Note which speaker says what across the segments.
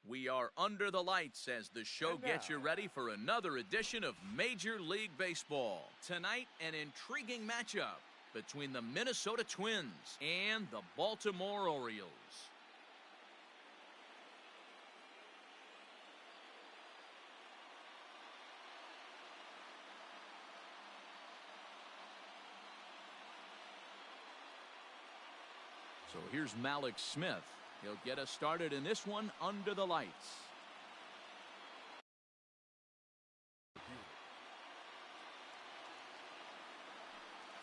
Speaker 1: We are under the lights as the show gets you ready for another edition of Major League Baseball. Tonight, an intriguing matchup between the Minnesota Twins and the Baltimore Orioles. So here's Malik Smith. He'll get us started in this one under the lights.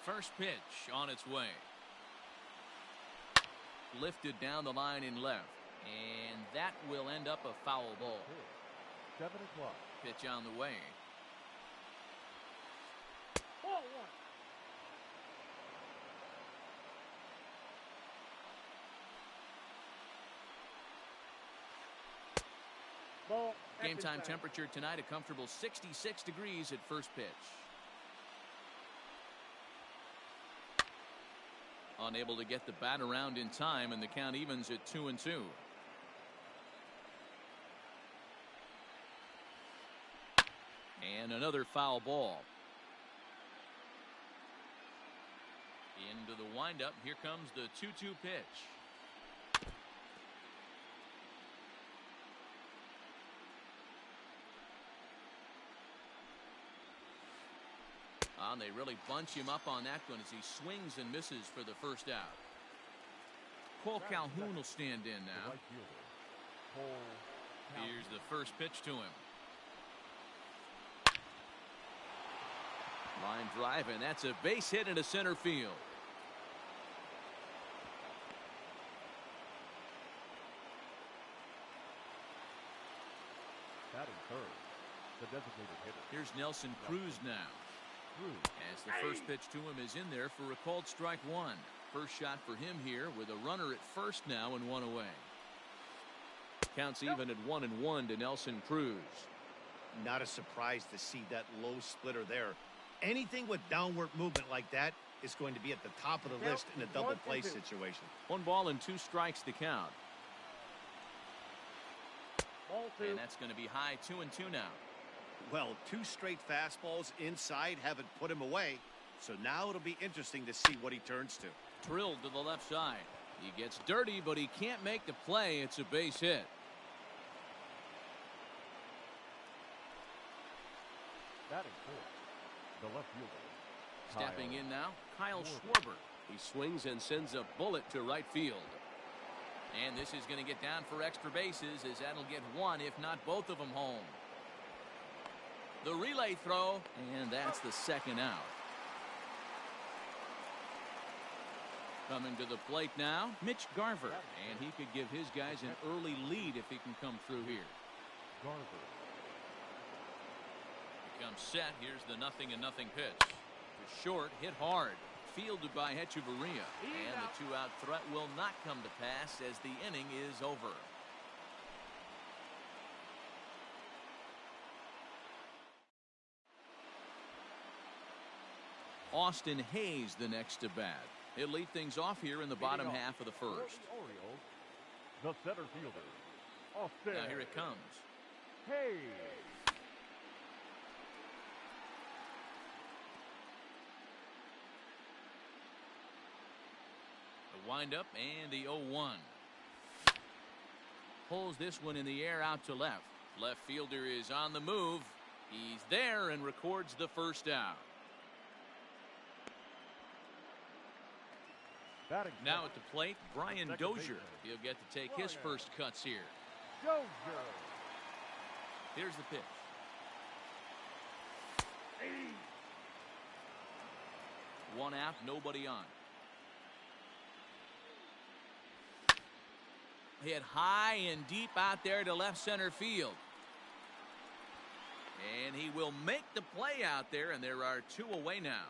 Speaker 1: First pitch on its way. Lifted down the line in left. And that will end up a foul ball.
Speaker 2: 7 o'clock.
Speaker 1: Pitch on the way.
Speaker 2: Ball 1.
Speaker 1: Game time temperature tonight, a comfortable 66 degrees at first pitch. Unable to get the bat around in time, and the count evens at 2-2. And another foul ball. Into the windup. Here comes the 2-2 pitch. And they really bunch him up on that one as he swings and misses for the first out. Cole Calhoun will stand in now. Here's the first pitch to him. Line drive, and that's a base hit into center field.
Speaker 2: Batting third, the designated hitter.
Speaker 1: Here's Nelson Cruz now. As the first pitch to him is in there for a called strike one. First shot for him here with a runner at first now and one away. Counts even at 1-1 to Nelson Cruz.
Speaker 3: Not a surprise to see that low splitter there. Anything with downward movement like that is going to be at the top of the list in a double play situation.
Speaker 1: 1 ball and 2 strikes to count.
Speaker 2: Ball 2.
Speaker 1: And that's going to be high 2-2 now.
Speaker 3: Well, 2 straight fastballs inside haven't put him away. So now it'll be interesting to see what he turns to.
Speaker 1: Drilled to the left side. He gets dirty, but he can't make the play. It's a base hit.
Speaker 2: Batting fourth, the left fielder.
Speaker 1: Stepping in now, Kyle Schwarber. He swings and sends a bullet to right field. And this is going to get down for extra bases, as that'll get one, if not both of them, home. The relay throw, and that's the second out. Coming to the plate now, Mitch Garver, and he could give his guys an early lead if he can come through here.
Speaker 2: Garver.
Speaker 1: Becomes set. Here's the 0-0 pitch. To short, hit hard. Fielded by Hechavarria. And the 2-out threat will not come to pass as the inning is over. Austin Hayes the next to bat. He'll lead things off here in the bottom half of the first.
Speaker 2: Orioles, the center fielder, Austin.
Speaker 1: Now here it comes.
Speaker 2: Hayes.
Speaker 1: The windup and the 0-1. Pulls this one in the air out to left. Left fielder is on the move. He's there and records the first out. Now at the plate, Brian Dozier. He'll get to take his first cuts here.
Speaker 2: Dozier.
Speaker 1: Here's the pitch. One out, nobody on. Hit high and deep out there to left center field. And he will make the play out there, and there are 2 away now.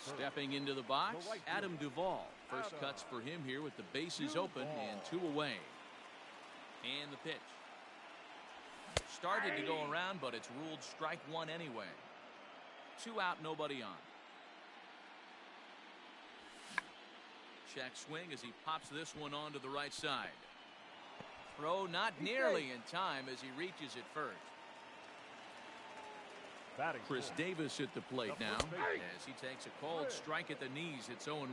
Speaker 1: Stepping into the box, Adam Duvall. First cuts for him here with the bases open and 2 away. And the pitch. Started to go around, but it's ruled strike one anyway. 2 out, nobody on. Check swing as he pops this one onto the right side. Throw not nearly in time as he reaches it first.
Speaker 2: Batting
Speaker 1: Chris
Speaker 2: fourth.
Speaker 1: Davis at the plate
Speaker 2: The
Speaker 1: now
Speaker 2: first baseman.
Speaker 1: as he takes a cold strike at the knees. It's 0-1.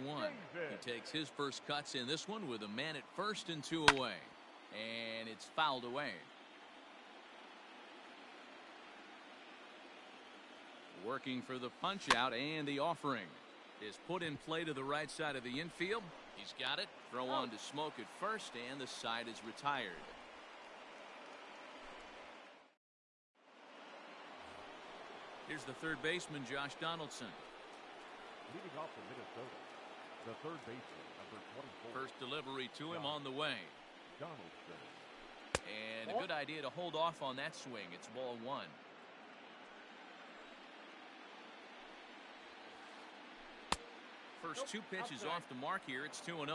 Speaker 1: He takes his first cuts in this one with a man at first and 2 away. And it's fouled away. Working for the punch out, and the offering is put in play to the right side of the infield. He's got it. Throw on to Smoke at first, and the side is retired. Here's the third baseman, Josh Donaldson.
Speaker 2: Leading off for Minnesota, the third baseman, number 24.
Speaker 1: First delivery to him on the way.
Speaker 2: Donaldson.
Speaker 1: And a good idea to hold off on that swing. It's ball one. First two pitches off the mark here. It's 2-0.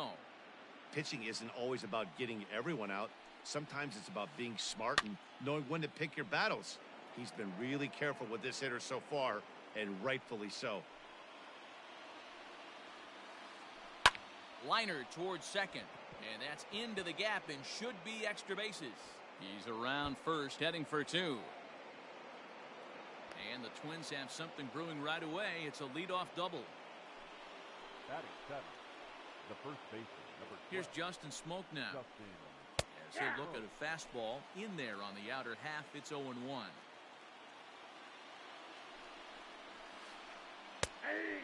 Speaker 3: Pitching isn't always about getting everyone out. Sometimes it's about being smart and knowing when to pick your battles. He's been really careful with this hitter so far, and rightfully so.
Speaker 1: Liner towards second, and that's into the gap and should be extra bases. He's around first, heading for two. And the Twins have something brewing right away. It's a leadoff double.
Speaker 2: Batting seven, the first baseman, number 12.
Speaker 1: Here's Justin Smoke now.
Speaker 2: Justin.
Speaker 1: As he'll look at a fastball in there on the outer half. It's 0-1.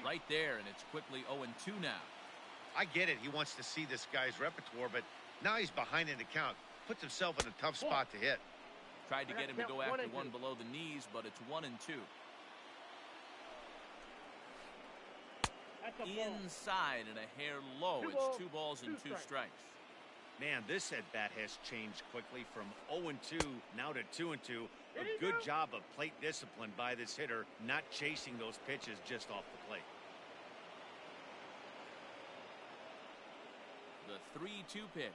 Speaker 1: Right there, and it's quickly 0-2 now.
Speaker 3: I get it. He wants to see this guy's repertoire, but now he's behind in the count. Puts himself in a tough spot to hit.
Speaker 1: Tried to get him to go after one below the knees, but it's 1-2. Inside and a hair low. It's 2 balls and 2 strikes.
Speaker 3: Man, this at-bat has changed quickly from 0-2 now to 2-2. A good job of plate discipline by this hitter, not chasing those pitches just off the plate.
Speaker 1: The 3-2 pitch.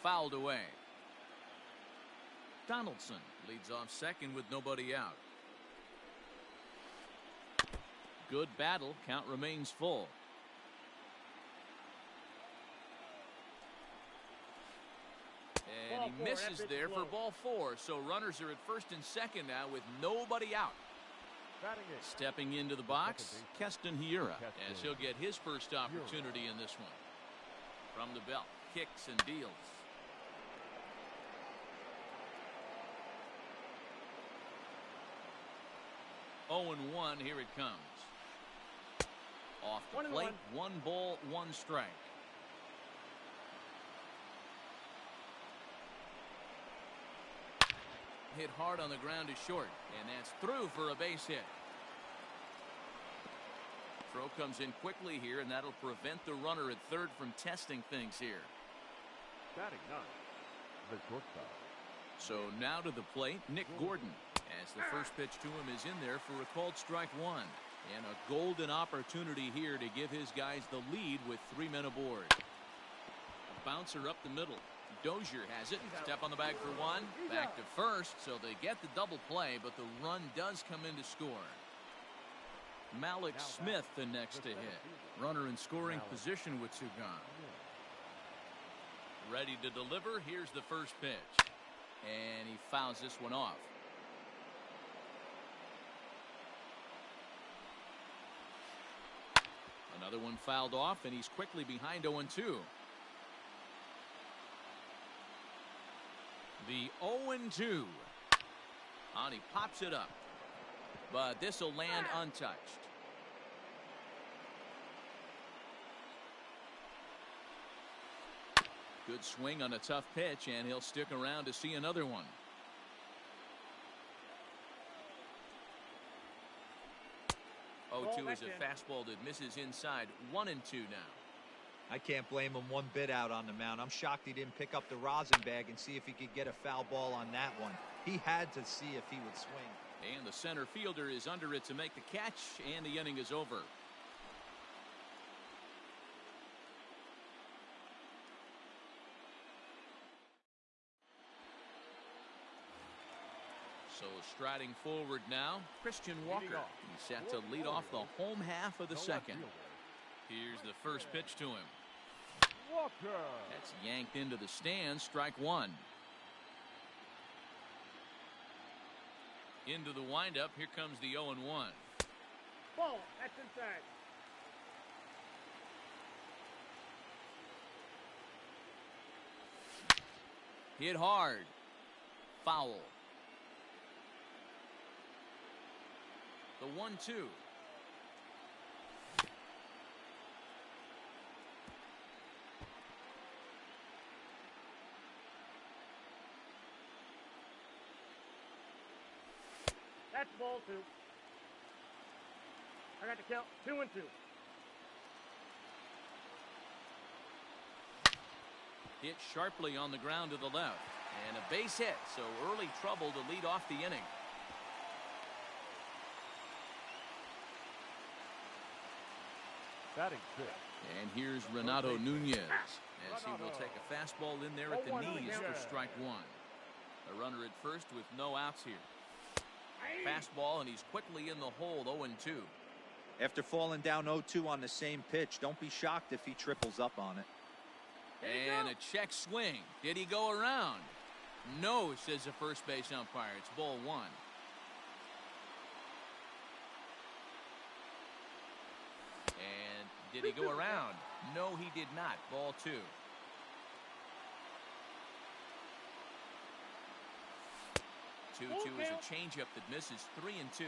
Speaker 1: Fouled away. Donaldson leads off second with nobody out. Good battle. Count remains full. And he misses there for ball 4. So runners are at first and second now with nobody out. Stepping into the box, Keston Hiura, as he'll get his first opportunity in this one. From the belt, kicks and deals. 0-1, here it comes. Off the plate, 1 ball, 1 strike. Hit hard on the ground is short, and that's through for a base hit. Throw comes in quickly here, and that'll prevent the runner at third from testing things here.
Speaker 2: Batting 9, the shortstop.
Speaker 1: So now to the plate, Nick Gordon, as the first pitch to him is in there for a called strike 1. And a golden opportunity here to give his guys the lead with 3 men aboard. A bouncer up the middle. Dozier has it. Step on the bag for 1. Back to first, so they get the double play, but the run does come in to score. Malik Smith the next to hit. Runner in scoring position with 2 gone. Ready to deliver. Here's the first pitch. And he fouls this one off. Another one fouled off, and he's quickly behind 0-2. The 0-2. And he pops it up. But this will land untouched. Good swing on a tough pitch, and he'll stick around to see another one. Oh, 2 is a fastball that misses inside. 1-2 now.
Speaker 4: I can't blame him one bit out on the mound. I'm shocked he didn't pick up the rosin bag and see if he could get a foul ball on that one. He had to see if he would swing.
Speaker 1: And the center fielder is under it to make the catch, and the inning is over. So striding forward now, Christian Walker. He's set to lead off the home half of the second. Here's the first pitch to him. That's yanked into the stands, strike one. Into the windup, here comes the 0-1.
Speaker 5: Ball, that's inside.
Speaker 1: Hit hard. Foul. The 1-2.
Speaker 5: That's ball 2. I got to count 2-2.
Speaker 1: Hit sharply on the ground to the left. And a base hit, so early trouble to lead off the inning.
Speaker 2: Batting fifth.
Speaker 1: And here's Renato Nunez as he will take a fastball in there at the knees for strike one. A runner at first with no outs here. Fastball, and he's quickly in the hole, 0-2.
Speaker 4: After falling down 0-2 on the same pitch, don't be shocked if he triples up on it.
Speaker 1: And a check swing. Did he go around? No, says the first base umpire. It's ball 1. And did he go around? No, he did not. Ball 2. Two is a changeup that misses 3-2.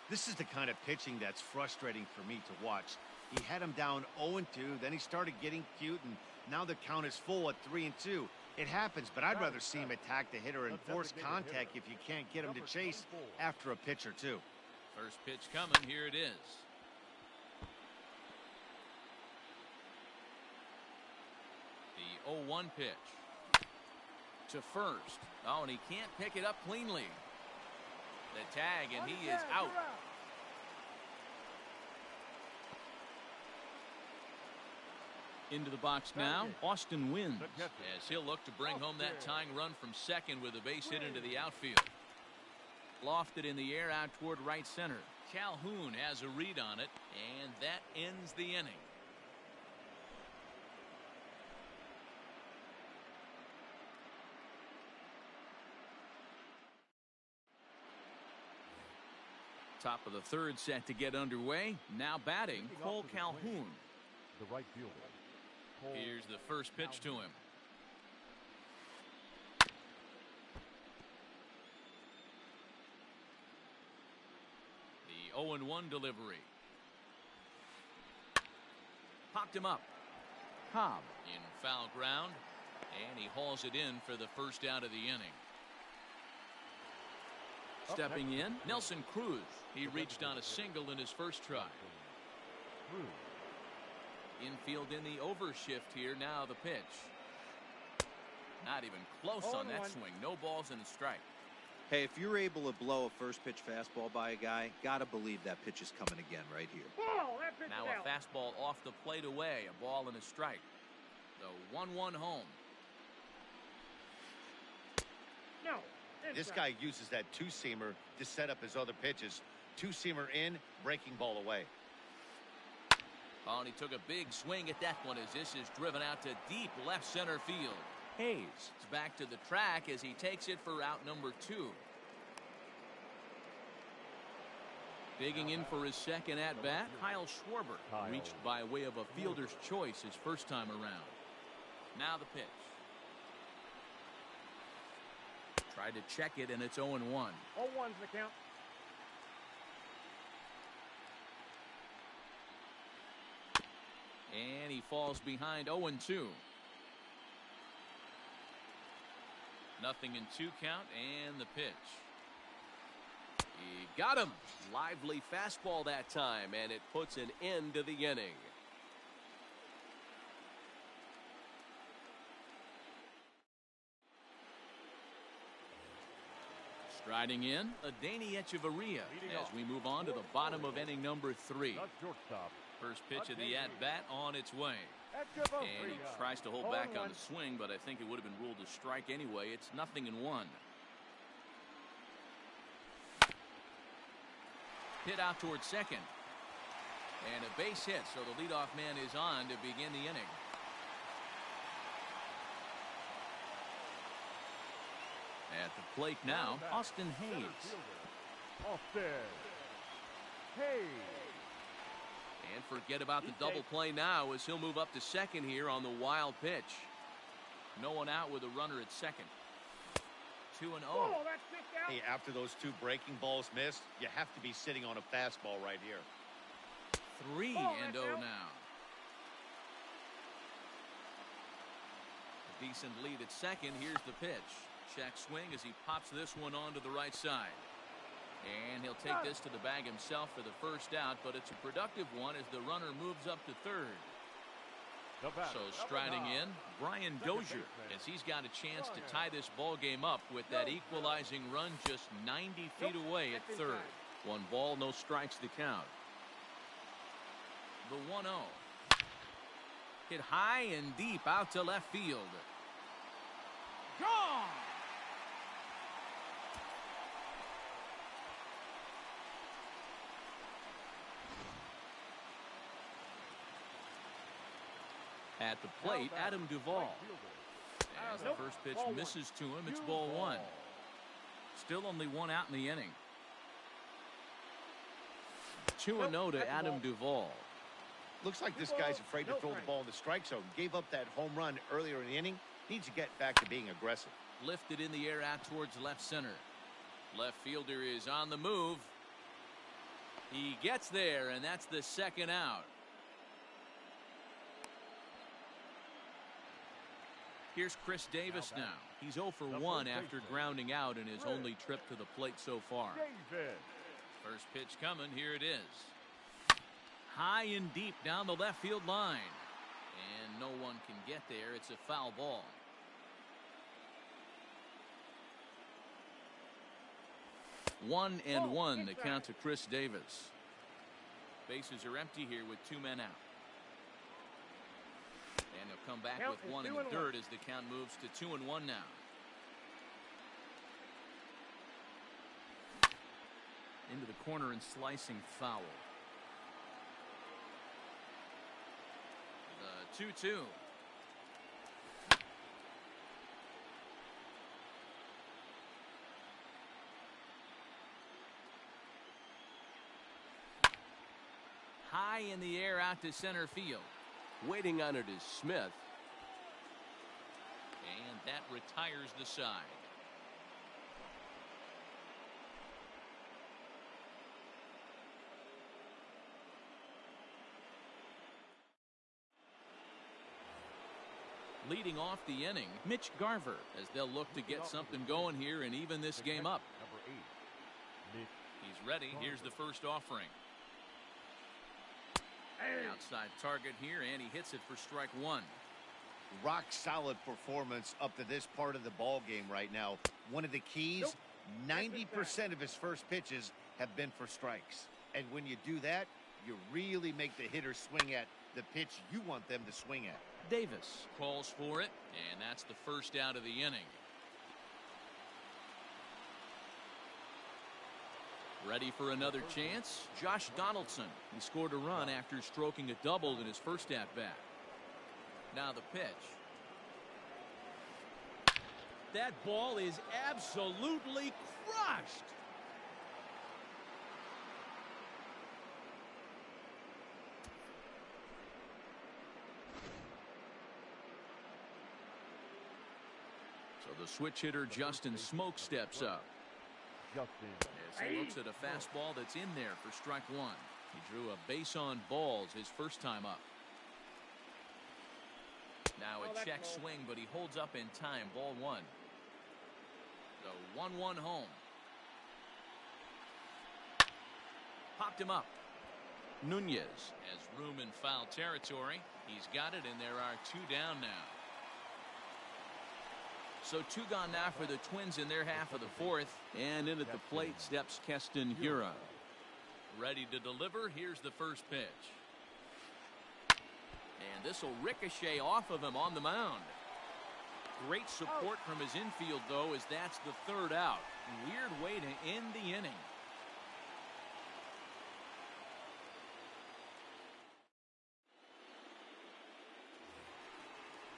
Speaker 3: This is the kind of pitching that's frustrating for me to watch. He had him down 0-2, then he started getting cute, and now the count is full at 3-2. It happens, but I'd rather see him attack the hitter and force contact if you can't get him to chase after a pitch or two.
Speaker 1: First pitch coming. Here it is. The 0-1 pitch. To first. Oh, and he can't pick it up cleanly. The tag, and he is out. Into the box now, Austin Wynns, as he'll look to bring home that tying run from second with a base hit into the outfield. Lofted in the air out toward right center. Calhoun has a read on it, and that ends the inning. Top of the third set to get underway. Now batting, Cole Calhoun.
Speaker 2: The right fielder.
Speaker 1: Here's the first pitch to him. The 0-1 delivery. Popped him up. Cobb in foul ground, and he hauls it in for the first out of the inning. Stepping in, Nelson Cruz. He reached on a single in his first try. Infield in the overshift here. Now the pitch. Not even close on that swing. No balls and a strike.
Speaker 4: Hey, if you're able to blow a first pitch fastball by a guy, gotta believe that pitch is coming again right here.
Speaker 1: Now a fastball off the plate away. A ball and a strike. The 1-1 home.
Speaker 5: No.
Speaker 3: This guy uses that two-seamer to set up his other pitches. Two-seamer in, breaking ball away.
Speaker 1: Oh, and he took a big swing at that one as this is driven out to deep left center field. Hayes is back to the track as he takes it for out number 2. Digging in for his second at-bat, Kyle Schwarber. Reached by way of a fielder's choice his first time around. Now the pitch. Tried to check it, and it's 0-1.
Speaker 5: 0-1's the count.
Speaker 1: And he falls behind 0-2. Nothing in 2 count, and the pitch. He got him. Lively fastball that time, and it puts an end to the inning. Striding in, Adeiny Echeverria as we move on to the bottom of inning number 3. First pitch of the at-bat on its way. And he tries to hold back on the swing, but I think it would have been ruled a strike anyway. It's 0-1. Hit out towards second. And a base hit, so the leadoff man is on to begin the inning. At the plate now, Austin Hayes.
Speaker 2: Austin Hayes.
Speaker 1: And forget about the double play now as he'll move up to second here on the wild pitch. No one out with a runner at second. 2-0.
Speaker 5: Oh, that's kicked out.
Speaker 3: Hey, after those two breaking balls missed, you have to be sitting on a fastball right here.
Speaker 1: 3-0 now. A decent lead at second. Here's the pitch. Check swing as he pops this one onto the right side. And he'll take this to the bag himself for the first out, but it's a productive one as the runner moves up to third. So striding in, Brian Dozier, as he's got a chance to tie this ball game up with that equalizing run just 90 feet away at third. 1 ball, no strikes to count. The 1-0. Hit high and deep out to left field. Gone! At the plate, Adam Duvall. As the first pitch misses to him, it's ball 1. Still only 1 out in the inning. 2-0 to Adam Duvall.
Speaker 3: Looks like this guy's afraid to throw the ball in the strike zone. Gave up that home run earlier in the inning. Needs to get back to being aggressive.
Speaker 1: Lifted in the air out towards left center. Left fielder is on the move. He gets there, and that's the second out. Here's Chris Davis now. He's 0 for 1 after grounding out in his only trip to the plate so far. First pitch coming. Here it is. High and deep down the left field line. And no one can get there. It's a foul ball. One and one the count to Chris Davis. Bases are empty here with 2 men out. And he'll come back with 1 in the third as the count moves to 2-1 now. Into the corner and slicing foul. The 2-2. High in the air out to center field. Waiting on it is Smith. And that retires the side. Leading off the inning, Mitch Garver, as they'll look to get something going here and even this game up. He's ready. Here's the first offering. Outside target here, and he hits it for strike 1.
Speaker 3: Rock solid performance up to this part of the ball game right now. One of the keys, 90% of his first pitches have been for strikes. And when you do that, you really make the hitter swing at the pitch you want them to swing at.
Speaker 1: Davis calls for it, and that's the first out of the inning. Ready for another chance? Josh Donaldson. He scored a run after stroking a double in his first at-bat. Now the pitch. That ball is absolutely crushed. So the switch hitter Justin Smoke steps up. As he looks at a fastball that's in there for strike 1. He drew a base on balls his first time up. Now a check swing, but he holds up in time. Ball 1. The 1-1 home. Popped him up. Nunez has room in foul territory. He's got it, and there are 2 down now. So 2 gone now for the Twins in their half of the 4th. And in at the plate steps Keston Hiura. Ready to deliver. Here's the first pitch. And this will ricochet off of him on the mound. Great support from his infield, though, as that's the 3rd out. Weird way to end the inning.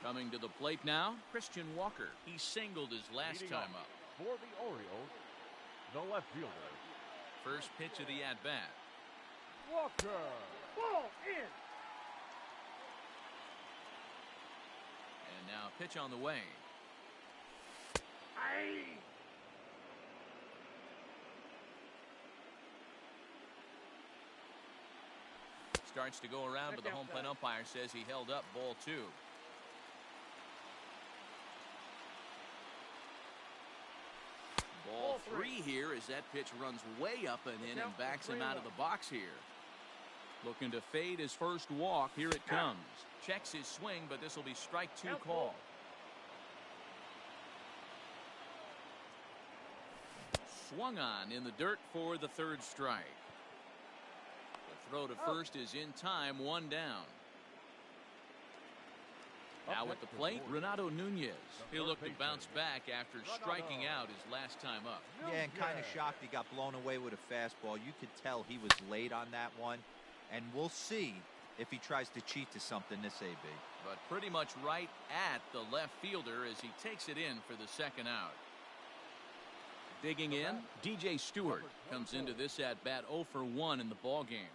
Speaker 1: Coming to the plate now, Christian Walker. He singled his last
Speaker 2: Leading
Speaker 1: time
Speaker 2: off
Speaker 1: up.
Speaker 2: for the Orioles, the left fielder,
Speaker 1: First pitch of the at-bat.
Speaker 2: Walker.
Speaker 5: Ball in.
Speaker 1: And now pitch on the way.
Speaker 5: Aye.
Speaker 1: Starts to go around, but the home plate umpire says he held up ball 2. Ball 3 here as that pitch runs way up and in and backs him out of the box here. Looking to fade his first walk. Here it comes. Checks his swing, but this will be strike 2 call. Swung on in the dirt for the 3rd strike. The throw to first is in time, 1 down. Now at the plate, Renato Nunez. He'll look to bounce back after striking out his last time up.
Speaker 4: Yeah, and kind of shocked he got blown away with a fastball. You could tell he was late on that one. And we'll see if he tries to cheat to something this AB.
Speaker 1: But pretty much right at the left fielder as he takes it in for the 2nd out. Digging in, DJ Stewart comes into this at-bat 0 for 1 in the ballgame.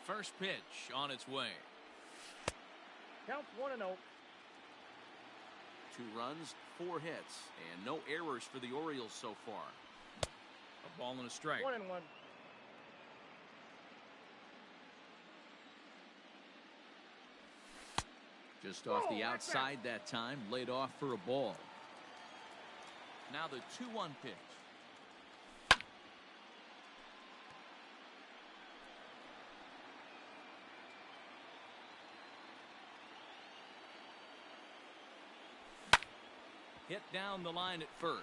Speaker 1: First pitch on its way.
Speaker 5: Counts 1-0.
Speaker 1: 2 runs, 4 hits, and no errors for the Orioles so far. A ball and a strike.
Speaker 5: 1-1.
Speaker 1: Just off the outside that time, laid off for a ball. Now the 2-1 pitch. Hit down the line at first.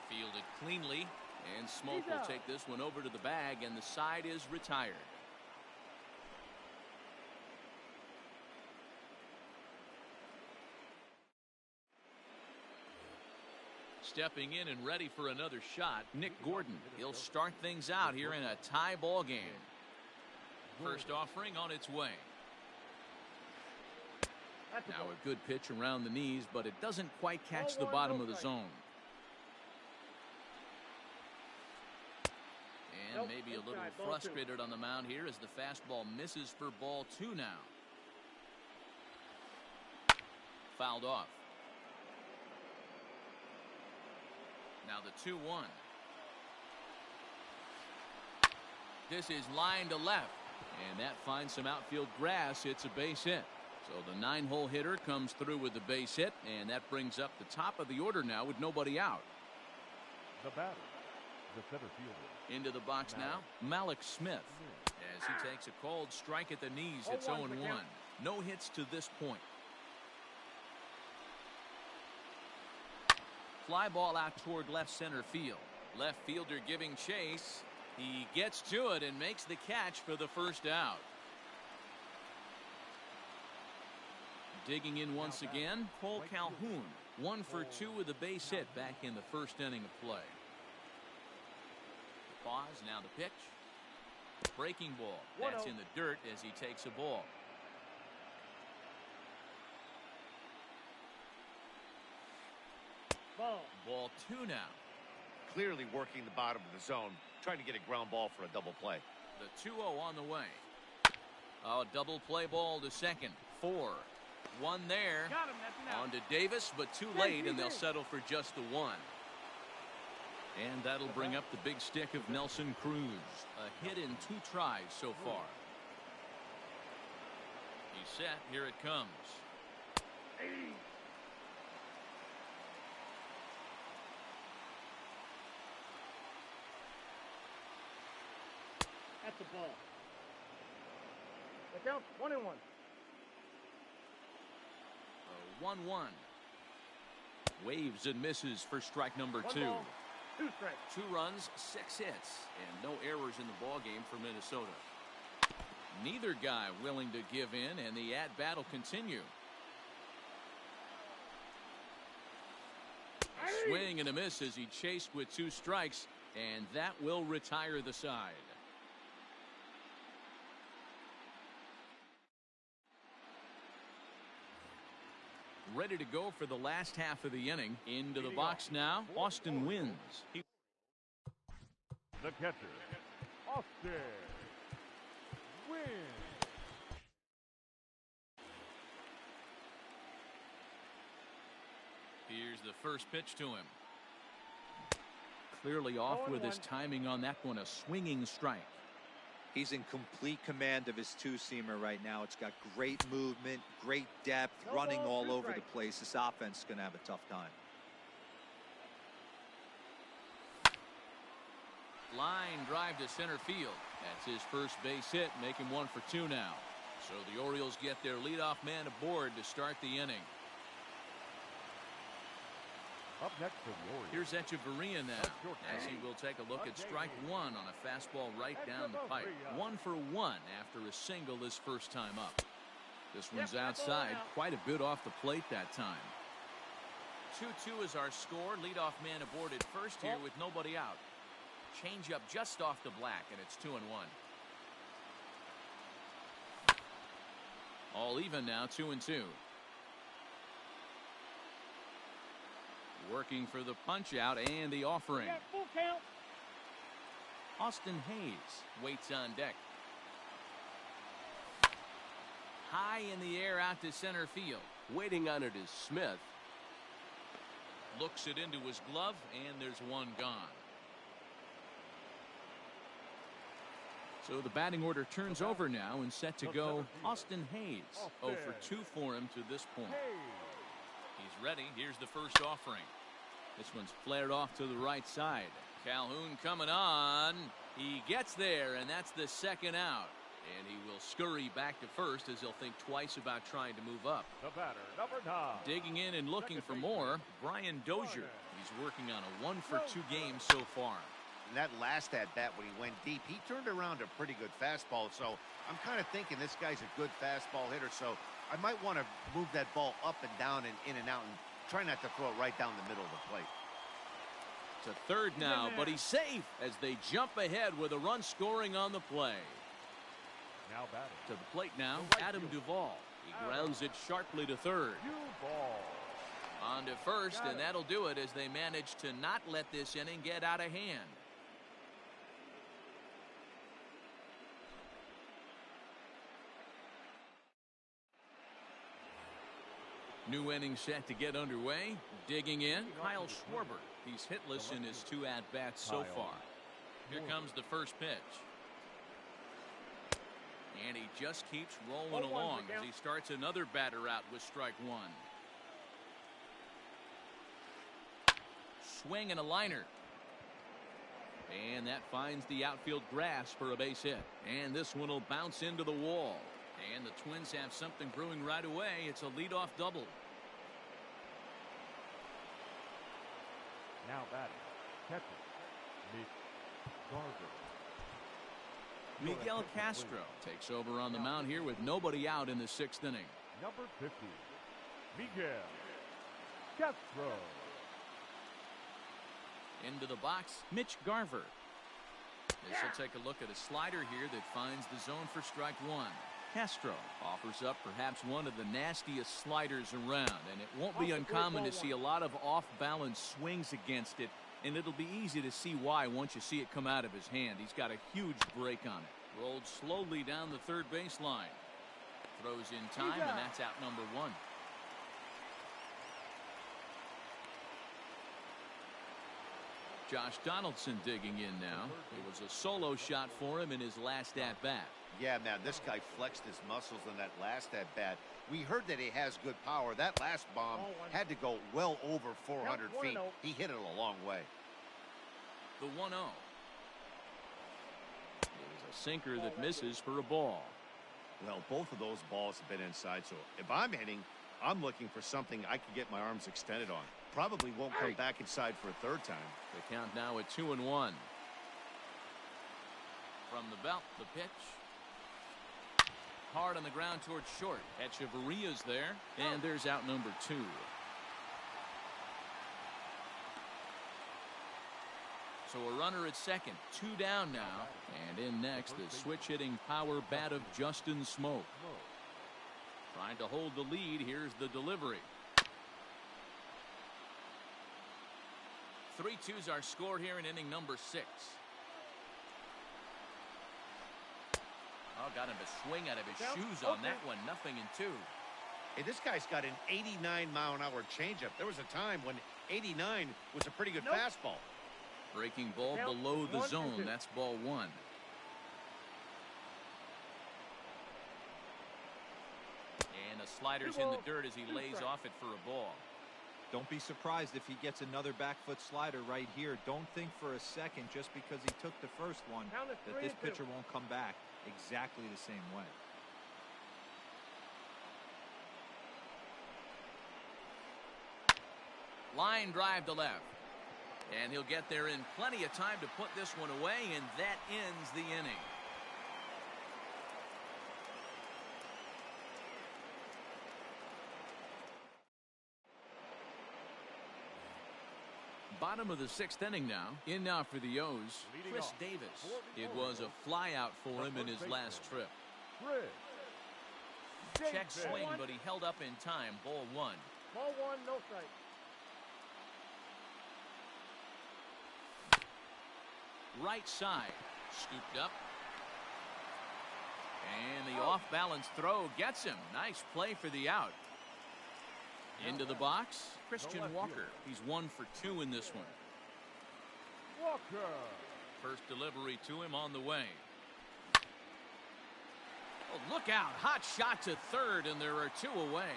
Speaker 1: Fielded cleanly, and Smoke will take this one over to the bag, and the side is retired. Stepping in and ready for another shot, Nick Gordon. He'll start things out here in a tie ball game. First offering on its way. Now a good pitch around the knees, but it doesn't quite catch the bottom of the zone. And maybe a little frustrated on the mound here as the fastball misses for ball 2 now. Fouled off. Now the 2-1. This is line to left, and that finds some outfield grass. It's a base hit. So the 9-hole hitter comes through with the base hit, and that brings up the top of the order now with nobody out.
Speaker 2: The batter, the center fielder.
Speaker 1: Into the box now, Malik Smith. As he takes a called strike at the knees, it's 0-1. No hits to this point. Fly ball out toward left center field. Left fielder giving chase. He gets to it and makes the catch for the first out. Digging in once again, Cole Calhoun. 1 for 2 with a base hit back in the first inning of play. Pause, now the pitch. Breaking ball. That's in the dirt as he takes a ball. Ball 2 now.
Speaker 3: Clearly working the bottom of the zone, trying to get a ground ball for a double play.
Speaker 1: The 2-0 on the way. Oh, double play ball to second. 4. 1 there.
Speaker 5: Got him, that's
Speaker 1: on to Davis, but too late, and they'll settle for just the 1. And that'll bring up the big stick of Nelson Cruz. A hit in 2 tries so far. He's set. Here it comes.
Speaker 5: That's a ball. The count's 1-1.
Speaker 1: 1-1. Waves and misses for strike number 2.
Speaker 5: 1 ball, 2 strikes.
Speaker 1: 2 runs, 6 hits, and no errors in the ball game for Minnesota. Neither guy willing to give in, and the at-bat will continue. A swing and a miss as he chased with 2 strikes, and that will retire the side. ready to go for the last half of the inning. Into the box now. Austin wins.
Speaker 2: The catcher, Austin wins.
Speaker 1: Here's the first pitch to him. Clearly off with his timing on that one. A swinging strike.
Speaker 4: He's in complete command of his two-seamer right now. It's got great movement, great depth, running all over the place. This offense is going to have a tough time.
Speaker 1: Line drive to center field. That's his first base hit, making 1 for 2 now. So the Orioles get their leadoff man aboard to start the inning.
Speaker 2: Up next for the Orioles.
Speaker 1: Here's Echeverria now, as he will take a look at strike 1 on a fastball right down the pipe. 1 for 1 after a single his first time up. This one's outside, quite a bit off the plate that time. 2-2 is our score. Leadoff man aboard at first here with nobody out. Change up just off the black, and it's 2-1. All even now, 2-2. Working for the punch out and the offering.
Speaker 5: Full count.
Speaker 1: Austin Hayes waits on deck. High in the air out to center field. Waiting on it is Smith. Looks it into his glove, and there's one gone. So the batting order turns over now and set to go Austin Hayes. 0 for 2 for him to this point. He's ready. Here's the first offering. This one's flared off to the right side. Calhoun coming on. He gets there, and that's the second out. And he will scurry back to first as he'll think twice about trying to move up.
Speaker 2: The batter, number 9.
Speaker 1: Digging in and looking for more, Brian Dozier. He's working on a 1 for 2 game so far.
Speaker 3: And that last at-bat when he went deep, he turned around a pretty good fastball. So I'm kind of thinking this guy's a good fastball hitter. So I might want to move that ball up and down and in and out and try not to throw it right down the middle of the plate.
Speaker 1: To third now, but he's safe as they jump ahead with a run scoring on the play.
Speaker 2: Now batting.
Speaker 1: To the plate now, Adam Duvall. He grounds it sharply to third. On to first, and that'll do it as they manage to not let this inning get out of hand. New inning set to get underway. Digging in, Kyle Schwarber. He's hitless in his 2 at-bats so far. Here comes the first pitch. And he just keeps rolling along as he starts another batter out with strike 1. Swing and a liner. And that finds the outfield grass for a base hit. And this one will bounce into the wall. And the Twins have something brewing right away. It's a leadoff double.
Speaker 2: Now batting, catcher,
Speaker 1: Miguel Castro takes over on the mound here with nobody out in the 6th inning.
Speaker 2: Number 50, Miguel Castro.
Speaker 1: Into the box, Mitch Garver. This will take a look at a slider here that finds the zone for strike 1. Castro offers up perhaps one of the nastiest sliders around, and it won't be uncommon to see a lot of off-balance swings against it, and it'll be easy to see why once you see it come out of his hand. He's got a huge break on it. Rolled slowly down the third baseline. Throws in time, and that's out number 1. Josh Donaldson digging in now. It was a solo shot for him in his last at-bat.
Speaker 3: Yeah, man, this guy flexed his muscles in that last at-bat. We heard that he has good power. That last bomb had to go well over 400 feet. He hit it a long way.
Speaker 1: The 1-0. It was a sinker that misses for a ball.
Speaker 3: Well, both of those balls have been inside, so if I'm hitting, I'm looking for something I can get my arms extended on. Probably won't come back inside for a third time.
Speaker 1: The count now at 2-1. From the belt, the pitch. Hard on the ground towards short. Echeverria's there, and there's out number 2. So a runner at second, 2 down now, and in next the switch hitting power bat of Justin Smoke. Trying to hold the lead. Here's the delivery. 3-2's our score here in inning number 6. Oh, got him to swing out of his shoes on that one. 0-2.
Speaker 3: Hey, this guy's got an 89-mile-an-hour changeup. There was a time when 89 was a pretty good fastball.
Speaker 1: Breaking ball below the zone. That's ball 1. And the slider's in the dirt as he lays off it for a ball.
Speaker 4: Don't be surprised if he gets another back foot slider right here. Don't think for a second, just because he took the first one, that this pitcher won't come back exactly the same way.
Speaker 1: Line drive to left. And he'll get there in plenty of time to put this one away, and that ends the inning. Bottom of the 6th inning now. In now for the O's, Chris Davis. It was a flyout for him in his last trip. Check swing, but he held up in time. Ball 1.
Speaker 5: Ball 1, no strike.
Speaker 1: Right side. Scooped up. And the off-balance throw gets him. Nice play for the out. Into the box, Christian Walker. He's 1 for 2 in this one.
Speaker 2: Walker.
Speaker 1: First delivery to him on the way. Oh, look out. Hot shot to third, and there are 2 away.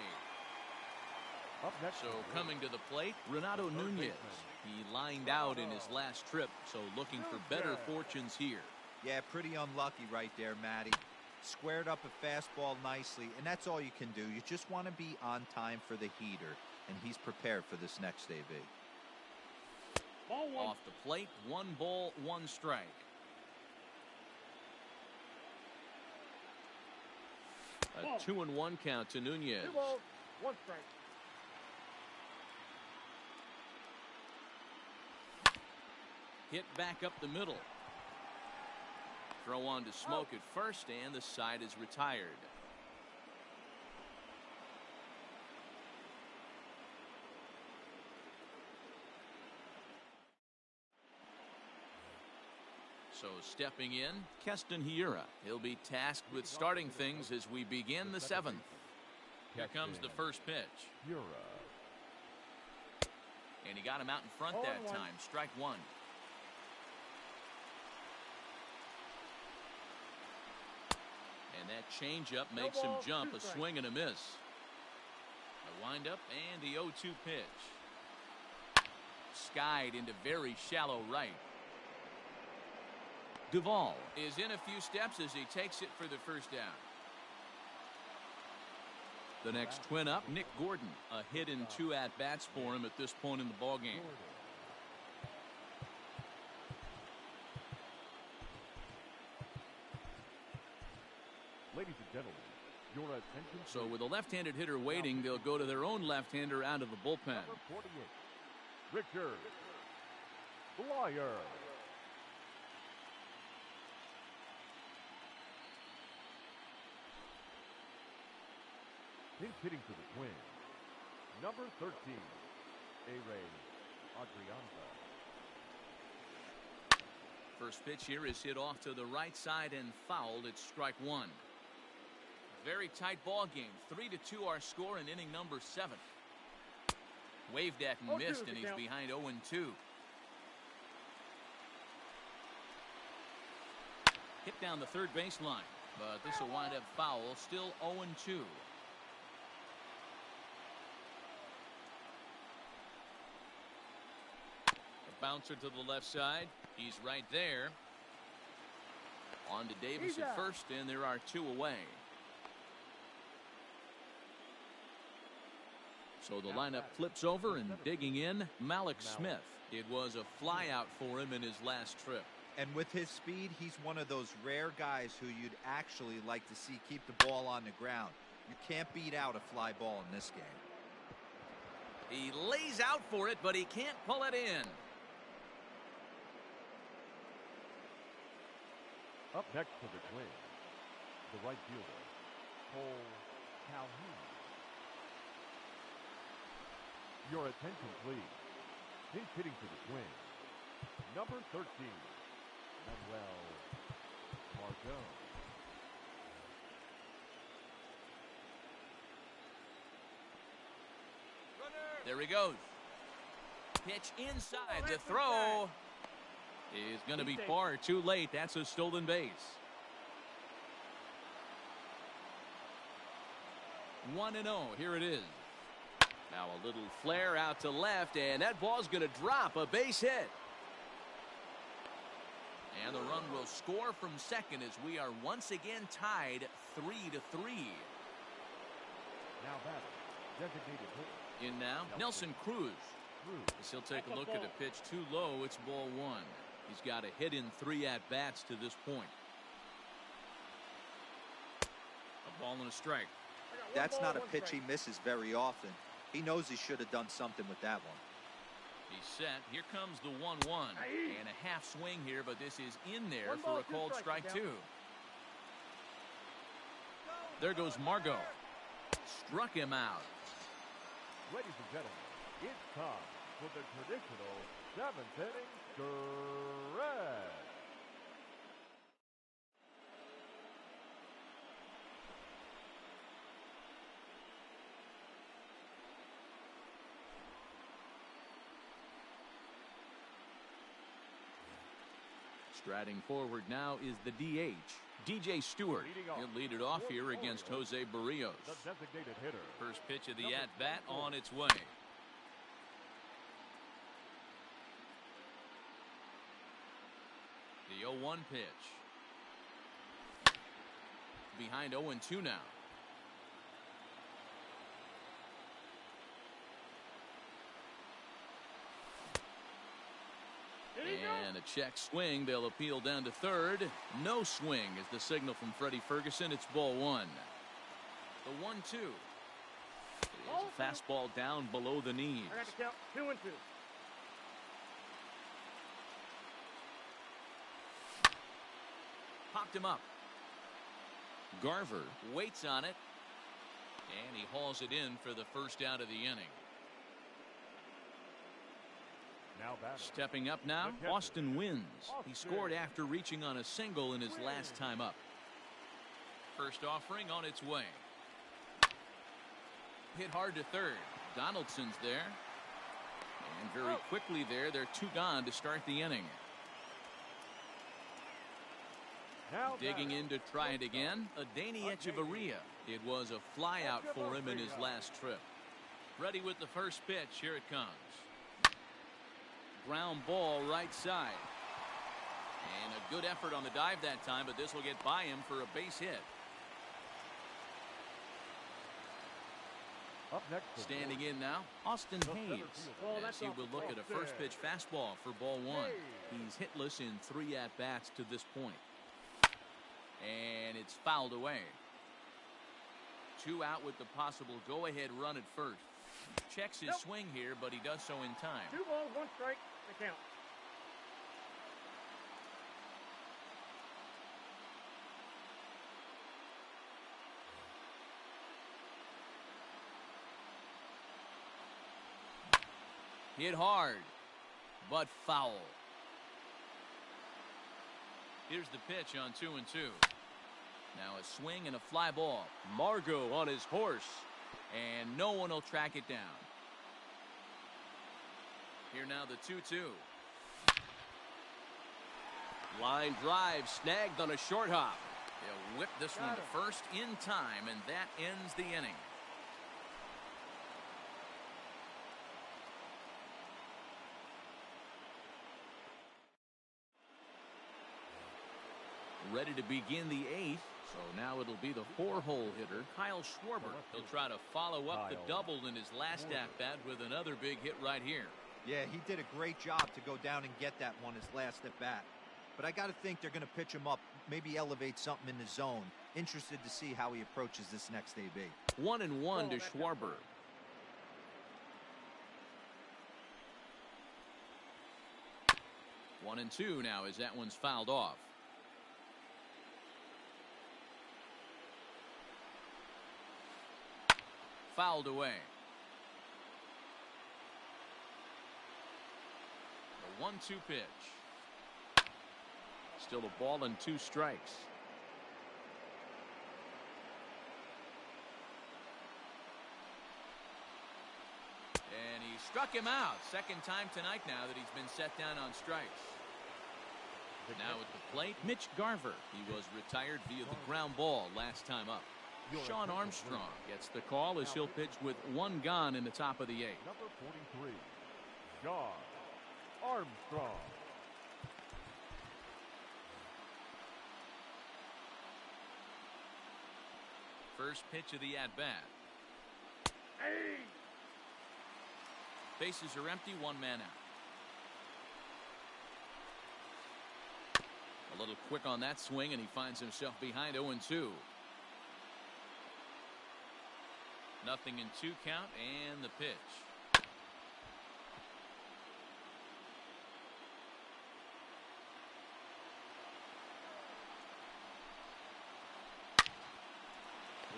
Speaker 2: Up next.
Speaker 1: So coming to the plate, Renato Nunez. He lined out in his last trip, so looking for better fortunes here.
Speaker 4: Yeah, pretty unlucky right there, Matty. Squared up a fastball nicely, and that's all you can do. You just want to be on time for the heater, and he's prepared for this next AB.
Speaker 5: Ball 1.
Speaker 1: Off the plate, 1 ball, 1 strike. A 2-1 count to Nunez.
Speaker 5: 2 balls, 1 strike.
Speaker 1: Hit back up the middle. Throw on to Smoke at first, and the side is retired. So stepping in, Keston Hiura. He'll be tasked with starting things as we begin the 7th. Here comes the first pitch. And he got him out in front that time. Strike 1. And that changeup makes him jump. A swing and a miss. A windup and the 0-2 pitch. Skied into very shallow right. Duvall is in a few steps as he takes it for the first down. The next twin up, Nick Gordon. A hit and 2 at-bats for him at this point in the ballgame.
Speaker 2: Ladies and gentlemen, your attention.
Speaker 1: So with a left-handed hitter waiting, they'll go to their own left-hander out of the bullpen.
Speaker 2: Number 48, Richard Blyer. Pinch hitting for the Twins, number 13, A-Ray Adrianza.
Speaker 1: First pitch here is hit off to the right side and fouled. It's strike 1. Very tight ball game. 3-2 our score in inning number 7. Waved at and missed, and he's behind 0-2. Hit down the third baseline, but this will wind up foul. Still 0-2. Bouncer to the left side. He's right there. On to Davis at first, and there are 2 away. So the lineup flips over, and digging in, Malik Smith. It was a flyout for him in his last trip.
Speaker 4: And with his speed, he's one of those rare guys who you'd actually like to see keep the ball on the ground. You can't beat out a fly ball in this game.
Speaker 1: He lays out for it, but he can't pull it in.
Speaker 2: Up next for the Twins, the right fielder, Cole Calhoun. Your attention, please. He's hitting for the swing. Number 13, Manuel Margot.
Speaker 1: There he goes. Pitch inside. The throw is going to be far too late. That's a stolen base. 1-0. Here it is. Now a little flare out to left, and that ball's going to drop. A base hit. And the run will score from second as we are once again tied 3-3.
Speaker 2: Now batter, designated hitter.
Speaker 1: In now, Nelson Cruz. As he'll take a look at a pitch too low. It's ball one. He's got a hit in 3 at-bats to this point. A ball and a strike.
Speaker 4: That's not a pitch he misses very often. He knows he should have done something with that one.
Speaker 1: He's set. Here comes the 1-1. And a half swing here, but this is in there for a called strike two. There goes Margot. Struck him out.
Speaker 2: Ladies and gentlemen, it's time for the traditional 7th inning stretch.
Speaker 1: Striding forward now is the DH, DJ Stewart. He'll lead it off here against Jose Barrios.
Speaker 2: The designated hitter.
Speaker 1: First pitch of the at-bat on its way. The 0-1 pitch. Behind 0-2 now. And a check swing. They'll appeal down to third. No swing is the signal from Freddie Ferguson. It's ball one. The 1-2. There's a fastball down below the knees.
Speaker 5: I got to count 2-2.
Speaker 1: Popped him up. Garver waits on it. And he hauls it in for the first out of the inning.
Speaker 2: Now batter.
Speaker 1: Stepping up now, Austin Wins. He scored after reaching on a single in his last time up. First offering on its way. Hit hard to third. Donaldson's there. And very quickly there, they're 2 gone to start the inning.
Speaker 2: Now
Speaker 1: Digging in to try it again, Adeiny Echeverria. It was a flyout for him in his last trip. Ready with the first pitch. Here it comes. Ground ball right side. And a good effort on the dive that time, but this will get by him for a base hit.
Speaker 2: Up next.
Speaker 1: Standing in now, Austin Hayes. As he will look at a first pitch fastball for ball one. He's hitless in 3 at-bats to this point. And it's fouled away. 2 out with the possible go-ahead run at first. Checks his swing here, but he does so in time.
Speaker 5: 2 balls, 1 strike, the count.
Speaker 1: Hit hard, but foul. Here's the pitch on 2-2. Now a swing and a fly ball. Margot on his horse. And no one will track it down. Here now the 2-2. Line drive snagged on a short hop. They'll whip this one to first in time, and that ends the inning. Ready to begin the 8th. So now it'll be the 4-hole hitter, Kyle Schwarber. He'll try to follow up the double in his last at-bat with another big hit right here.
Speaker 4: Yeah, he did a great job to go down and get that one his last at-bat. But I got to think they're going to pitch him up, maybe elevate something in the zone. Interested to see how he approaches this next AB.
Speaker 1: 1-1 to Schwarber. One and two now as that one's fouled off. Fouled away. 1-2 pitch. Still a ball and 2 strikes. And he struck him out. Second time tonight now that he's been set down on strikes. Now at the plate, Mitch Garver. He was retired via the ground ball last time up. Sean Armstrong gets the call as he'll pitch with 1 gone in the top of the 8th.
Speaker 2: Number 43, Sean Armstrong.
Speaker 1: First pitch of the at-bat. Bases are empty, 1 man out. A little quick on that swing, and he finds himself behind 0-2. Nothing in 2 count, and the pitch.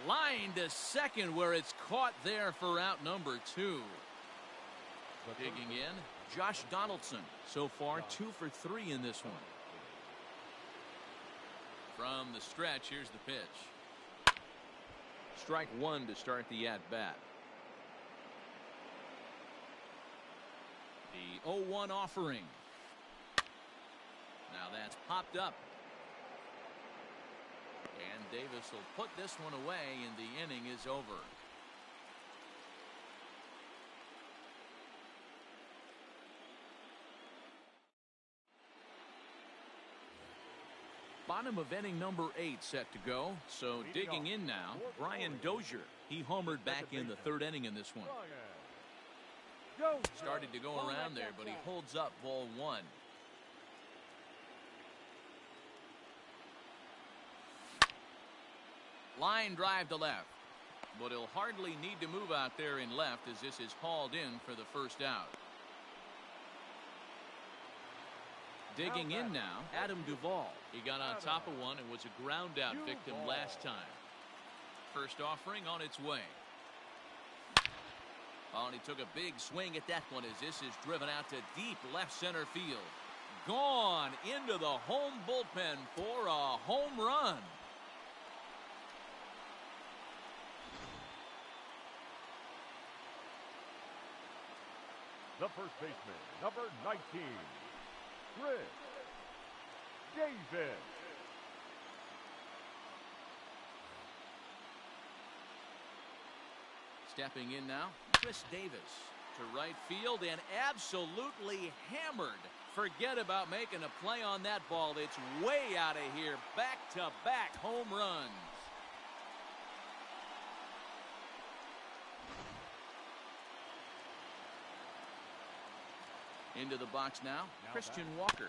Speaker 1: Line to second, where it's caught there for out number 2. Digging in, Josh Donaldson. So far, 2 for 3 in this one. From the stretch, here's the pitch. Strike 1 to start the at-bat. The 0-1 offering. Now that's popped up. And Davis will put this one away, and the inning is over. Bottom of inning number 8 set to go. So digging in now, Brian Dozier. He homered back in the 3rd inning in this one. Started to go around there, but he holds up ball 1. Line drive to left. But he'll hardly need to move out there in left as this is hauled in for the first out. Digging in now, Adam Duvall. He got on top of one and was a ground out victim last time. First offering on its way. Oh, and he took a big swing at that one as this is driven out to deep left center field. Gone into the home bullpen for a home run.
Speaker 2: The first baseman, number 19, Chris Davis.
Speaker 1: Stepping in now, Chris Davis to right field and absolutely hammered. Forget about making a play on that ball. It's way out of here. Back-to-back home runs. Into the box now, Christian Walker.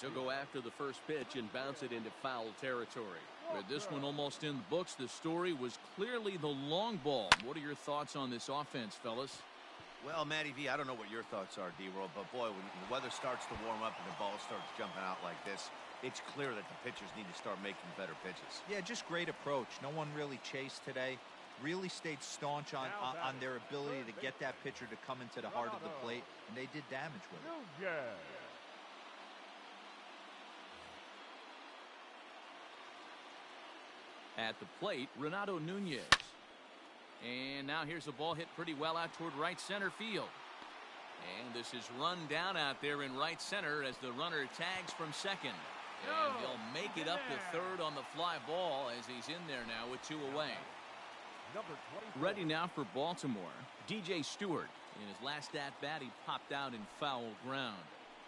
Speaker 1: He'll go after the first pitch and bounce it into foul territory. With this one almost in the books, the story was clearly the long ball. What are your thoughts on this offense, fellas?
Speaker 3: Well, Matty V, I don't know what your thoughts are, D-Roll, but boy, when the weather starts to warm up and the ball starts jumping out like this, it's clear that the pitchers need to start making better pitches.
Speaker 4: Yeah, just great approach. No one really chased today. Really stayed staunch on their ability to get that pitcher to come into the heart of the plate, and they did damage with it.
Speaker 1: At the plate, Renato Nunez. And now here's a ball hit pretty well out toward right center field. And this is run down out there in right center as the runner tags from second. And he'll make it up to third on the fly ball as he's in there now with 2 away. Ready now for Baltimore, DJ Stewart. In his last at-bat, he popped out in foul ground.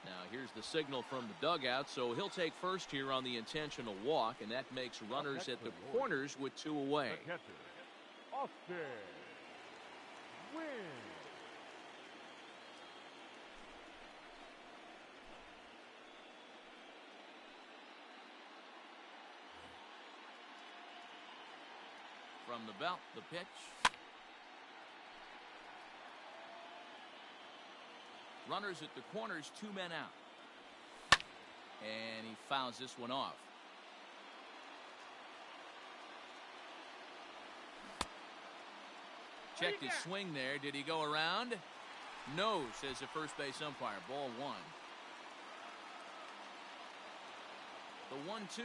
Speaker 1: Now here's the signal from the dugout, so he'll take first here on the intentional walk, and that makes runners at the corners with 2 away.
Speaker 2: The catcher, Austin Wynn.
Speaker 1: From the belt, the pitch. Runners at the corners, 2 men out. And he fouls this one off. Checked his swing there. Did he go around? No, says the first base umpire. Ball 1. The 1-2.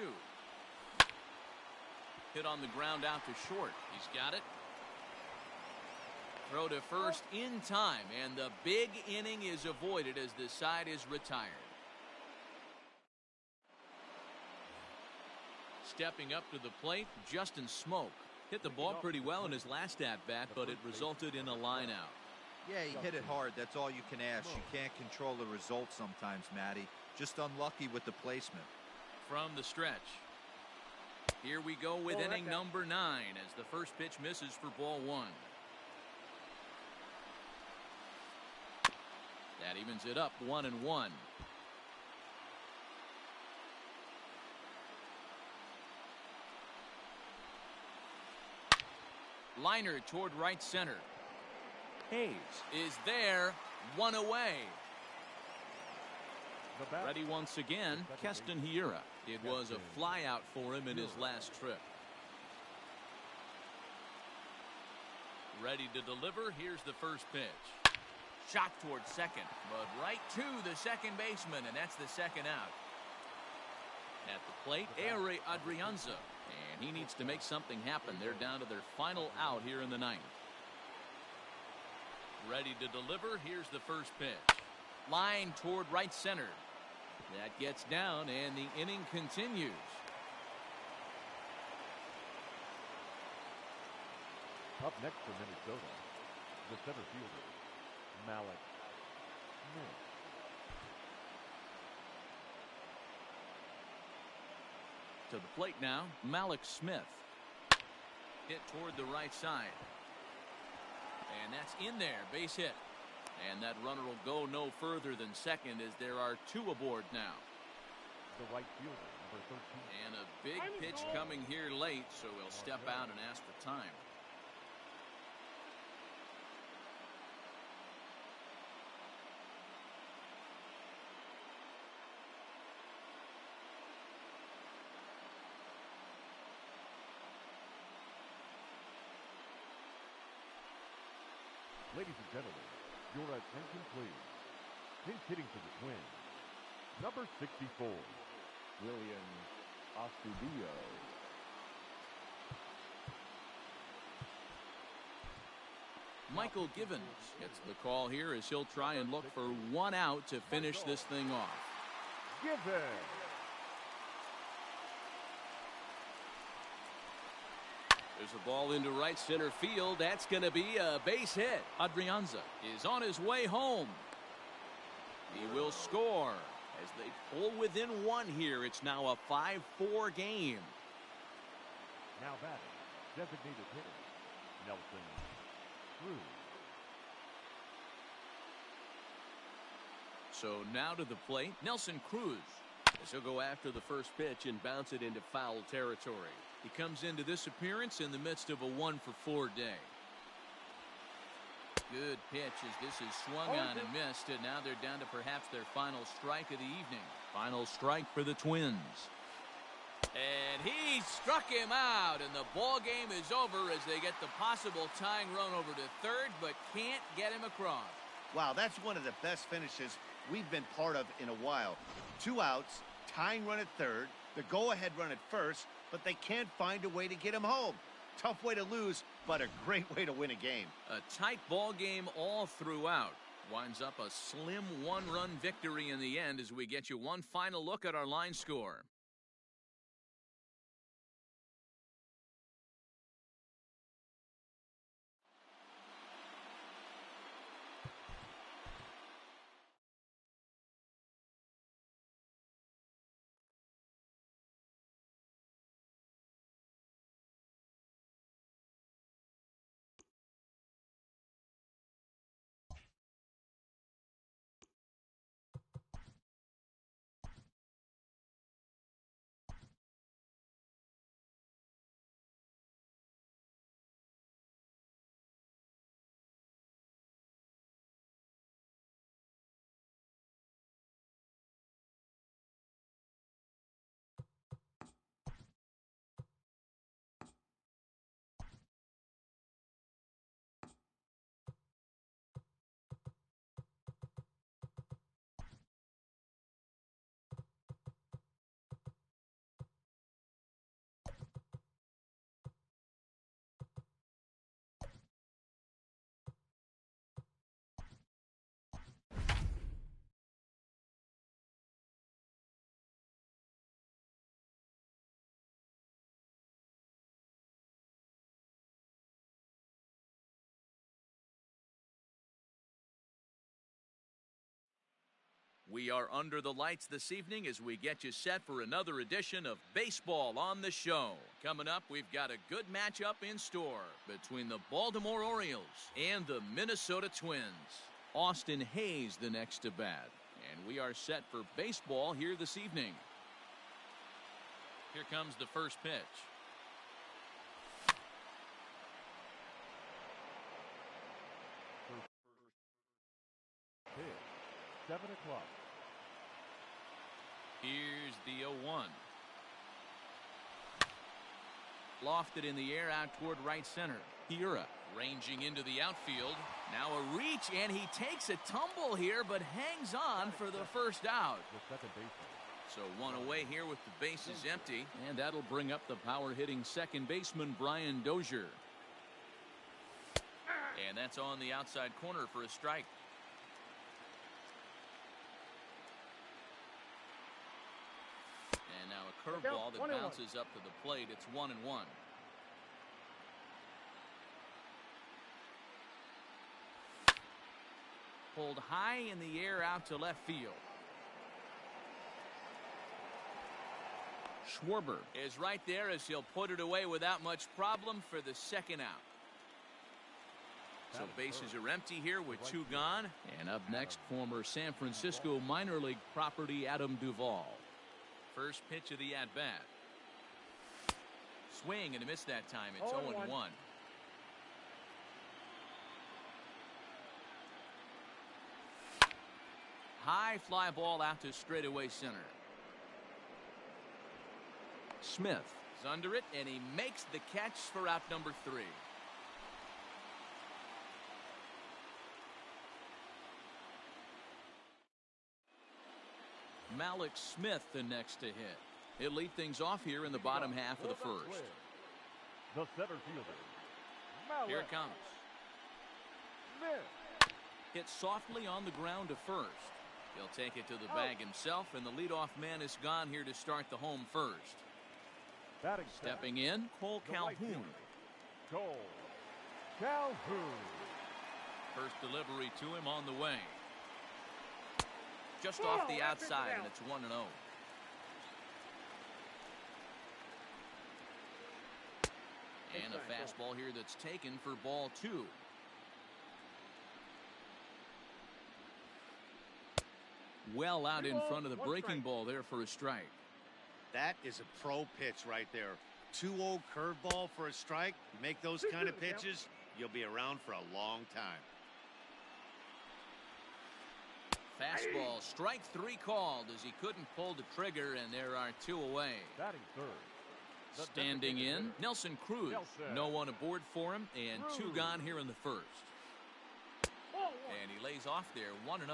Speaker 1: Hit on the ground out to short. He's got it. Throw to first in time, and the big inning is avoided as the side is retired. Stepping up to the plate, Justin Smoke. Hit the ball pretty well in his last at-bat, but it resulted in a line out.
Speaker 4: Yeah, he hit it hard. That's all you can ask. You can't control the result sometimes, Matty. Just unlucky with the placement.
Speaker 1: From the stretch. Here we go with inning number 9 as the first pitch misses for ball 1. That evens it up 1-1. Liner toward right center. Hayes is there, 1 away. Ready once again, Keston Hiura. It was a flyout for him in his last trip. Ready to deliver. Here's the first pitch. Shot towards second, but right to the second baseman, and that's the second out. At the plate, Ehire Adrianza, and he needs to make something happen. They're down to their final out here in the 9th. Ready to deliver. Here's the first pitch. Line toward right center. That gets down, and the inning continues.
Speaker 2: Up next for Minnesota, the center fielder, Mlb.
Speaker 1: To the plate now, Mlb Smith. Hit toward the right side. And that's in there, base hit. And that runner will go no further than second as there are 2 aboard now.
Speaker 2: The right fielder, number 13.
Speaker 1: And a big pitch coming here late, so he'll step out and ask for time.
Speaker 2: Ladies and gentlemen, your attention please. Pinch hitting for the Twins, number 64, William Astudillo.
Speaker 1: Michael Givens gets the call here as he'll try and look for 1 out to finish this thing off.
Speaker 2: Givens.
Speaker 1: There's a ball into right center field. That's going to be a base hit. Adrianza is on his way home. He will score as they pull within 1 here. It's now a 5-4 game.
Speaker 2: Now batting, designated hitter, Nelson Cruz.
Speaker 1: So now to the plate, Nelson Cruz. As he'll go after the first pitch and bounce it into foul territory. He comes into this appearance in the midst of a 1-for-4 day. Good pitch as this is swung on and missed, and now they're down to perhaps their final strike of the evening. Final strike for the Twins. And he struck him out, and the ball game is over as they get the possible tying run over to third, but can't get him across.
Speaker 3: Wow, that's one of the best finishes we've been part of in a while. 2 outs, tying run at third, the go-ahead run at first, but they can't find a way to get him home. Tough way to lose, but a great way to win a game.
Speaker 1: A tight ball game all throughout. Winds up a slim 1-run victory in the end as we get you one final look at our line score. We are under the lights this evening as we get you set for another edition of Baseball on the Show. Coming up, we've got a good matchup in store between the Baltimore Orioles and the Minnesota Twins. Austin Hayes the next to bat. And we are set for baseball here this evening. Here comes the first pitch.
Speaker 2: Pitch, 7 o'clock.
Speaker 1: Here's the 0-1. Lofted in the air out toward right center. Hiura ranging into the outfield. Now a reach, and he takes a tumble here, but hangs on for the first out.
Speaker 2: The second baseman.
Speaker 1: So one away here with the bases empty, and that'll bring up the power-hitting second baseman Brian Dozier. And that's on the outside corner for a strike. And now a curveball that bounces up to the plate. It's 1-1. Pulled high in the air out to left field. Schwarber is right there as he'll put it away without much problem for the second out. So bases are empty here with two gone. And up next, former San Francisco minor league property Adam Duvall. First pitch of the at-bat. Swing and a miss that time. It's 0-1. High fly ball out to straightaway center. Smith is under it, and he makes the catch for out number 3. Malik Smith the next to hit. He'll lead things off here in the bottom half of the first.
Speaker 2: The center fielder.
Speaker 1: Here it comes.
Speaker 2: Smith.
Speaker 1: Hit softly on the ground to first. He'll take it to the bag himself, and the leadoff man is gone here to start the home first. Stepping in, Cole Calhoun.
Speaker 2: Cole Calhoun.
Speaker 1: First delivery to him on the way. Just off the outside, and it's 1-0. And a fastball here that's taken for ball 2. Well out in front of the breaking ball there for a strike.
Speaker 3: That is a pro pitch right there. 2-0 curveball for a strike. You make those kind of pitches, you'll be around for a long time.
Speaker 1: Fastball, strike 3 called as he couldn't pull the trigger, and there are 2 away.
Speaker 2: Batting third.
Speaker 1: Standing in, Nelson Cruz. No one aboard for him, and 2 gone here in the first. And he lays off there, 1-0.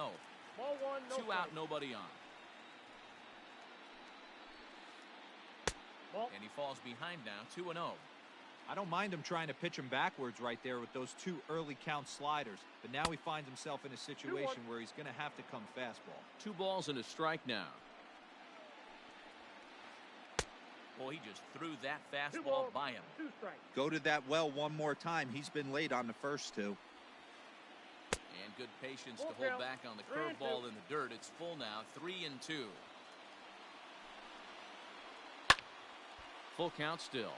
Speaker 1: 2 out, nobody on. And he falls behind now, 2-0.
Speaker 4: I don't mind him trying to pitch him backwards right there with those 2 early count sliders, but now he finds himself in a situation where he's going to have to come fastball.
Speaker 1: 2 balls and a strike now. Boy, he just threw that fastball by him.
Speaker 4: Go to that well one more time. He's been late on the first 2.
Speaker 1: And good patience to hold back on the curveball in the dirt. It's full now, 3-2. Full count still.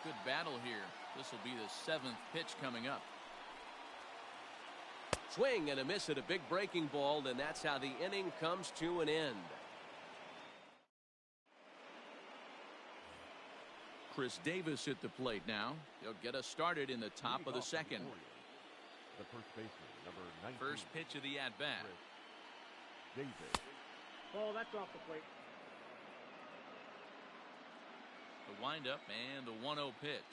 Speaker 1: Good battle here. This will be the 7th pitch coming up. Swing and a miss at a big breaking ball, and that's how the inning comes to an end. Chris Davis at the plate now. He'll get us started in the top of the second.
Speaker 2: The first baseman, number 19.
Speaker 1: First pitch of the at-bat.
Speaker 2: Davis.
Speaker 5: Oh, that's off the plate.
Speaker 1: The windup and the 1-0 pitch.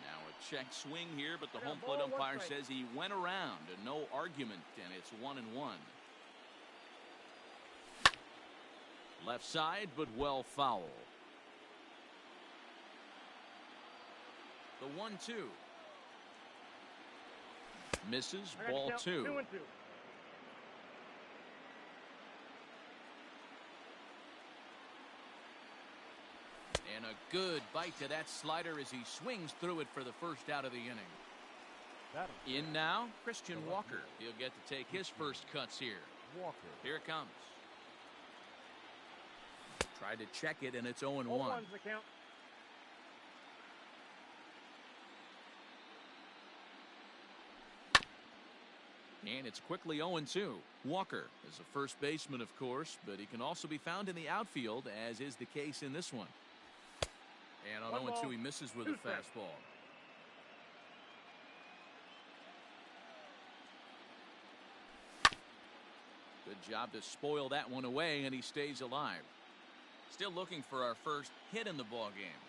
Speaker 1: Now a check swing here, but the home plate umpire says he went around, and no argument, and it's 1-1. Left side, but well foul. The 1-2. Misses, ball 2.
Speaker 5: 2-2.
Speaker 1: And a good bite to that slider as he swings through it for the first out of the inning. In now, Christian Walker. He'll get to take his first cuts here. Here it comes. Tried to check it, and it's 0-1.
Speaker 5: 0-1's the count.
Speaker 1: And it's quickly 0-2. Walker is a first baseman, of course, but he can also be found in the outfield, as is the case in this one. And on 0-2, he misses with a fastball. Good job to spoil that one away, and he stays alive. Still looking for our first hit in the ballgame.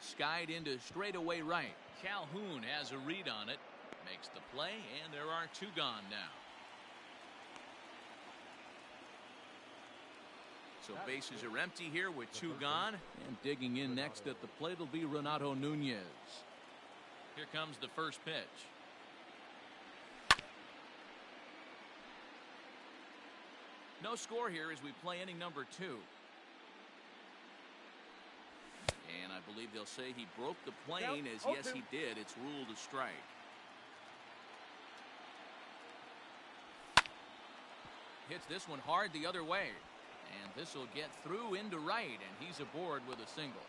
Speaker 1: Skied into straightaway right. Calhoun has a read on it. Makes the play, and there are two gone now. So bases are empty here with two gone. And digging in next at the plate will be Renato Nunez. Here comes the first pitch. No score here as we play inning number 2. And I believe they'll say he broke the plane, as yes he did. It's ruled a strike. Hits this one hard the other way. And this will get through into right, and he's aboard with a single.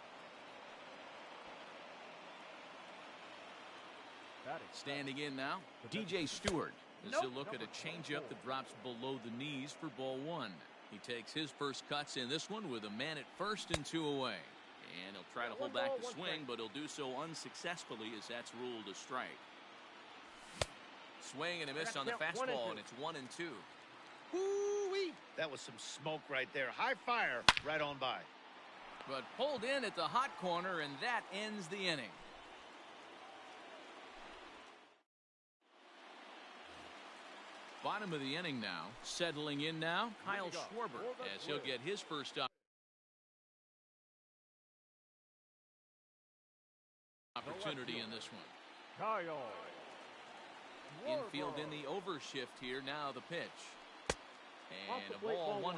Speaker 1: Standing in now, DJ Stewart. As he'll look at a changeup that drops below the knees for ball 1. He takes his first cuts in this one with a man at first and 2 away. And he'll try to hold back the swing, but he'll do so unsuccessfully as that's ruled a strike. Swing and a miss on the fastball, and it's 1-2.
Speaker 3: Woo-wee! That was some smoke right there. High fire right on by.
Speaker 1: But pulled in at the hot corner, and that ends the inning. Bottom of the inning now. Settling in now, Kyle Schwarber, as he'll get his first opportunity in this one. Infield in the overshift here. Now the pitch. And a ball 1-0.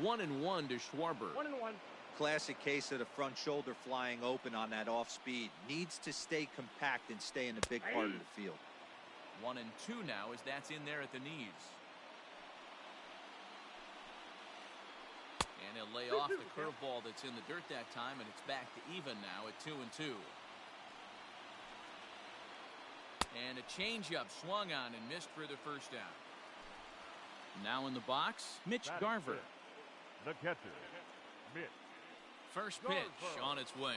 Speaker 1: One and one to Schwarber.
Speaker 5: 1-1.
Speaker 4: Classic case of the front shoulder flying open on that off speed. Needs to stay compact and stay in the big part of the field.
Speaker 1: 1-2 now, as that's in there at the knees. And he'll lay off the curveball that's in the dirt that time, and it's back to even now at 2-2. And a changeup swung on and missed for the first down. Now in the box, Mitch Garver.
Speaker 2: The catcher, Mitch.
Speaker 1: First pitch on its way.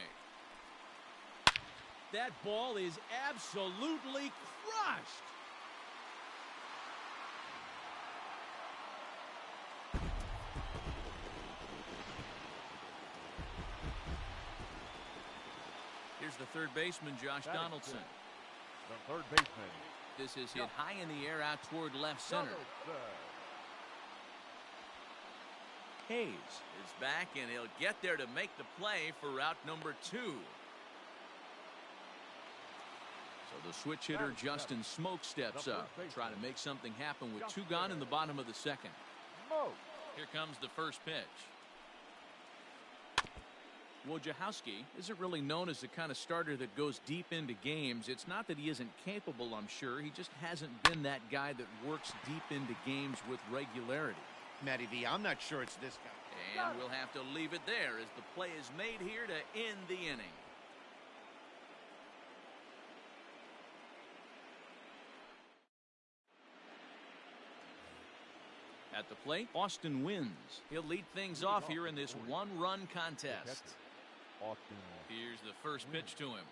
Speaker 1: That ball is absolutely crushed. Here's the third baseman, Josh Donaldson.
Speaker 2: The third baseman.
Speaker 1: This is hit high in the air out toward left center. Hayes is back, and he'll get there to make the play for route number 2. So the switch hitter Justin Smoke steps up, trying to make something happen with 2 gone in the bottom of the second. Here comes the first pitch. Wojciechowski isn't really known as the kind of starter that goes deep into games. It's not that he isn't capable, I'm sure. He just hasn't been that guy that works deep into games with regularity.
Speaker 3: Matty V, I'm not sure it's this guy.
Speaker 1: And we'll have to leave it there as the play is made here to end the inning. At the plate, Austin wins. He'll lead things off here in this one-run contest. Here's the first pitch to him.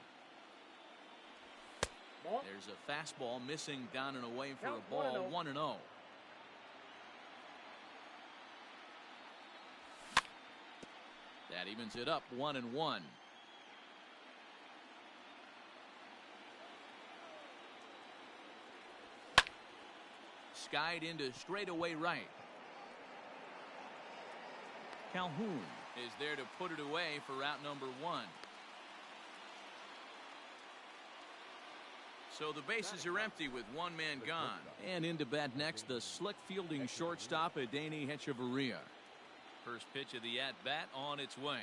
Speaker 1: There's a fastball missing down and away for a ball. 1-0. That evens it up 1-1. Skied into straightaway right. Calhoun is there to put it away for route number 1. So the bases are empty with 1 man gone. And into bat next, the slick fielding shortstop, Adeiny Hechavarria. First pitch of the at-bat on its way.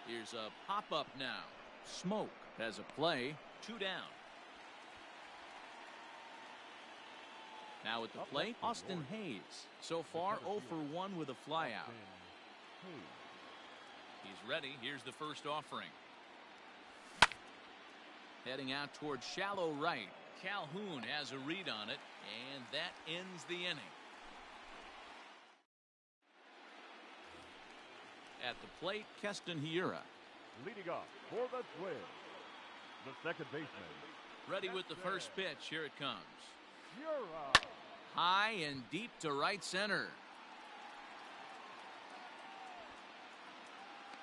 Speaker 1: Here's a pop-up now. Smoke has a play. 2 down. Now at the plate, Austin Hayes. So far, 0 for 1 with a flyout. He's ready. Here's the first offering. Heading out towards shallow right. Calhoun has a read on it, and that ends the inning. At the plate, Keston Hiura.
Speaker 2: Leading off for the Twins, the second baseman.
Speaker 1: Ready with the first pitch. Here it comes.
Speaker 2: Hiura.
Speaker 1: High and deep to right center.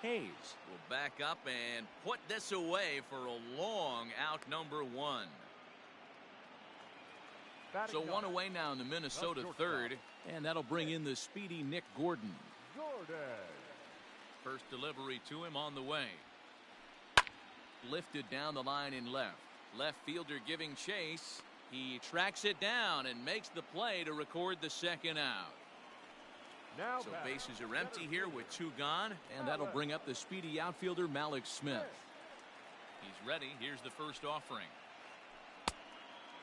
Speaker 1: Hayes will back up and put this away for a long out, number 1. So 1 away now in the Minnesota third, and that'll bring in the speedy Nick Gordon. First delivery to him on the way. Lifted down the line in left. Left fielder giving chase. He tracks it down and makes the play to record the second out.
Speaker 2: Now
Speaker 1: so bases are empty here with 2 gone, and that'll bring up the speedy outfielder Malik Smith. He's ready. Here's the first offering.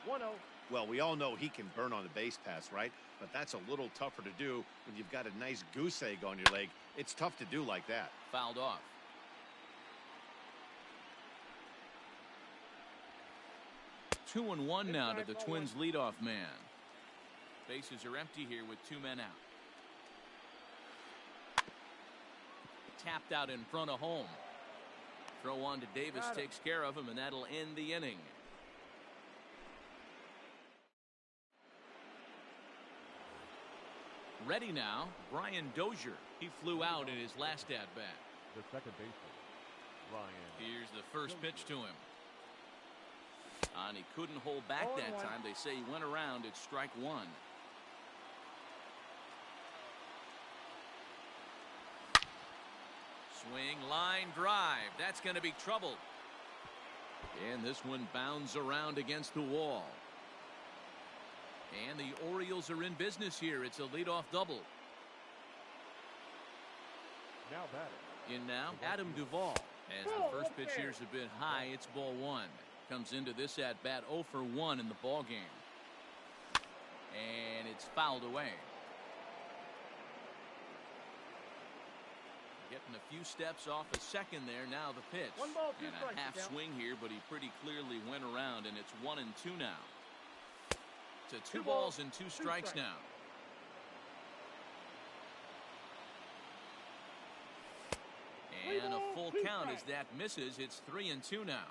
Speaker 5: 1-0.
Speaker 3: Well, we all know he can burn on the base pass, right? But that's a little tougher to do when you've got a nice goose egg on your leg. It's tough to do like that.
Speaker 1: Fouled off. Two and one now to the Twins leadoff man. Bases are empty here with 2 men out. Tapped out in front of home. Throw on to Davis takes care of him, and that'll end the inning. Ready now, Brian Dozier. He flew out in his last at-bat.
Speaker 2: The second baseman, Brian.
Speaker 1: Here's the first pitch to him. And he couldn't hold back that time. They say he went around at strike 1. Swing, line drive. That's going to be trouble. And this one bounds around against the wall. And the Orioles are in business here. It's a leadoff double.
Speaker 2: Now batting.
Speaker 1: In now, Adam Duvall. As the first pitch here's a bit high, it's ball 1. Comes into this at bat 0 for 1 in the ball game. And it's fouled away. Getting a few steps off a second there. Now the pitch.
Speaker 5: 1 ball, 2
Speaker 1: and
Speaker 5: strikes.
Speaker 1: A half swing here, but he pretty clearly went around, and it's 1-2 now. To 2 balls and 2 strikes now. And a full count as that misses. It's 3-2 now.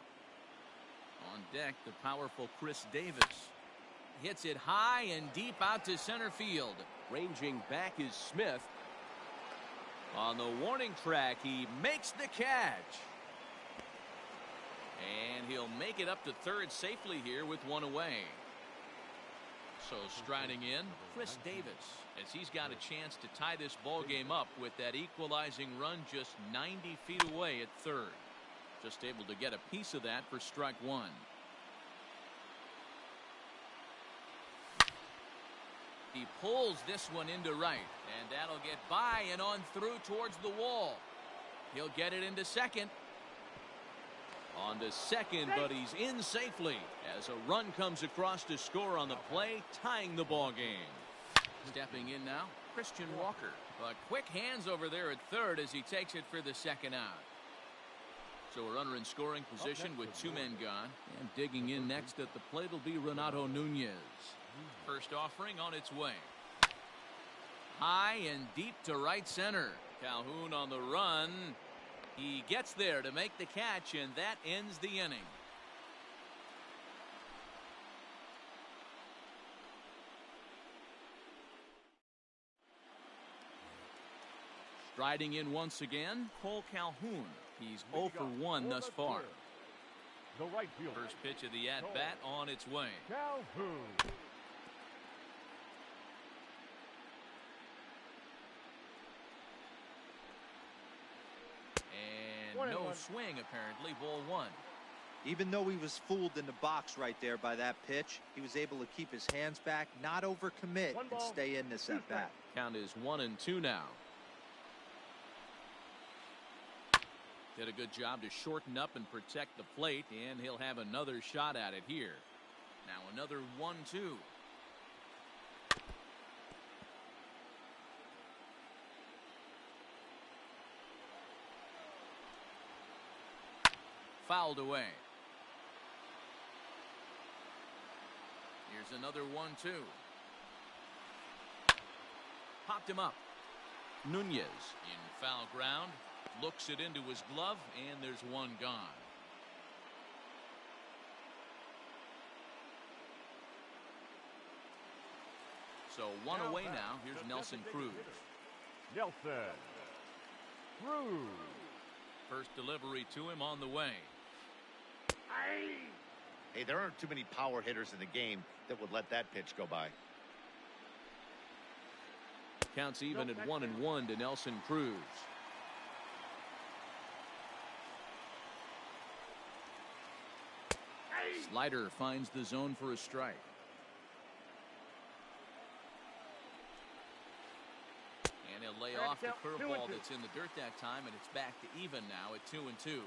Speaker 1: On deck, the powerful Chris Davis. Hits it high and deep out to center field. Ranging back is Smith. On the warning track, he makes the catch. And he'll make it up to third safely here with 1 away. So striding in, Chris Davis, as he's got a chance to tie this ball game up with that equalizing run just 90 feet away at third. Just able to get a piece of that for strike 1. He pulls this one into right, and that'll get by and on through towards the wall. He'll get it into second. On to second, but he's in safely as a run comes across to score on the play, tying the ball game. Stepping in now, Christian Walker. But quick hands over there at third as he takes it for the second out. So a runner in scoring position with 2 men gone. And digging in next at the plate will be Renato Nunez. First offering on its way. High and deep to right center. Calhoun on the run. He gets there to make the catch, and that ends the inning. Striding in once again, Cole Calhoun. He's 0 for 1 thus far.
Speaker 2: The right fielder.
Speaker 1: First pitch of the at-bat on its way.
Speaker 2: Calhoun.
Speaker 1: And no swing, apparently. Ball 1.
Speaker 4: Even though he was fooled in the box right there by that pitch, he was able to keep his hands back, not overcommit, and stay in this at-bat.
Speaker 1: Count is 1-2 now. Did a good job to shorten up and protect the plate, and he'll have another shot at it here. Now another 1-2. Fouled away. Here's another 1-2. Popped him up. Nunez in foul ground. Looks it into his glove, and there's one gone. So one away now. Here's Nelson Cruz.
Speaker 2: Nelson Cruz.
Speaker 1: First delivery to him on the way.
Speaker 3: Hey, there aren't too many power hitters in the game that would let that pitch go by.
Speaker 1: Counts even at 1-1 to Nelson Cruz. Slider finds the zone for a strike. And he'll lay off the curveball that's in the dirt that time, and it's back to even now at 2-2.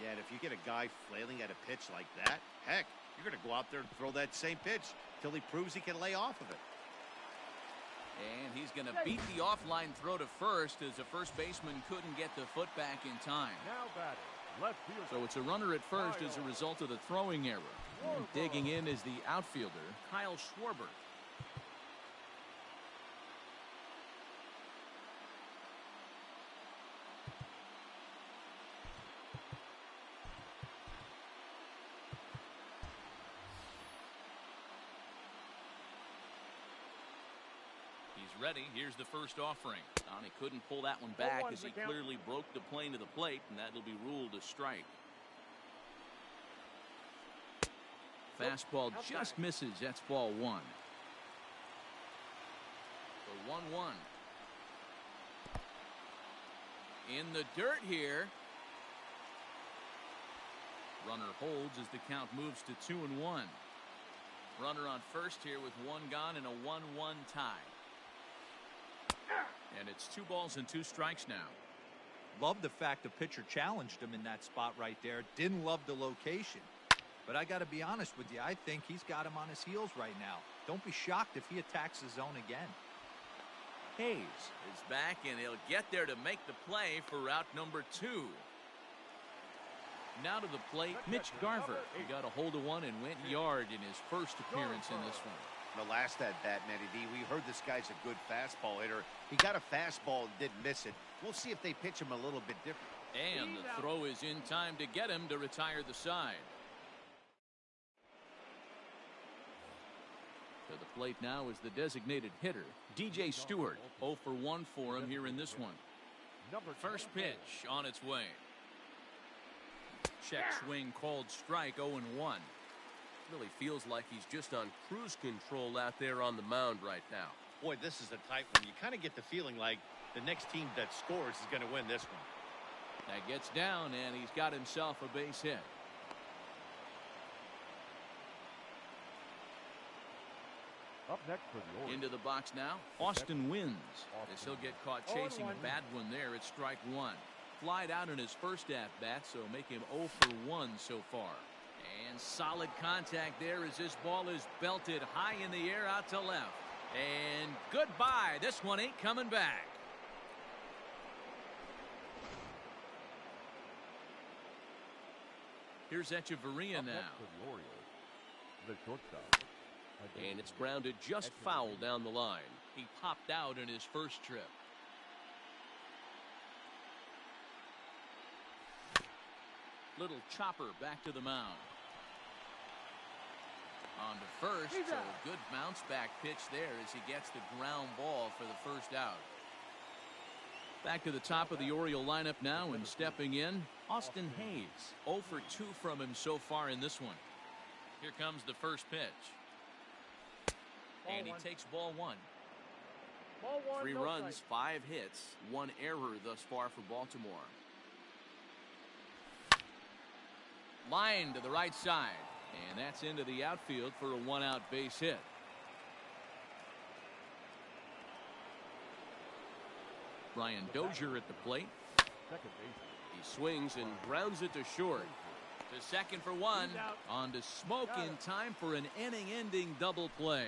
Speaker 3: Yeah, and if you get a guy flailing at a pitch like that, heck, you're going to go out there and throw that same pitch till he proves he can lay off of it.
Speaker 1: And he's going to beat the offline throw to first, as the first baseman couldn't get the foot back in time.
Speaker 2: Now batting, left field.
Speaker 1: So it's a runner at first as a result of the throwing error. And digging in is the outfielder, Kyle Schwarber. Ready. Here's the first offering. He couldn't pull that one back as he clearly broke the plane to the plate, and that'll be ruled a strike. Fastball just misses. That's ball one. The 1-1. In the dirt here. Runner holds as the count moves to 2-1. Runner on first here with one gone and a 1-1 tie. And it's 2 balls and 2 strikes now.
Speaker 4: Love the fact the pitcher challenged him in that spot right there. Didn't love the location. But I got to be honest with you, I think he's got him on his heels right now. Don't be shocked if he attacks the zone again.
Speaker 1: Hayes is back, and he'll get there to make the play for out number 2. Now to the plate, Mitch Garver. He got a hold of one and went yard in his first appearance in this one.
Speaker 3: The last at bat, Matty D, we heard this guy's a good fastball hitter. He got a fastball and didn't miss it. We'll see if they pitch him a little bit different.
Speaker 1: And the throw is in time to get him to retire the side. To the plate now is the designated hitter, DJ Stewart. 0 for 1 for him here in this one. First pitch on its way. Check swing called strike. 0-1. Really feels like he's just on cruise control out there on the mound right now.
Speaker 3: Boy, this is a tight one. You kind of get the feeling like the next team that scores is going to win this one.
Speaker 1: That gets down, and he's got himself a base hit.
Speaker 2: Up next for the Orioles.
Speaker 1: Into the box now, Austin Wins. As he'll get caught chasing a bad one there, it's strike 1. Flied out in his first at-bat, so make him 0 for 1 so far. And solid contact there as this ball is belted high in the air out to left. And goodbye. This one ain't coming back. Here's Echeverria now.
Speaker 2: The shortstop.
Speaker 1: And it's grounded just foul down the line. He popped out in his first trip. Little chopper back to the mound. On to first, so a good bounce back pitch there as he gets the ground ball for the first out. Back to the top of the Oriole lineup now, and stepping in, Austin Hayes. 0 for 2 from him so far in this one. Here comes the first pitch. And he takes ball 1. 3 runs, 5 hits, 1 error thus far for Baltimore. Line to the right side. And that's into the outfield for a 1-out base hit. Brian Dozier at the plate.
Speaker 2: Second base.
Speaker 1: He swings and grounds it to short. To second for one. On to smoke in time for an inning-ending double play.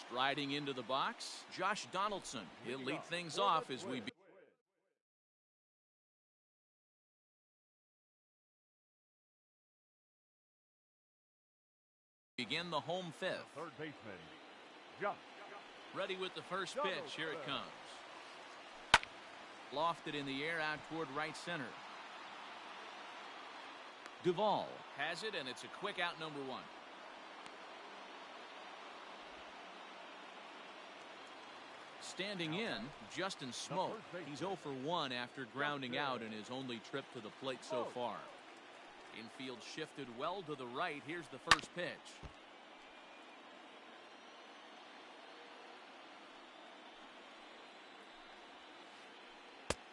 Speaker 1: Striding into the box, Josh Donaldson. He'll lead things off as we begin the home fifth.
Speaker 2: Third baseman, Josh.
Speaker 1: Ready with the first pitch. Here it comes. Lofted in the air out toward right center. Duvall has it, and it's a quick out, number one. Standing in, Justin Smoke. He's 0 for 1 after grounding out in his only trip to the plate so far. Infield shifted well to the right. Here's the first pitch.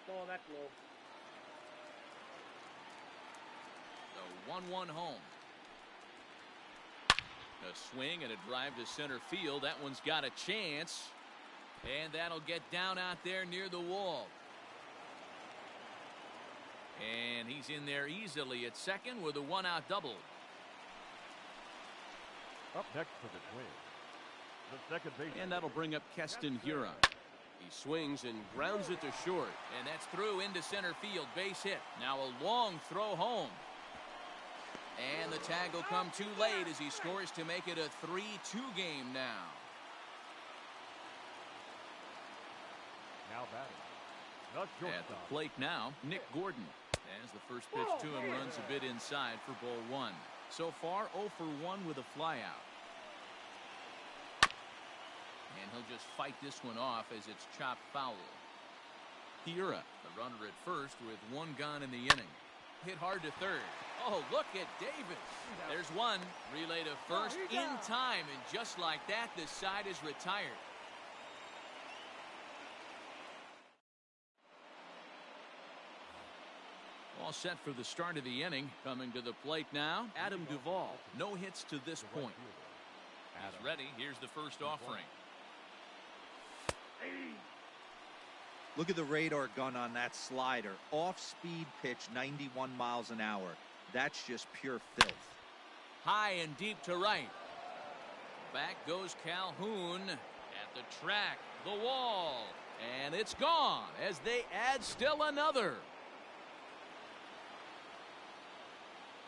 Speaker 5: Ball that low.
Speaker 1: The 1-1 home. A swing and a drive to center field. That one's got a chance. And that'll get down out there near the wall. And he's in there easily at second with a 1-out double.
Speaker 2: Up next for the Twins, the second baseman.
Speaker 1: And that'll bring up Keston Hiura. He swings and grounds it to short. And that's through into center field. Base hit. Now a long throw home. And the tag will come too late as he scores to make it a 3-2 game now.
Speaker 2: Now batting.
Speaker 1: At the plate now, Nick Gordon. As the first pitch to him runs a bit inside for ball one. So far, 0 for 1 with a flyout. And he'll just fight this one off as it's chopped foul. Hiura, the runner at first with one gone in the inning. Hit hard to third. Oh, look at Davis. There's one. Relay to first in time, and just like that, the side is retired. All set for the start of the inning. Coming to the plate now, Adam Duvall. No hits to this point. He's ready. Here's the first offering.
Speaker 4: Look at the radar gun on that slider. Off-speed pitch, 91 miles an hour. That's just pure filth.
Speaker 1: High and deep to right. Back goes Calhoun at the track, the wall, and it's gone as they add still another.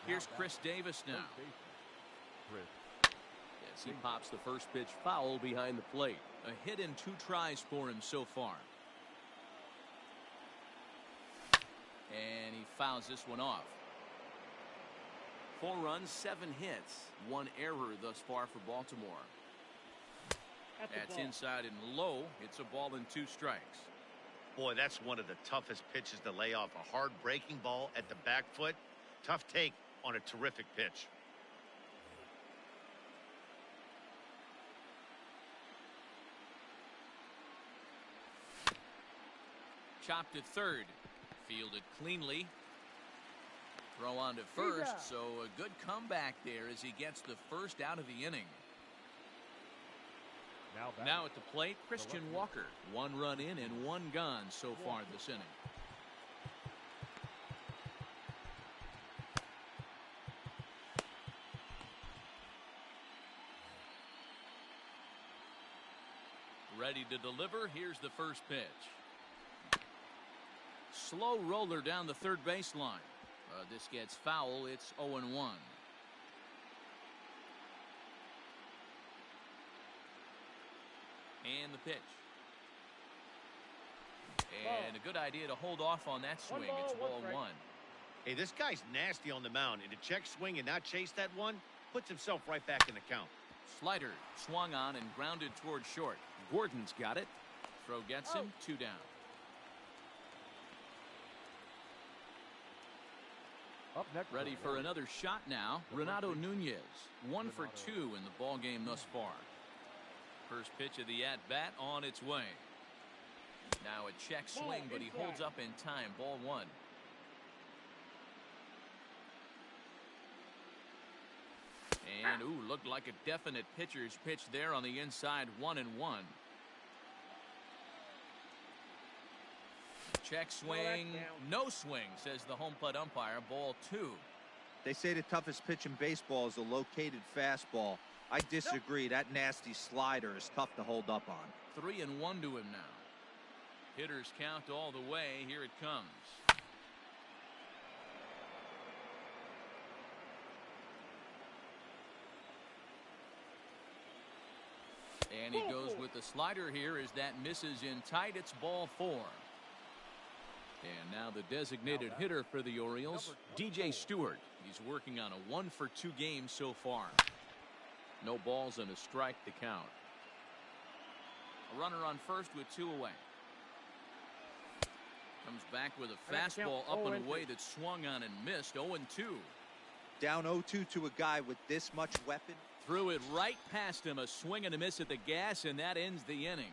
Speaker 1: Here's Chris Davis now. As he pops the first pitch foul behind the plate. A hit in 2 tries for him so far. And he fouls this one off. 4 runs, 7 hits, 1 error thus far for Baltimore. That's inside and low. It's a ball and 2 strikes.
Speaker 3: Boy, that's one of the toughest pitches to lay off. A hard breaking ball at the back foot. Tough take on a terrific pitch.
Speaker 1: Chopped at third. Fielded cleanly. Throw on to first, so a good comeback there as he gets the first out of the inning. Now at the plate, Christian Walker. 1 run in and 1 gone so far this inning. Ready to deliver. Here's the first pitch. Slow roller down the third baseline. This gets foul. It's 0-1. And the pitch. And a good idea to hold off on that swing. It's ball 1.
Speaker 3: Hey, this guy's nasty on the mound, and to check swing and not chase that one puts himself right back in the count.
Speaker 1: Slider swung on and grounded toward short. Gordon's got it. Throw gets him. 2 down.
Speaker 2: Up next,
Speaker 1: ready for another shot now. Renato Nunez. 1 for 2 in the ball game thus far. First pitch of the at-bat on its way. Now a check swing, but he holds up in time. Ball 1. And looked like a definite pitcher's pitch there on the inside. 1-1. Check swing, no swing, says the home plate umpire. Ball 2.
Speaker 4: They say the toughest pitch in baseball is a located fastball. I disagree. That nasty slider is tough to hold up on.
Speaker 1: 3-1 to him now. Hitters count all the way. Here it comes. And he goes with the slider here as that misses in tight. It's ball 4. And now the designated hitter for the Orioles, DJ Stewart. He's working on a 1-for-2 game so far. No balls and a strike to count. A runner on first with 2 away. Comes back with a fastball up and away that swung on and missed. 0-2.
Speaker 4: Down 0-2 to a guy with this much weapon.
Speaker 1: Threw it right past him. A swing and a miss at the gas, and that ends the inning.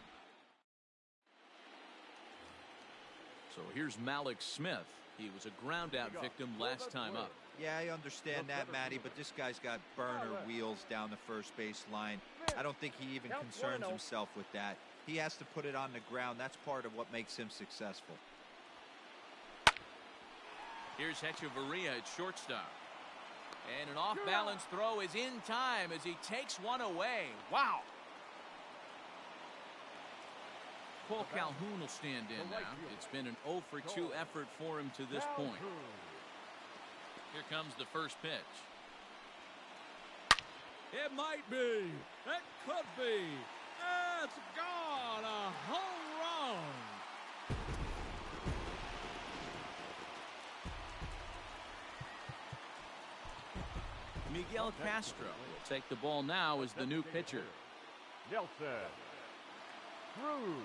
Speaker 1: So here's Malik Smith. He was a ground out victim last time up.
Speaker 4: Yeah, I understand that, Matty, but this guy's got burner wheels down the first base line. I don't think he even concerns himself with that. He has to put it on the ground. That's part of what makes him successful.
Speaker 1: Here's Hechavarria at shortstop. And an off-balance throw is in time as he takes one away. Wow. Paul Calhoun will stand in now. It's been an 0-for-2 effort for him to this point. Here comes the first pitch. It might be. It could be. It's gone. A home run. Miguel Castro will take the ball now as the new pitcher.
Speaker 2: Nelson Cruz.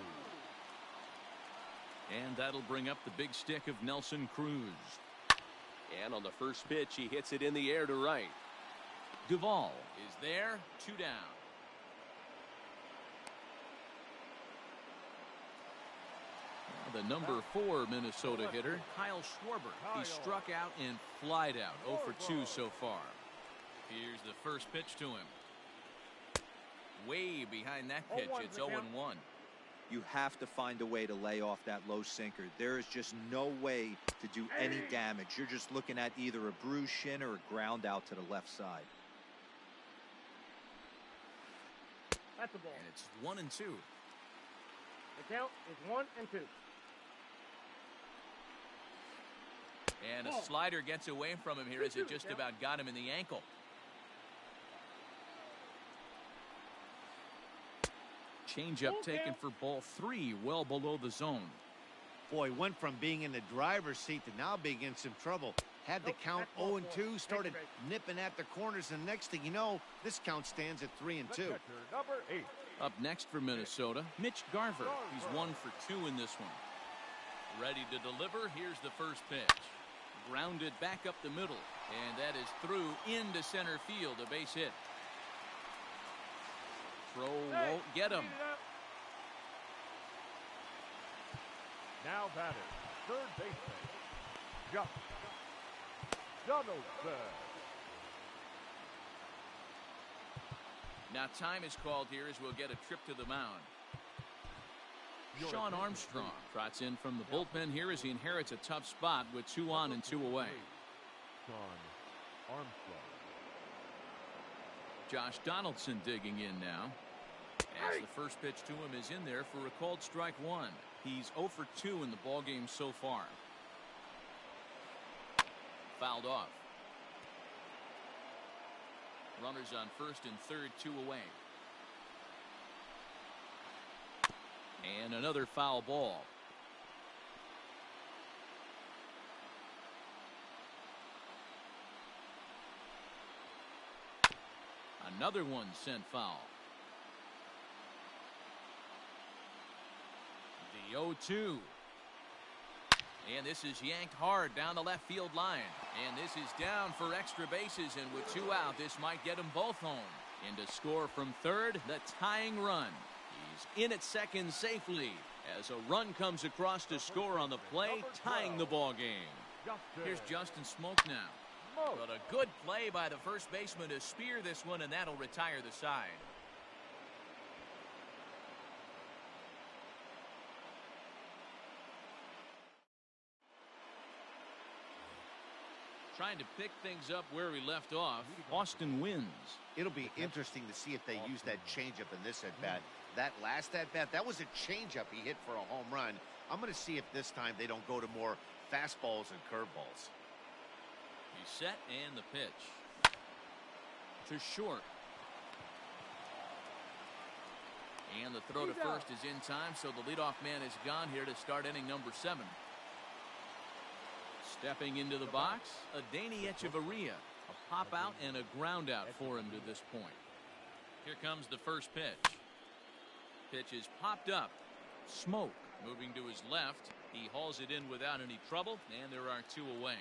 Speaker 1: And that'll bring up the big stick of Nelson Cruz. And on the first pitch, he hits it in the air to right. Duvall is there, 2 down. Now the number 4 Minnesota hitter, Kyle Schwarber. He struck out and flied out. 0-for-2 so far. Here's the first pitch to him. Way behind that pitch. It's 0-1.
Speaker 4: You have to find a way to lay off that low sinker. There is just no way to do any damage. You're just looking at either a bruised shin or a ground out to the left side.
Speaker 5: That's the ball.
Speaker 1: And it's 1-2.
Speaker 5: The count is 1-2.
Speaker 1: And a slider gets away from him here as it just about got him in the ankle. Changeup taken for ball 3, well below the zone.
Speaker 3: Boy, went from being in the driver's seat to now being in some trouble. Had the count 0-2, started nipping at the corners, and next thing you know, this count stands at 3-2.
Speaker 2: Number 8.
Speaker 1: Up next for Minnesota, Mitch Garver. He's 1-for-2 in this one. Ready to deliver. Here's the first pitch. Grounded back up the middle, and that is through into center field. A base hit. Throw won't get him.
Speaker 2: Now batter, third baseman, Josh Donaldson.
Speaker 1: Now time is called here as we'll get a trip to the mound. Sean Armstrong trots in from the bullpen here as he inherits a tough spot with 2 on and 2 away.
Speaker 2: Sean Armstrong.
Speaker 1: Josh Donaldson digging in now. As the first pitch to him is in there for a called strike 1. He's 0-for-2 in the ballgame so far. Fouled off. Runners on first and third, 2 away. And another foul ball. Another one sent foul. The 0-2. And this is yanked hard down the left field line. And this is down for extra bases. And with 2 out, this might get them both home. And to score from third, the tying run. He's in at second safely as a run comes across to score on the play, tying the ball game. Here's Justin Smoke now. But a good play by the first baseman to spear this one, and that'll retire the side. Trying to pick things up where we left off. Austin wins.
Speaker 3: It'll be interesting to see if they use that changeup in this at-bat. That last at-bat, that was a changeup he hit for a home run. I'm going to see if this time they don't go to more fastballs and curveballs.
Speaker 1: He's set, and the pitch. To short. And the throw to first is in time, so the leadoff man is gone here to start inning number 7. Stepping into the box, Adeiny Echeverria. A pop out and a ground out for him to this point. Here comes the first pitch. Pitch is popped up. Smoke moving to his left. He hauls it in without any trouble, and there are 2 away.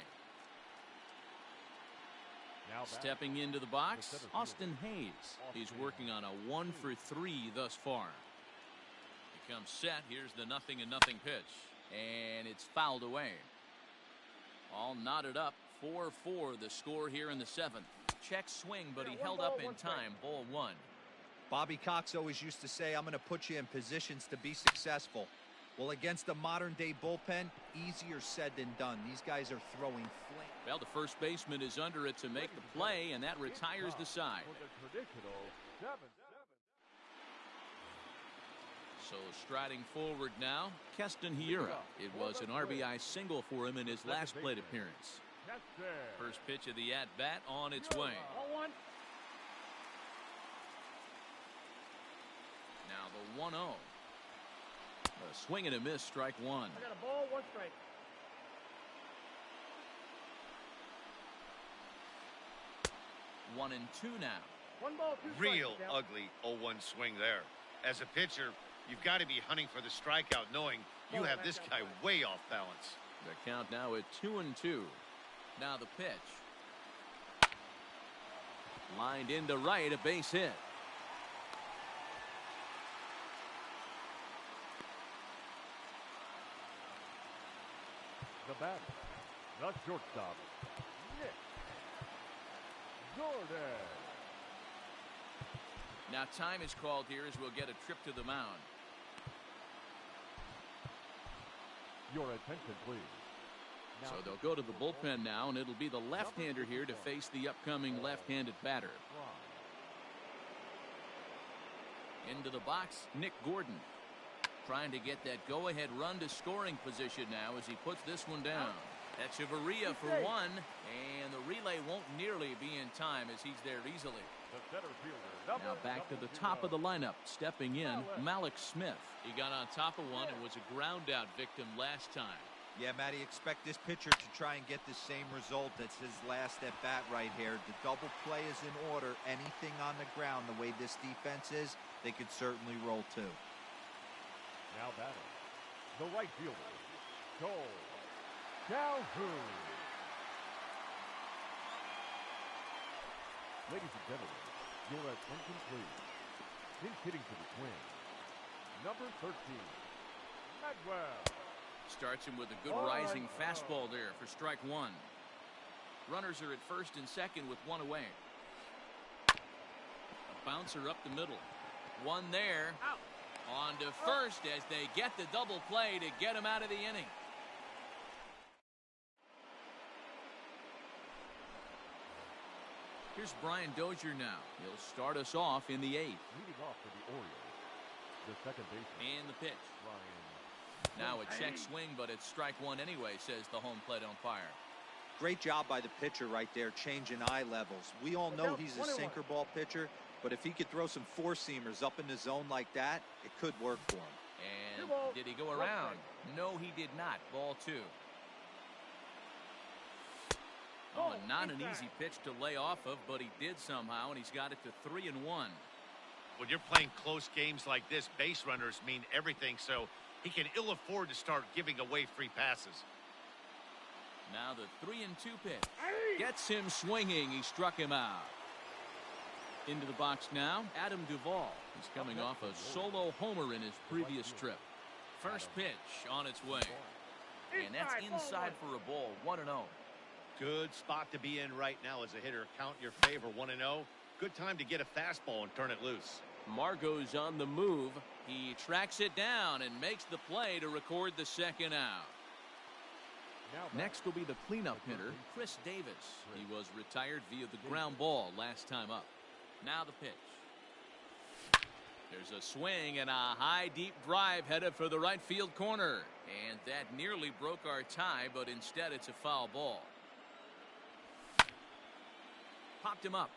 Speaker 1: Stepping into the box, Austin Hayes. He's working on a 1-for-3 thus far. He comes set. Here's the 0-0 pitch. And it's fouled away. All knotted up. 4-4 the score here in the 7th. Check swing, but he held up in time. Ball 1.
Speaker 4: Bobby Cox always used to say, I'm going to put you in positions to be successful. Well, against a modern-day bullpen, easier said than done. These guys are throwing flame.
Speaker 1: Well, the first baseman is under it to make the play, and that retires the side. So striding forward now, Keston Hiura. It was an RBI single for him in his last plate appearance. First pitch of the at-bat on its way. Now the 1-0. A swing and a miss, strike 1.
Speaker 5: I got a ball, 1 strike.
Speaker 1: One and 2 now.
Speaker 5: 1 ball, 2 strikes.
Speaker 3: Real ugly 0-1 swing there. As a pitcher, you've got to be hunting for the strikeout, knowing you have this guy way off balance.
Speaker 1: The count now at 2-2. Now the pitch. Lined into right, a base hit.
Speaker 2: The batter, the shortstop, Nick Jordan.
Speaker 1: Now time is called here as we'll get a trip to the mound.
Speaker 2: Your attention, please.
Speaker 1: So they'll go to the bullpen now, and it'll be the left-hander here to face the upcoming left-handed batter. Into the box, Nick Gordon. Trying to get that go-ahead run to scoring position now as he puts this one down. Echeverria for 1, and the relay won't nearly be in time as he's there easily. Now back to the top of the lineup. Stepping in, Malik Smith. He got on top of one and was a ground-out victim last time.
Speaker 4: Yeah, Matty, expect this pitcher to try and get the same result. That's his last at-bat right here. The double play is in order. Anything on the ground, the way this defense is, they could certainly roll 2.
Speaker 2: Now batting, the right fielder, Cole Calhoun. Ladies and gentlemen, your attention please. Pinch hitting for the Twins, number 13, Madwell.
Speaker 1: Starts him with a good rising fastball there for strike 1. Runners are at first and second with 1 away. A bouncer up the middle. 1 there.
Speaker 5: Out.
Speaker 1: On to first as they get the double play to get him out of the inning. Here's Brian Dozier now. He'll start us off in the 8th.
Speaker 2: Leading off for the Orioles, the second baseman.
Speaker 1: And the pitch.
Speaker 2: Brian.
Speaker 1: Now a check swing, but it's strike 1 anyway, says the home plate umpire.
Speaker 4: Great job by the pitcher right there, changing eye levels. We all know he's a sinker ball pitcher, but if he could throw some 4-seamers up in the zone like that, it could work for him.
Speaker 1: And did he go around? No, he did not. Ball 2. Oh, not an easy pitch to lay off of, but he did somehow, and he's got it to 3-1.
Speaker 3: When you're playing close games like this, base runners mean everything, so he can ill afford to start giving away free passes.
Speaker 1: Now the 3-2 pitch. Gets him swinging. He struck him out. Into the box now, Adam Duvall. He's coming off a solo homer in his previous trip. First pitch on its way. And that's inside for a ball, 1-0.
Speaker 3: Good spot to be in right now as a hitter. Count your favor, 1-0. Good time to get a fastball and turn it loose.
Speaker 1: Margot's on the move. He tracks it down and makes the play to record the second out. Next will be the cleanup hitter, Chris Davis. He was retired via the ground ball last time up. Now the pitch. There's a swing and a high deep drive headed for the right field corner. And that nearly broke our tie, but instead it's a foul ball. Popped him up.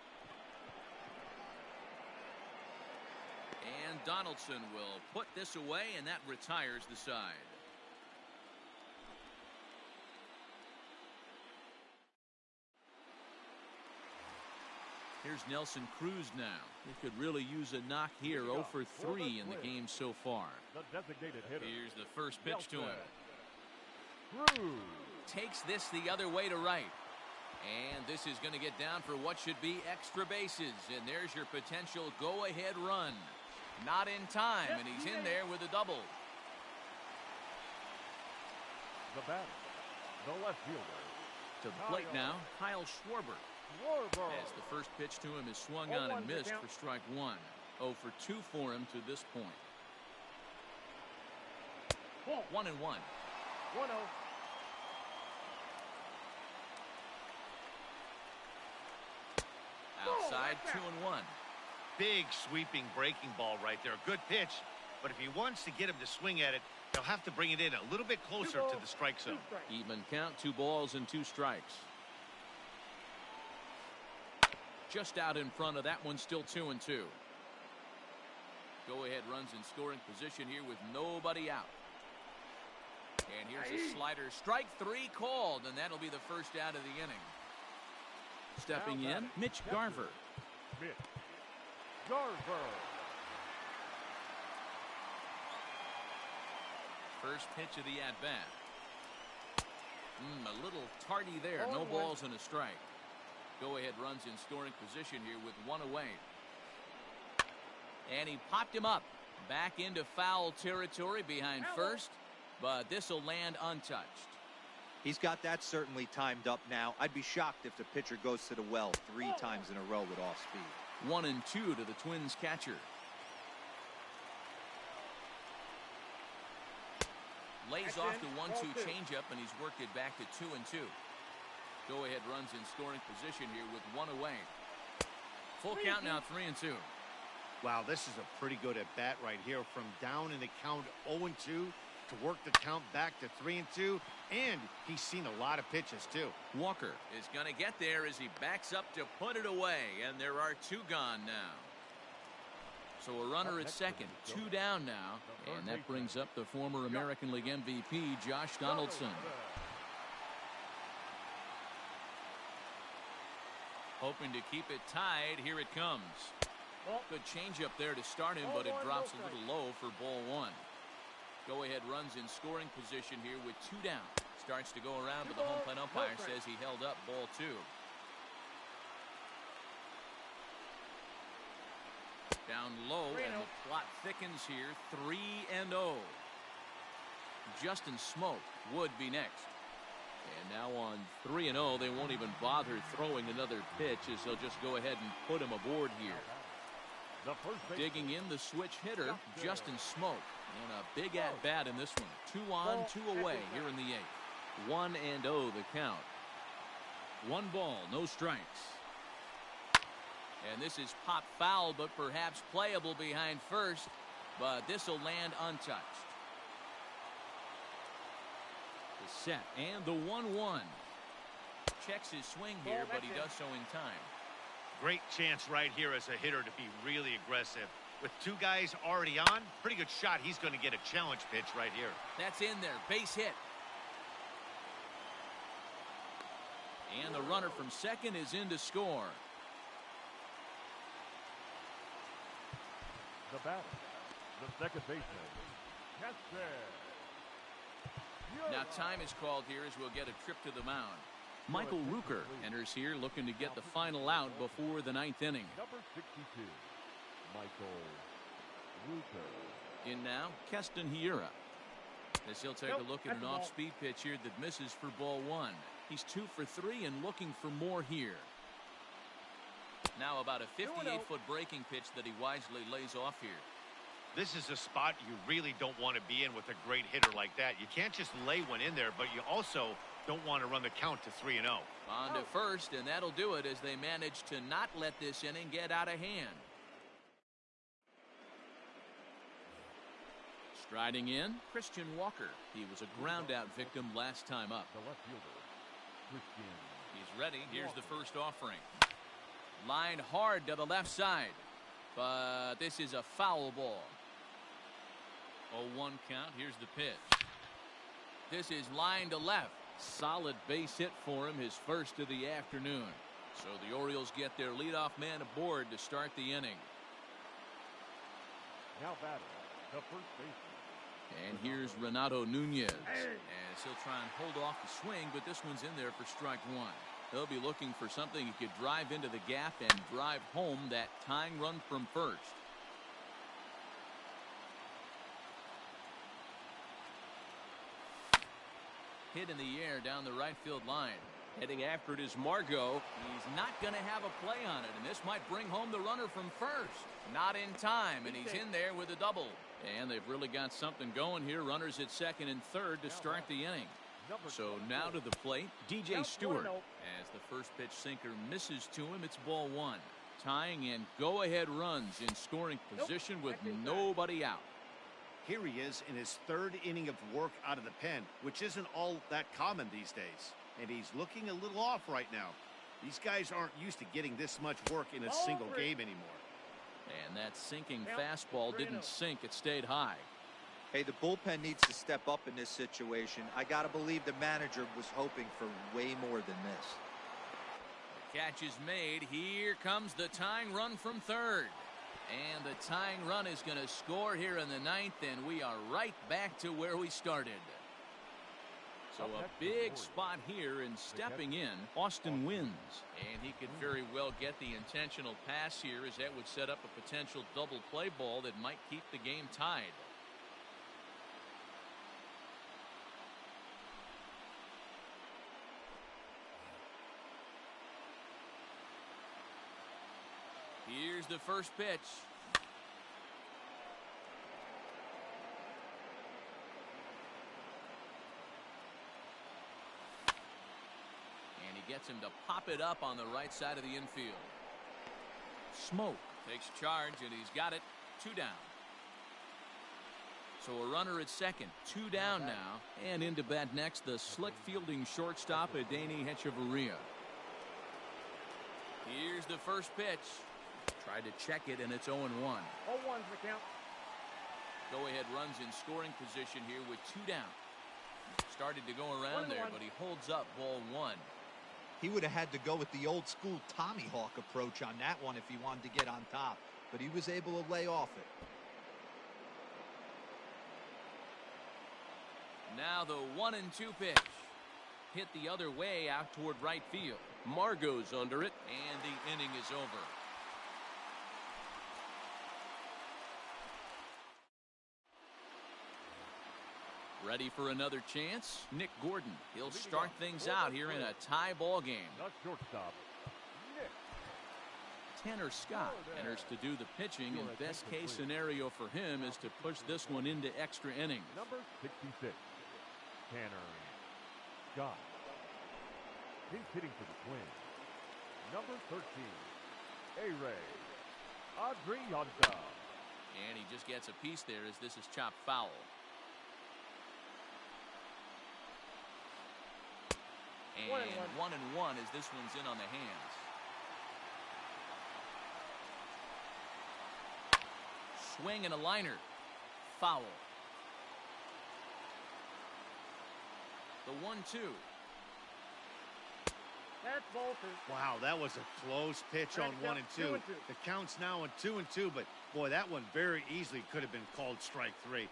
Speaker 1: And Donaldson will put this away, and that retires the side. Here's Nelson Cruz now. He could really use a knock here. 0 for 3 in the game so far.
Speaker 2: The designated hitter.
Speaker 1: Here's the first pitch to him.
Speaker 2: Cruz
Speaker 1: Takes this the other way to right. And this is going to get down for what should be extra bases. And there's your potential go-ahead run. Not in time, and he's in there with a double.
Speaker 2: the batter, the left fielder.
Speaker 1: To the plate now, Kyle Schwarber. As the first pitch to him is swung on and missed for strike one. 0 for 2 for him to this point. 1-1.
Speaker 5: 1-0.
Speaker 1: Outside, 2-1.
Speaker 3: Big sweeping breaking ball right there. Good pitch. But if he wants to get him to swing at it, he'll have to bring it in a little bit closer to the strike zone.
Speaker 1: Even count, 2 balls and 2 strikes. Just out in front of that one, still 2-2. Go ahead runs in scoring position here with nobody out. And here's a slider. Strike 3 called, and that'll be the first out of the inning. Stepping in, Mitch Garver.
Speaker 2: Mitch Garver.
Speaker 1: First pitch of the at-bat. A little tardy there. No balls and a strike. Go-ahead runs in scoring position here with 1 away. And he popped him up. Back into foul territory behind first. But this will land untouched.
Speaker 4: He's got that certainly timed up now. I'd be shocked if the pitcher goes to the well 3 times in a row with off speed.
Speaker 1: 1-2 to the Twins catcher. Lays off the 1-2 changeup, and he's worked it back to 2-2. Go-ahead runs in scoring position here with 1 away. Full count now, 3-2.
Speaker 3: Wow, this is a pretty good at-bat right here. From down in the count 0-2 to work the count back to 3-2. And he's seen a lot of pitches, too.
Speaker 1: Walker is going to get there as he backs up to put it away. And there are 2 gone now. So a runner at second, 2 down now. And that brings up the former American League MVP, Josh Donaldson. Hoping to keep it tied. Here it comes. Good changeup there to start him, but it drops a little low for ball 1. Go-ahead runs in scoring position here with 2 down. Starts to go around, but the home plate umpire says he held up ball 2. Down low, and the plot thickens here. 3-0. Justin Smoke would be next. And now on 3-0, they won't even bother throwing another pitch as they'll just go ahead and put him aboard here. Digging in the switch hitter, Justin Smoke. And a big at-bat in this one. 2 on, 2 away here in the 8th. 1-0 the count. 1 ball, no strikes. And this is pop foul, but perhaps playable behind first. But this will land untouched. The set and the 1-1. Checks his swing here, but he does so in time.
Speaker 3: Great chance right here as a hitter to be really aggressive. With 2 guys already on, pretty good shot. He's going to get a challenge pitch right here.
Speaker 1: That's in there. Base hit. And the runner from second is in to score.
Speaker 2: The batter, the second baseman, KSL.
Speaker 1: Now time is called here as we'll get a trip to the mound. Michael Rooker enters here looking to get the final out before the 9th inning.
Speaker 2: Number 62, Michael Rooker.
Speaker 1: In now, Keston Hiura. As he'll take a look at an off-speed pitch here that misses for ball 1. He's 2 for 3 and looking for more here. Now about a 58-foot breaking pitch that he wisely lays off here.
Speaker 3: This is a spot you really don't want to be in with a great hitter like that. You can't just lay one in there, but you also don't want to run the count to 3-0.
Speaker 1: On to first, and that'll do it as they manage to not let this inning get out of hand. Striding in, Christian Walker. He was a ground-out victim last time up.
Speaker 2: The left fielder, Christian.
Speaker 1: He's ready. Here's the first offering. Lined hard to the left side. But this is a foul ball. 0-1 count. Here's the pitch. This is line to left. Solid base hit for him, his first of the afternoon. So the Orioles get their leadoff man aboard to start the inning.
Speaker 2: Now batting, the first baseman.
Speaker 1: And here's Renato Nunez. As he'll try and hold off the swing, but this one's in there for strike one. He'll be looking for something he could drive into the gap and drive home that tying run from first. Hit in the air down the right field line. Heading after it is Margot. He's not going to have a play on it, and this might bring home the runner from first. Not in time, and he's in there with a double. And they've really got something going here. Runners at second and third to start the inning. So now to the plate, DJ Stewart. As the first pitch sinker misses to him, it's ball one. Tying and go-ahead runs in scoring position with nobody out.
Speaker 3: Here he is in his third inning of work out of the pen, which isn't all that common these days. And he's looking a little off right now. These guys aren't used to getting this much work in a single game anymore.
Speaker 1: And that sinking fastball didn't sink. It stayed high.
Speaker 4: Hey, the bullpen needs to step up in this situation. I got to believe the manager was hoping for way more than this.
Speaker 1: The catch is made. Here comes the tying run from third. And the tying run is going to score here in the ninth, and we are right back to where we started. So a big spot here, and stepping in, Austin wins. And he could very well get the intentional pass here, as that would set up a potential double play ball that might keep the game tied. Here's the first pitch. And he gets him to pop it up on the right side of the infield. Smoke takes charge, and he's got it. 2 down. So a runner at second. 2 down now. And into bat next, the slick fielding shortstop, Adeiny Hechavarria. Here's the first pitch. Tried to check it, and it's 0-1.
Speaker 5: 0-1's the count.
Speaker 1: Go-ahead runs in scoring position here with 2 down. Started to go around there, but he holds up ball one.
Speaker 4: He would have had to go with the old-school Tommy Hawk approach on that one if he wanted to get on top, but he was able to lay off it.
Speaker 1: Now the 1-2 pitch. Hit the other way out toward right field. Margot's under it, and the inning is over. Ready for another chance? Nick Gordon. He'll start things out here in a tie ball game.
Speaker 2: Not shortstop, Nick.
Speaker 1: Tanner Scott enters to do the pitching, and best case scenario for him is to push this one into extra innings.
Speaker 2: Number 66, Tanner Scott. He's hitting for the Twins. Number 13, A-Ray Adrianta.
Speaker 1: And he just gets a piece there as this is chopped foul. And 1-1 as this one's in on the hands. Swing and a liner. Foul. The 1-2.
Speaker 5: That's Bolton.
Speaker 3: Wow, that was a close pitch on 1 and 2. The count's now on 2 and 2, but boy, that one very easily could have been called strike 3.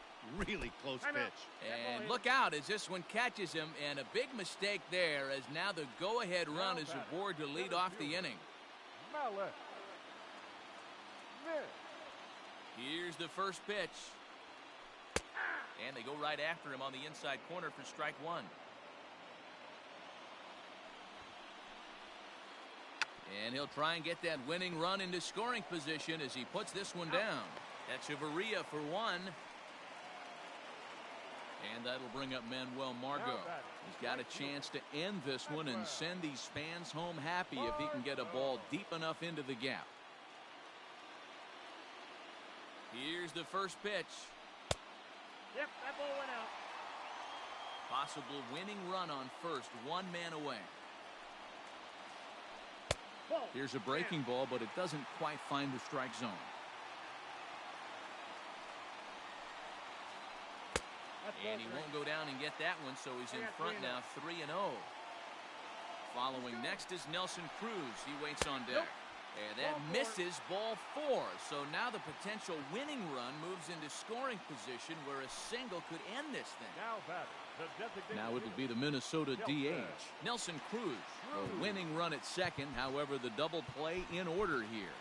Speaker 3: Really close pitch.
Speaker 1: And look out as this one catches him, and a big mistake there as now the go-ahead run is aboard to lead off the inning.
Speaker 2: Mlb.
Speaker 1: Here's the first pitch. And they go right after him on the inside corner for strike one. And he'll try and get that winning run into scoring position as he puts this one down. Hechavarria for one. And that'll bring up Manuel Margot. He's got a chance to end this one and send these fans home happy if he can get a ball deep enough into the gap. Here's the first pitch.
Speaker 5: Yep, that ball went out.
Speaker 1: Possible winning run on first, one man away.
Speaker 5: Ball.
Speaker 1: Here's a breaking ball, but it doesn't quite find the strike zone. And he won't go down and get that one, so he's in front now 3-0. Following next is Nelson Cruz. He waits on deck. And that misses ball 4. So now the potential winning run moves into scoring position where a single could end this thing. Now it'll be the Minnesota DH, Nelson Cruz. A winning run at second, however, the double play in order here.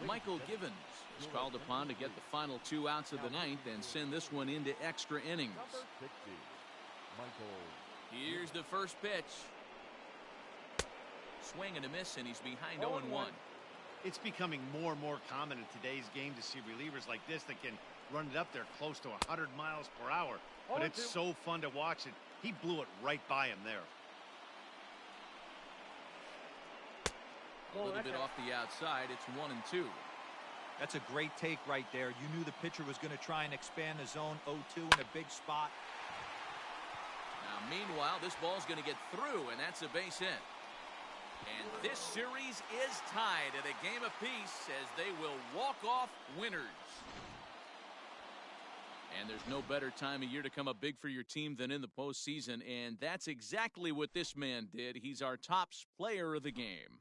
Speaker 1: Michael Givens is called upon to get the final 2 outs of the ninth and send this one into extra innings. Here's the first pitch. Swing and a miss, and he's behind 0-1.
Speaker 3: It's becoming more and more common in today's game to see relievers like this that can run it up there close to 100 miles per hour. But it's so fun to watch it. He blew it right by him there.
Speaker 1: A little bit off the outside. It's 1-2.
Speaker 4: That's a great take right there. You knew the pitcher was going to try and expand the zone. 0-2 in a big spot.
Speaker 1: Now, meanwhile, this ball's going to get through, and that's a base hit. And this series is tied at a game apiece as they will walk off winners. And there's no better time of year to come up big for your team than in the postseason, and that's exactly what this man did. He's our top player of the game.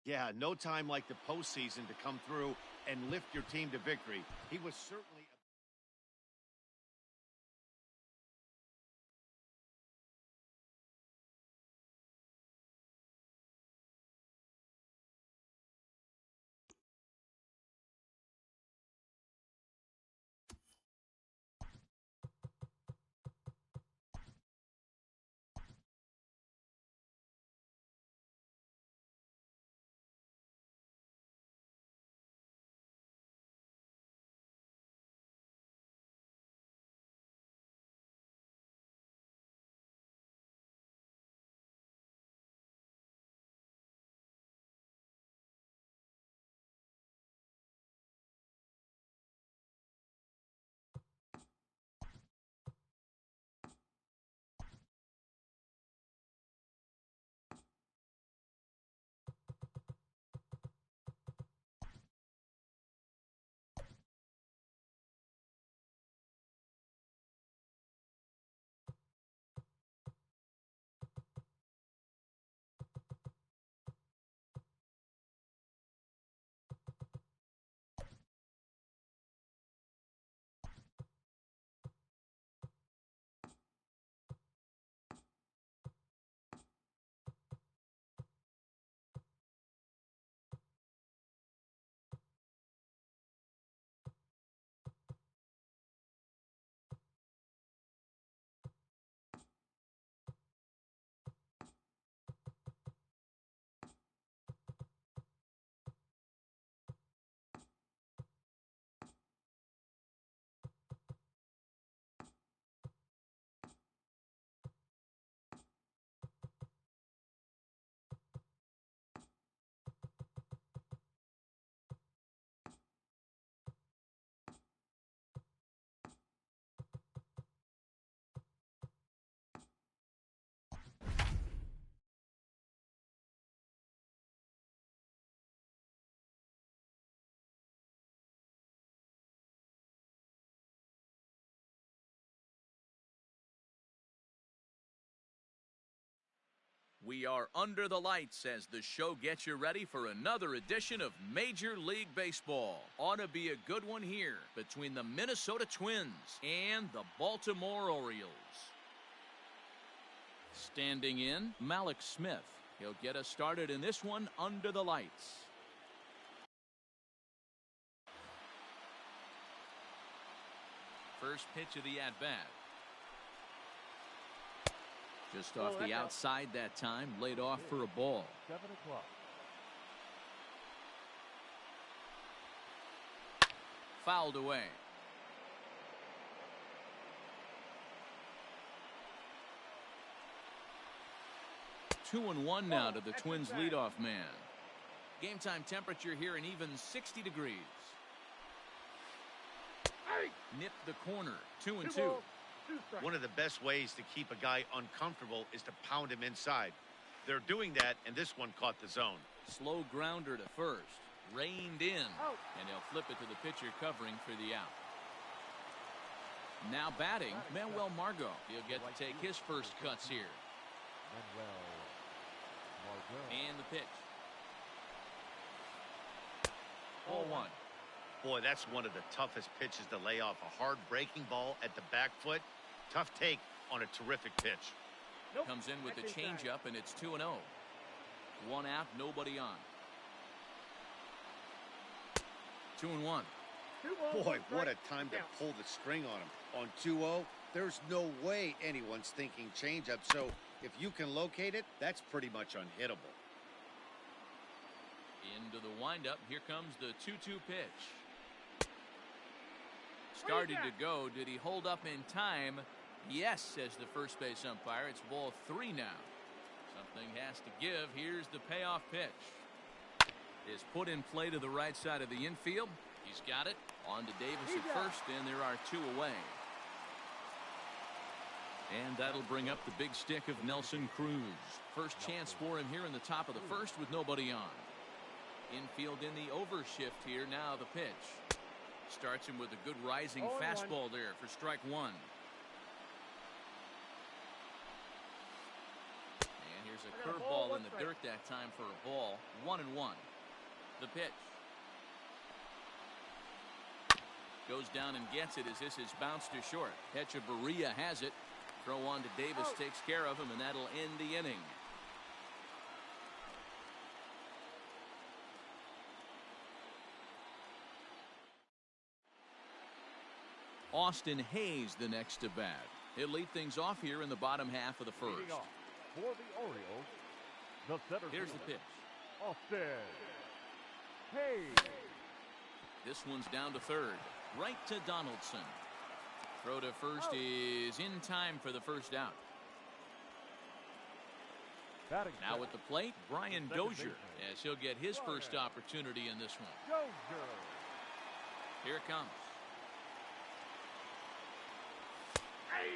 Speaker 3: Yeah, no time like the postseason to come through and lift your team to victory. He was certainly...
Speaker 1: We are under the lights as the show gets you ready for another edition of Major League Baseball. Ought to be a good one here between the Minnesota Twins and the Baltimore Orioles. Standing in, Malik Smith. He'll get us started in this one under the lights. First pitch of the at-bat. Just off the outside that time, laid off for a ball.
Speaker 2: 7 o'clock.
Speaker 1: fouled away. 2-1 now to the Twins leadoff man. Game time temperature here an even 60 degrees. Nip the corner. 2-2.
Speaker 3: One of the best ways to keep a guy uncomfortable is to pound him inside. They're doing that, and this one caught the zone.
Speaker 1: Slow grounder to first. Reined in. And he'll flip it to the pitcher covering for the out. Now batting, Manuel Margot. He'll get to take his first cuts here. And the pitch. 0-1.
Speaker 3: Boy, that's one of the toughest pitches to lay off. A hard breaking ball at the back foot. Tough take on a terrific pitch.
Speaker 1: Comes in with the changeup, and it's 2-0. 1 out, nobody on. 2-1.
Speaker 3: Boy, what a time to pull the string on him. On 2-0, there's no way anyone's thinking changeup. So if you can locate it, that's pretty much unhittable.
Speaker 1: Into the windup. Here comes the 2-2 pitch. Started to go. Did he hold up in time? Yes, says the first base umpire. It's ball 3 now. Something has to give. Here's the payoff pitch. Is put in play to the right side of the infield. He's got it. On to Davis at first, and there are 2 away. And that'll bring up the big stick of Nelson Cruz. First chance for him here in the top of the first with nobody on. Infield in the overshift here. Now the pitch. Starts him with a good rising fastball there for strike 1. And here's a curveball in the dirt that time for a ball. 1-1. The pitch. Goes down and gets it as this is bounced to short. Hechavarria has it. Throw on to Davis takes care of him, and that'll end the inning. Austin Hayes the next to bat. He'll lead things off here in the bottom half of the first.
Speaker 2: For the Orioles, the center
Speaker 1: Here's the
Speaker 2: fielder,
Speaker 1: pitch.
Speaker 2: Austin Hayes.
Speaker 1: This one's down to third. Right to Donaldson. Throw to first is in time for the first out. Now at the plate, Brian Dozier, as he'll get his first opportunity in this one.
Speaker 2: Dozier.
Speaker 1: Here it comes.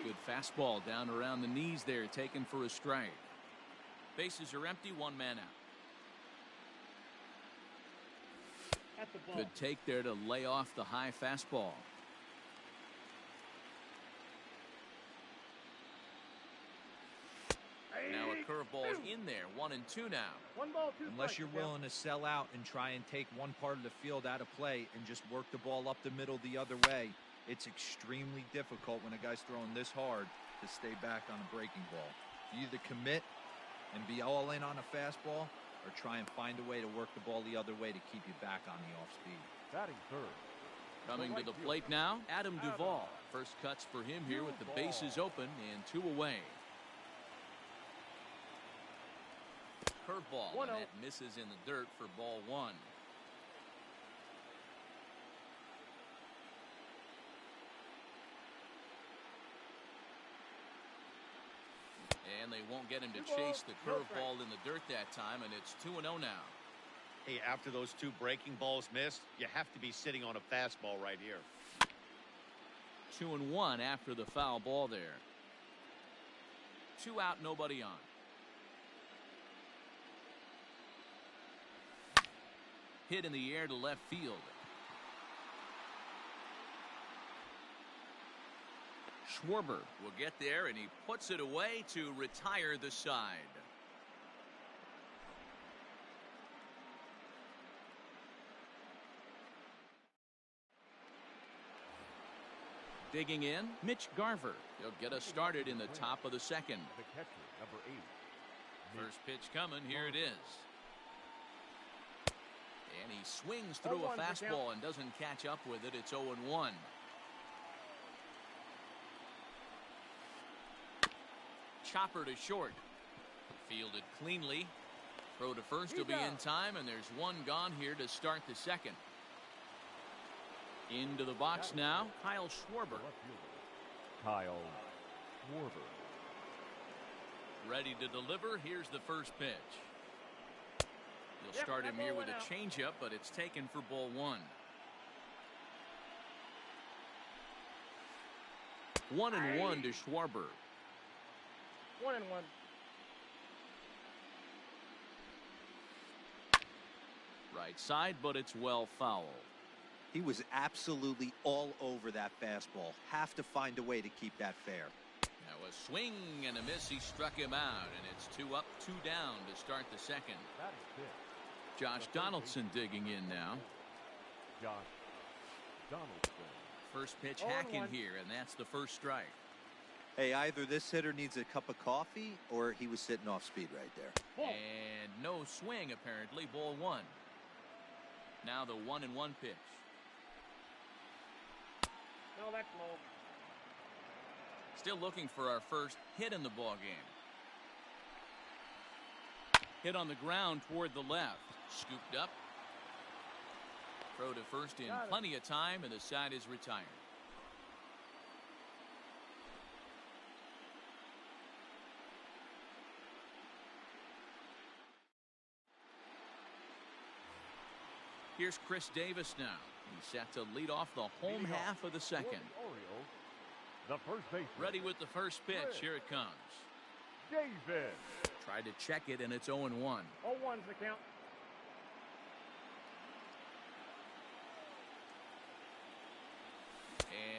Speaker 1: Good fastball down around the knees there, taken for a strike. Bases are empty, 1 man out. Good take there to lay off the high fastball. Now a curveball's in there. 1-2 now.
Speaker 5: 1 ball, 2
Speaker 4: Unless
Speaker 5: strikes.
Speaker 4: you're willing to sell out and try and take one part of the field out of play and just work the ball up the middle the other way, it's extremely difficult when a guy's throwing this hard to stay back on a breaking ball. You either commit and be all in on a fastball or try and find a way to work the ball the other way to keep you back on the off speed.
Speaker 2: Batting third.
Speaker 1: Coming to the plate now, Adam Duvall. First cuts for him here with the bases open and 2 away. Curveball, and that misses in the dirt for ball 1. And they won't get him to chase the curveball in the dirt that time, and it's 2-0 now.
Speaker 3: Hey, after those 2 breaking balls missed, you have to be sitting on a fastball right here.
Speaker 1: 2-1 after the foul ball there. 2 out, nobody on. Hit in the air to left field. Schwarber will get there, and he puts it away to retire the side. Digging in, Mitch Garver. He'll get us started in the top of the second.
Speaker 2: The catcher, number 8.
Speaker 1: First pitch coming. Here it is. And he swings through a fastball and doesn't catch up with it. It's 0-1. Chopper to short. Fielded cleanly. Throw to first will be in time, and there's 1 gone here to start the second. Into the box now, Kyle Schwarber.
Speaker 2: Kyle Schwarber.
Speaker 1: Ready to deliver. Here's the first pitch. He'll start him here with a changeup, but it's taken for ball one. 1-1 to Schwarber.
Speaker 5: 1-1.
Speaker 1: Right side, but it's well foul.
Speaker 4: He was absolutely all over that fastball. Have to find a way to keep that fair.
Speaker 1: Now a swing and a miss. He struck him out, and it's 2 up, 2 down to start the second. Josh Donaldson digging in now.
Speaker 2: Josh Donaldson.
Speaker 1: First pitch hacking here, and that's the first strike.
Speaker 4: Hey, either this hitter needs a cup of coffee or he was sitting off speed right there.
Speaker 1: And no swing, apparently. Ball one. Now the 1-1 pitch.
Speaker 5: No, that's low.
Speaker 1: Still looking for our first hit in the ball game. Hit on the ground toward the left. Scooped up. Throw to first in plenty of time, and the side is retired. Here's Chris Davis now. He's set to lead off the home half of the second.
Speaker 2: Orioles, the first baseman.
Speaker 1: Ready with the first pitch. Here it comes.
Speaker 2: Davis.
Speaker 1: Tried to check it, and it's 0-1.
Speaker 5: 0-1's the count.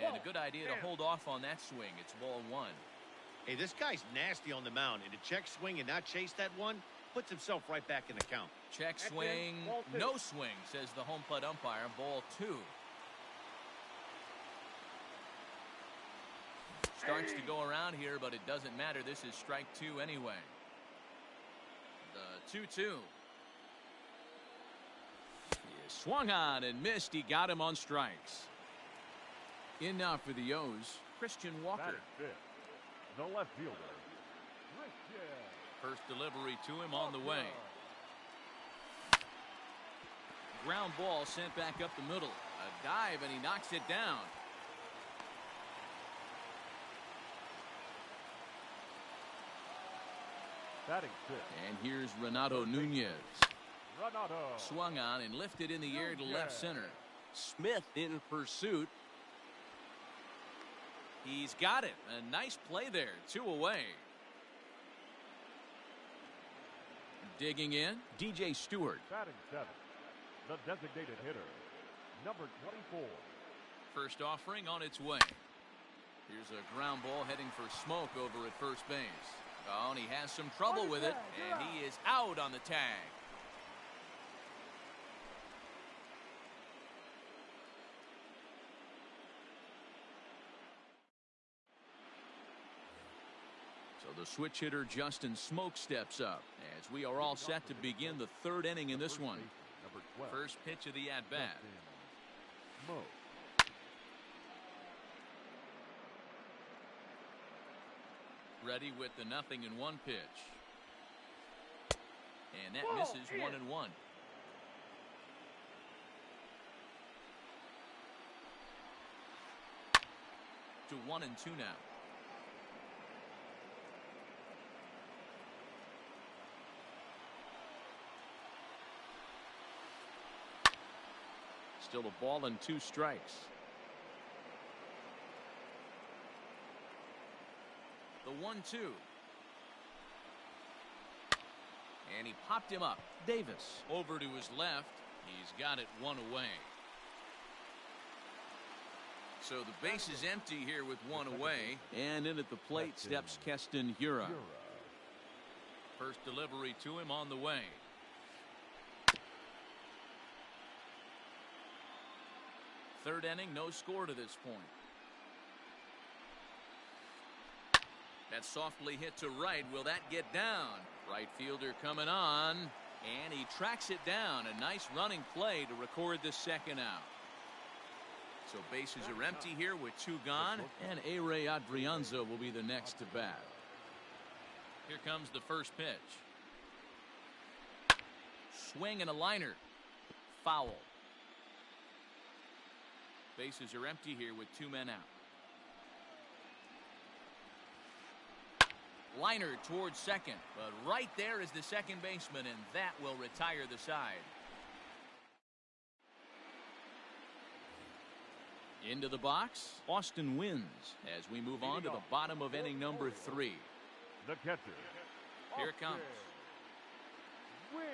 Speaker 1: And a good idea to hold off on that swing. It's ball one.
Speaker 3: Hey, this guy's nasty on the mound, and to check swing and not chase that one puts himself right back in the count.
Speaker 1: Check swing, no swing, says the home plate umpire. Ball two. Starts to go around here, but it doesn't matter. This is strike two anyway. The 2-2. He swung on and missed. He got him on strikes. In now for the O's, Christian Walker.
Speaker 2: The left fielder.
Speaker 1: First delivery to him on the way. Ground ball sent back up the middle. A dive, and he knocks it down.
Speaker 2: Batting fifth.
Speaker 1: And here's Renato Nunez.
Speaker 2: Renato.
Speaker 1: Swung on and lifted in the air to left center. Smith in pursuit. He's got it. A nice play there. 2 away. Digging in, DJ Stewart.
Speaker 2: Batting seventh. The designated hitter, number 24.
Speaker 1: First offering on its way. Here's a ground ball heading for Smoke over at first base. Oh, and he has some trouble with it, and he is out on the tag. So the switch hitter Justin Smoke steps up as we are all set to begin the third inning in this one. First pitch of the at-bat. Ready with the 0-1 pitch. And that misses 1-1. To 1-2 now. Still a ball and 2 strikes. The 1-2. And he popped him up. Davis over to his left. He's got it 1 away. So the base is empty here with 1 away. And in at the plate steps Keston Hiura. First delivery to him on the way. Third inning, no score to this point. That softly hit to right. Will that get down? Right fielder coming on, and he tracks it down. A nice running play to record the second out. So bases are empty here with 2 gone, and A-Ray Adrianza will be the next to bat. Here comes the first pitch. Swing and a liner. Foul. Bases are empty here with 2 men out. Liner towards second, but right there is the second baseman, and that will retire the side. Into the box, Austin wins as we move on to the bottom of inning number 3.
Speaker 2: The catcher.
Speaker 1: Here it comes.
Speaker 2: Wins.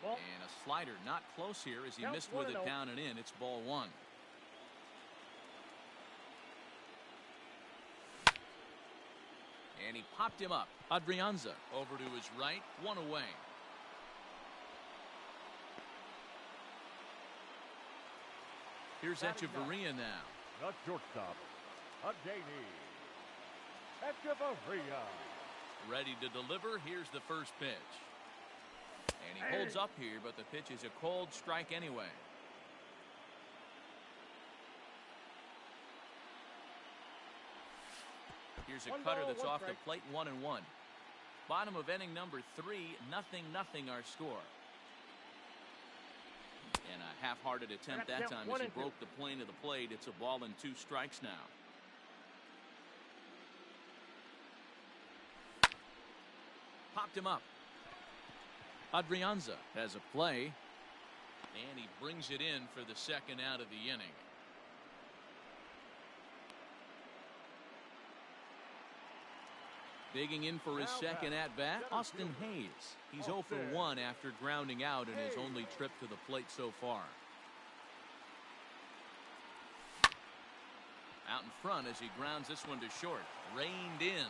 Speaker 1: And a slider not close here as he missed with it down and in. It's ball 1. And he popped him up. Adrianza over to his right, 1 away. Here's Echeverria now.
Speaker 2: The shortstop, Adani. Echeverria.
Speaker 1: Ready to deliver. Here's the first pitch. And he holds up here, but the pitch is a cold strike anyway. Here's a cutter that's off the plate, 1-1. Bottom of inning number 3, 0-0 our score. And a half-hearted attempt that time as he broke the plane of the plate. It's a ball and 2 strikes now. Popped him up. Adrianza has a play, and he brings it in for the second out of the inning. Digging in for his second at-bat, Austin Hayes. He's 0 for 1 after grounding out in his only trip to the plate so far. Out in front as he grounds this one to short. Reined in.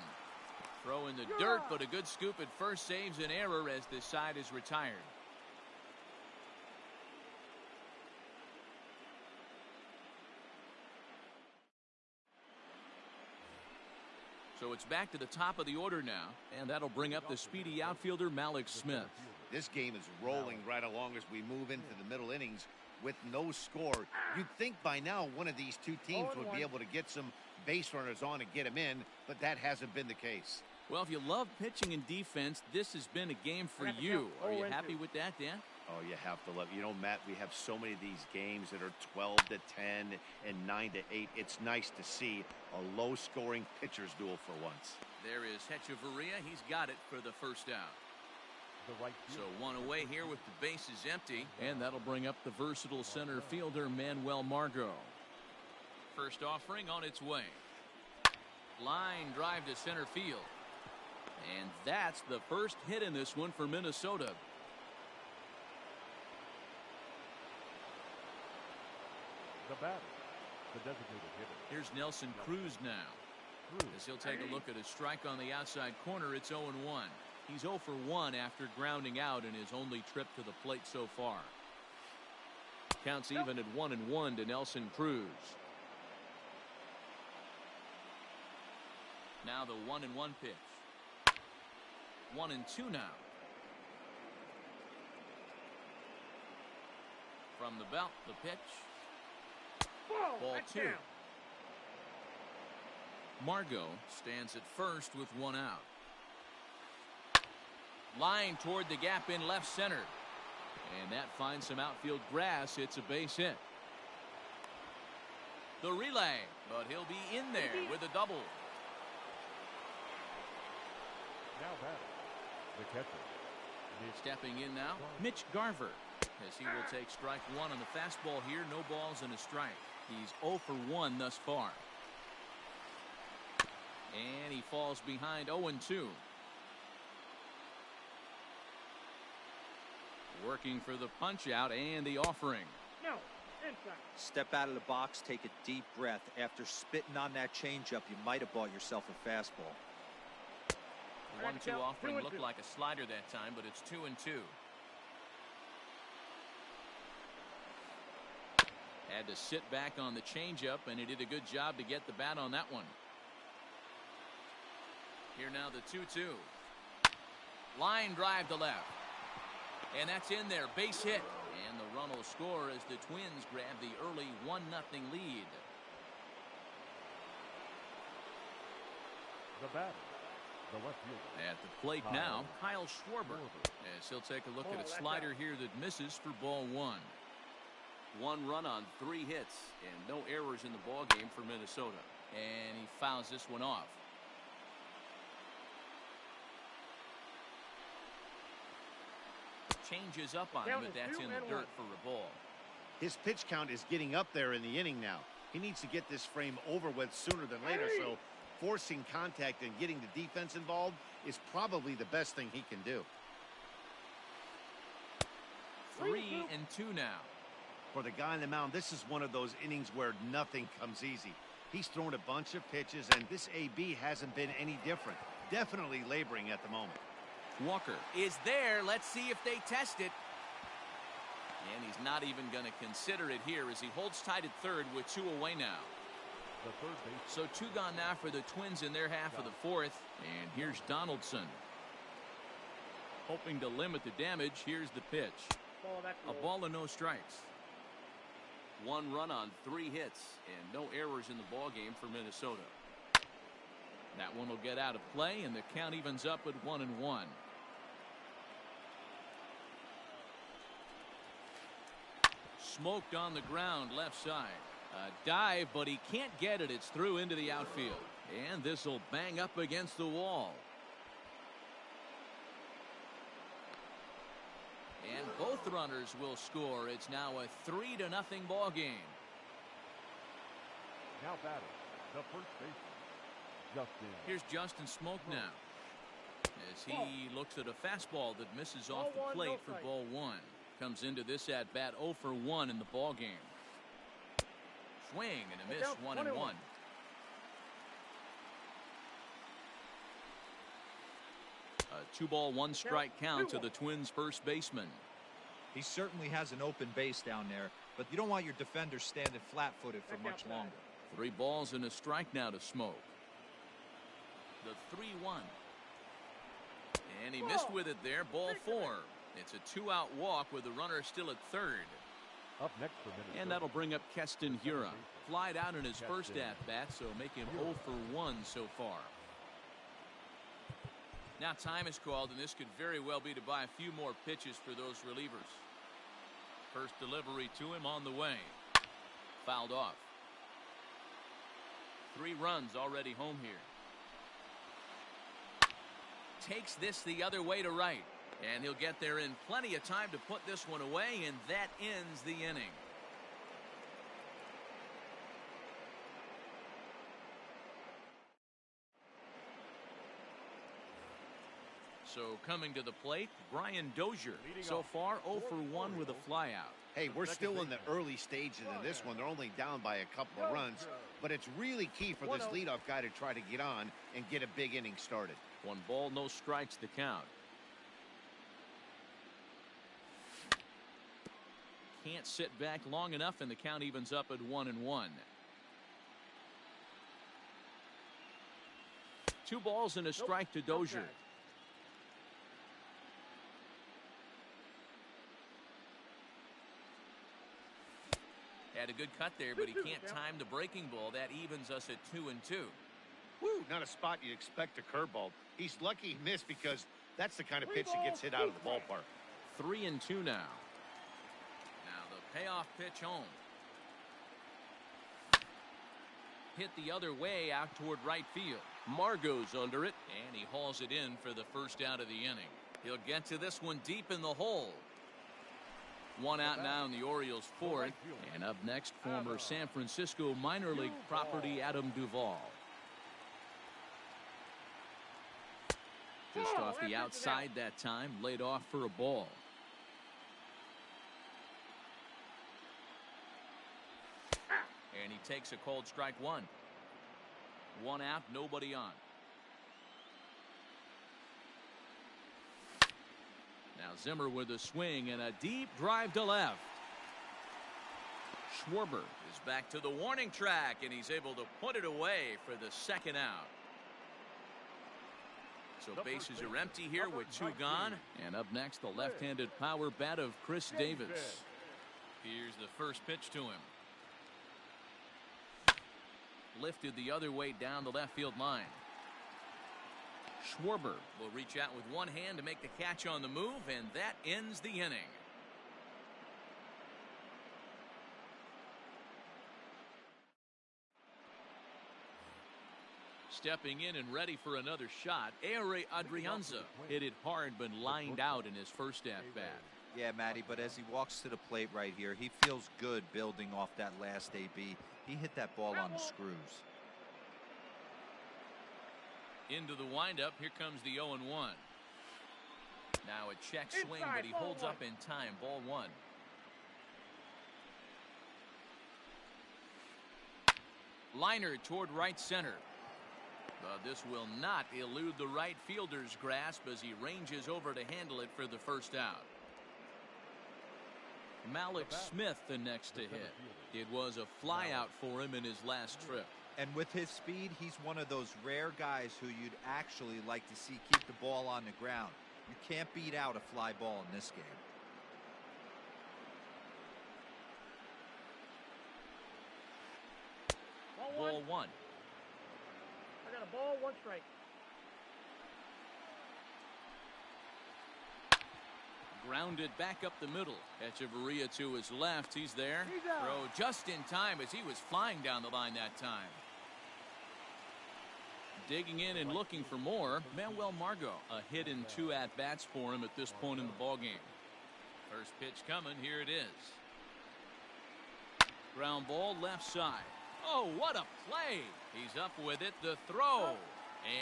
Speaker 1: Throw in the dirt, but a good scoop at first saves an error as this side is retired. So it's back to the top of the order now, and that'll bring up the speedy outfielder Malik Smith.
Speaker 3: This game is rolling right along as we move into the middle innings with no score. You'd think by now one of these two teams would be able to get some base runners on and get them in, but that hasn't been the case.
Speaker 1: Well, if you love pitching and defense, this has been a game for you. Are you happy with that, Dan?
Speaker 3: Oh, you have to love it. You know, Matt, we have so many of these games that are 12-10 and 9-8. It's nice to see a low-scoring pitcher's duel for once.
Speaker 1: There is Echeverria. He's got it for the first out. So 1 away here with the bases empty. And that'll bring up the versatile center fielder Manuel Margot. First offering on its way. Line drive to center field. And that's the first hit in this one for Minnesota.
Speaker 2: The batter, the designated hitter.
Speaker 1: Here's Nelson Cruz now. As he'll take a look at a strike on the outside corner, it's 0-1. He's 0 for 1 after grounding out in his only trip to the plate so far. Counts even at 1-1 to Nelson Cruz. Now the 1-1 pitch. 1-2 now. From the belt, the pitch. Ball 2. Margot stands at first with 1 out. Line toward the gap in left center. And that finds some outfield grass. It's a base hit. The relay, but he'll be in there with a double.
Speaker 2: Now batting, the catcher.
Speaker 1: Stepping in now, Mitch Garver, as he will take strike 1 on the fastball here. No balls and a strike. He's 0 for 1 thus far. And he falls behind 0-2. Working for the punch out and the offering.
Speaker 5: No, inside.
Speaker 4: Step out of the box, take a deep breath. After spitting on that changeup, you might have bought yourself a fastball.
Speaker 1: The 1-2 offering looked like a slider that time, but it's 2-2. Had to sit back on the changeup, and he did a good job to get the bat on that one. Here now the 2-2. Line drive to left. And that's in there. Base hit. And the run will score as the Twins grab the early 1-0 lead.
Speaker 2: The batter, the left fielder.
Speaker 1: At the plate now, Kyle Schwarber. As he'll take a look at a slider here that misses for ball 1. 1 run on 3 hits and no errors in the ball game for Minnesota. And he fouls this one off. Changes up on him, but that's in the dirt for a ball.
Speaker 3: His pitch count is getting up there in the inning now. He needs to get this frame over with sooner than later, so forcing contact and getting the defense involved is probably the best thing he can do.
Speaker 1: 3-2 now.
Speaker 3: For the guy on the mound, this is one of those innings where nothing comes easy. He's thrown a bunch of pitches, and this AB hasn't been any different. Definitely laboring at the moment.
Speaker 1: Walker is there. Let's see if they test it. And he's not even going to consider it here as he holds tight at third with 2 away now.
Speaker 2: The third base.
Speaker 1: So 2 gone now for the Twins in their half of the 4th. And here's Donaldson. Hoping to limit the damage. Here's the pitch. A ball and no strikes. 1 run on 3 hits and no errors in the ball game for Minnesota. That one will get out of play, and the count evens up at 1-1. Smoked on the ground left side. A dive, but he can't get it. It's through into the outfield. And this will bang up against the wall. And both runners will score. It's now a 3-0 ball game.
Speaker 2: Now batting, the first baseman, Justin.
Speaker 1: Here's Justin Smoke now, as he looks at a fastball that misses off the plate for ball 1. Comes into this at bat 0 for 1 in the ball game. Swing and a miss, 1-1. A 2-ball 1-strike count to the Twins' first baseman.
Speaker 4: He certainly has an open base down there, but you don't want your defenders standing flat-footed for much longer.
Speaker 1: 3 balls and a strike now to Smoke. The 3-1. And he missed with it there, ball 4. It's a 2-out walk with the runner still at third.
Speaker 2: Up next for Minnesota.
Speaker 1: And that'll bring up Keston Hiura. Flied out in his first at-bat, so make him 0 for 1 so far. Now time is called, and this could very well be to buy a few more pitches for those relievers. First delivery to him on the way. Fouled off. 3 runs already home here. Takes this the other way to right. And he'll get there in plenty of time to put this one away, and that ends the inning. So coming to the plate, Brian Dozier. So far 0 for 1 with a flyout.
Speaker 3: Hey, we're still in the early stages of this one. They're only down by a couple of runs, but it's really key for this leadoff guy to try to get on and get a big inning started.
Speaker 1: 1 ball, no strikes to count. Can't sit back long enough, and the count evens up at 1-1. 2 balls and a strike to Dozier. Had a good cut there, but he can't time the breaking ball. That evens us at 2-2.
Speaker 3: Woo, not a spot you'd expect a curveball. He's lucky he missed because that's the kind of pitch that gets hit out of the ballpark.
Speaker 1: 3-2 now. Now the payoff pitch home. Hit the other way out toward right field. Margot's under it, and he hauls it in for the first out of the inning. He'll get to this one deep in the hole. 1 out now in the Orioles' 4th. And up next, former San Francisco minor league property Adam Duvall. Just off the outside that time, laid off for a ball. And he takes a cold strike 1. 1 out, nobody on. Now Zimmer with a swing and a deep drive to left. Schwarber is back to the warning track, and he's able to put it away for the 2nd out. So bases are empty here with 2 gone. And up next, the left-handed power bat of Chris Davis. Here's the first pitch to him. Lifted the other way down the left field line. Schwarber will reach out with one hand to make the catch on the move, and that ends the inning. Stepping in and ready for another shot, Ere Adrianza hit it hard but lined out in his first at-bat.
Speaker 4: Yeah, Matty, but as he walks to the plate right here, he feels good building off that last AB. He hit that ball on the screws.
Speaker 1: Into the windup, here comes the 0-1. Now a check swing, but he holds up in time. Ball 1. Liner toward right center. But this will not elude the right fielder's grasp as he ranges over to handle it for the first out. Malik Smith the next to hit. It was a flyout for him in his last trip.
Speaker 4: And with his speed, he's one of those rare guys who you'd actually like to see keep the ball on the ground. You can't beat out a fly ball in this game.
Speaker 1: Ball 1.
Speaker 5: I got a ball, 1 strike.
Speaker 1: Grounded back up the middle. Echeverria to his left. He's there. Throw just in time as he was flying down the line that time. Digging in and looking for more, Manuel Margot. A hit in 2 at-bats for him at this point in the ballgame. First pitch coming. Here it is. Ground ball left side. Oh, what a play. He's up with it. The throw.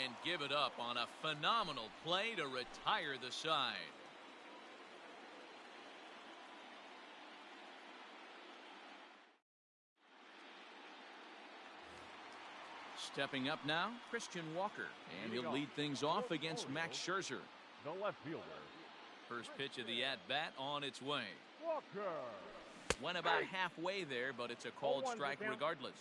Speaker 1: And give it up on a phenomenal play to retire the side. Stepping up now, Christian Walker. And he'll lead things off against Max Scherzer.
Speaker 2: The left fielder.
Speaker 1: First pitch of the at-bat on its way.
Speaker 2: Walker.
Speaker 1: Went about halfway there, but it's a called strike regardless.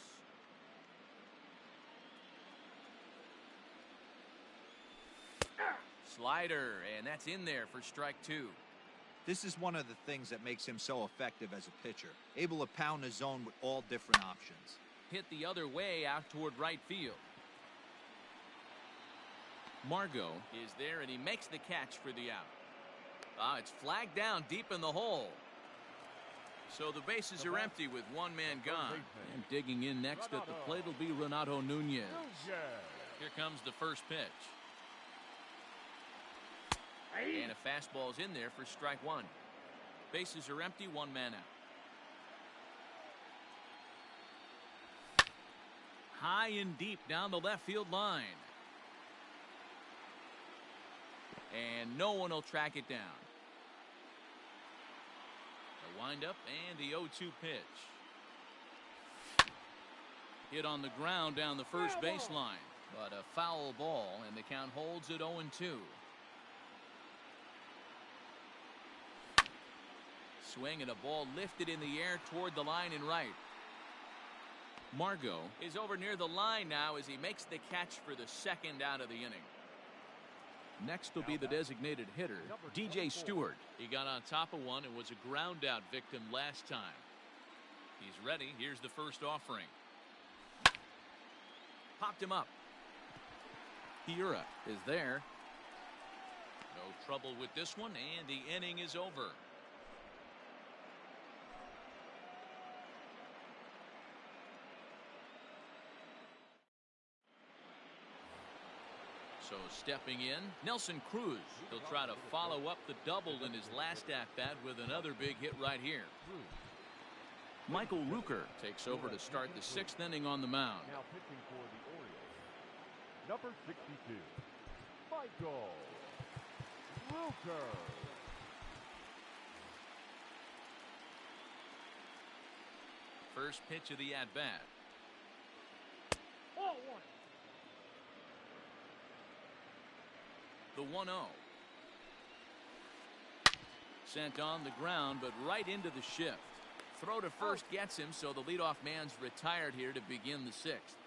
Speaker 1: Slider, and that's in there for strike 2.
Speaker 4: This is one of the things that makes him so effective as a pitcher. Able to pound the zone with all different options.
Speaker 1: Hit the other way out toward right field. Margot is there, and he makes the catch for the out. It's flagged down deep in the hole. So the bases are empty with one man gone. And digging in next at the plate will be Renato Nunez. Here comes the first pitch. And a fastball's in there for strike 1. Bases are empty, one man out. High and deep down the left field line. And no one will track it down. The windup and the 0-2 pitch. Hit on the ground down the first baseline. But a foul ball, and the count holds at 0-2. Swing and a ball lifted in the air toward the line and right. Margot is over near the line now as he makes the catch for the second out of the inning. Next will be the designated hitter, DJ Stewart. He got on top of one and was a ground out victim last time. He's ready. Here's the first offering. Popped him up. Hiura is there. No trouble with this one, and the inning is over. So stepping in, Nelson Cruz. He'll try to follow up the double in his last at-bat with another big hit right here. Michael Rooker takes over to start the 6th inning on the mound.
Speaker 2: Now pitching for the Orioles, number 62, Michael Rooker.
Speaker 1: First pitch of the at-bat.
Speaker 5: Ball 1.
Speaker 1: The 1-0. Sent on the ground, but right into the shift. Throw to first gets him, so the leadoff man's retired here to begin the 6th.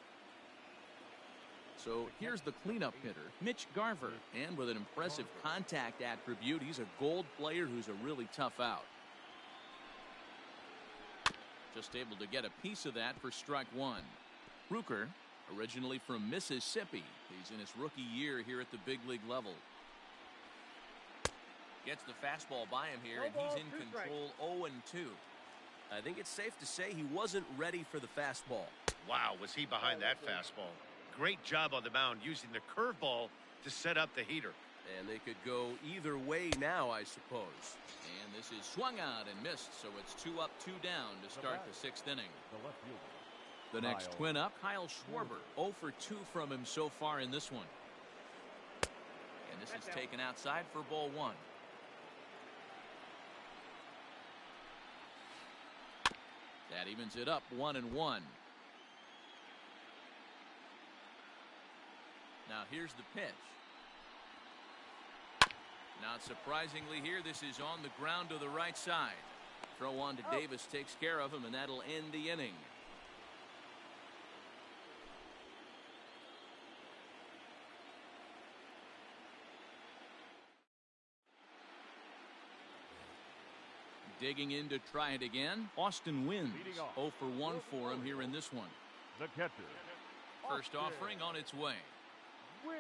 Speaker 1: So here's the cleanup hitter, Mitch Garver. And with an impressive contact attribute, he's a gold player who's a really tough out. Just able to get a piece of that for strike 1. Rooker, originally from Mississippi. He's in his rookie year here at the big league level. Gets the fastball by him here, and he's in control 0-2.
Speaker 6: I think it's safe to say he wasn't ready for the fastball.
Speaker 3: Wow, was he behind that fastball? great job on the mound using the curveball to set up the heater.
Speaker 1: And they could go either way now, I suppose. And this is swung out and missed, so it's 2 up, 2 down to start the 6th inning.
Speaker 2: The left fielder.
Speaker 1: The next twin up, Kyle Schwarber, 0 for 2 from him so far in this one. And this is taken outside for ball 1. That evens it up 1-1. Now here's the pitch. Not surprisingly here, this is on the ground to the right side. Throw on to Davis takes care of him, and that'll end the inning. Digging in to try it again, Austin Wynns. 0 for 1 for him here in this one.
Speaker 2: The catcher.
Speaker 1: First offering on its way.
Speaker 2: Wins.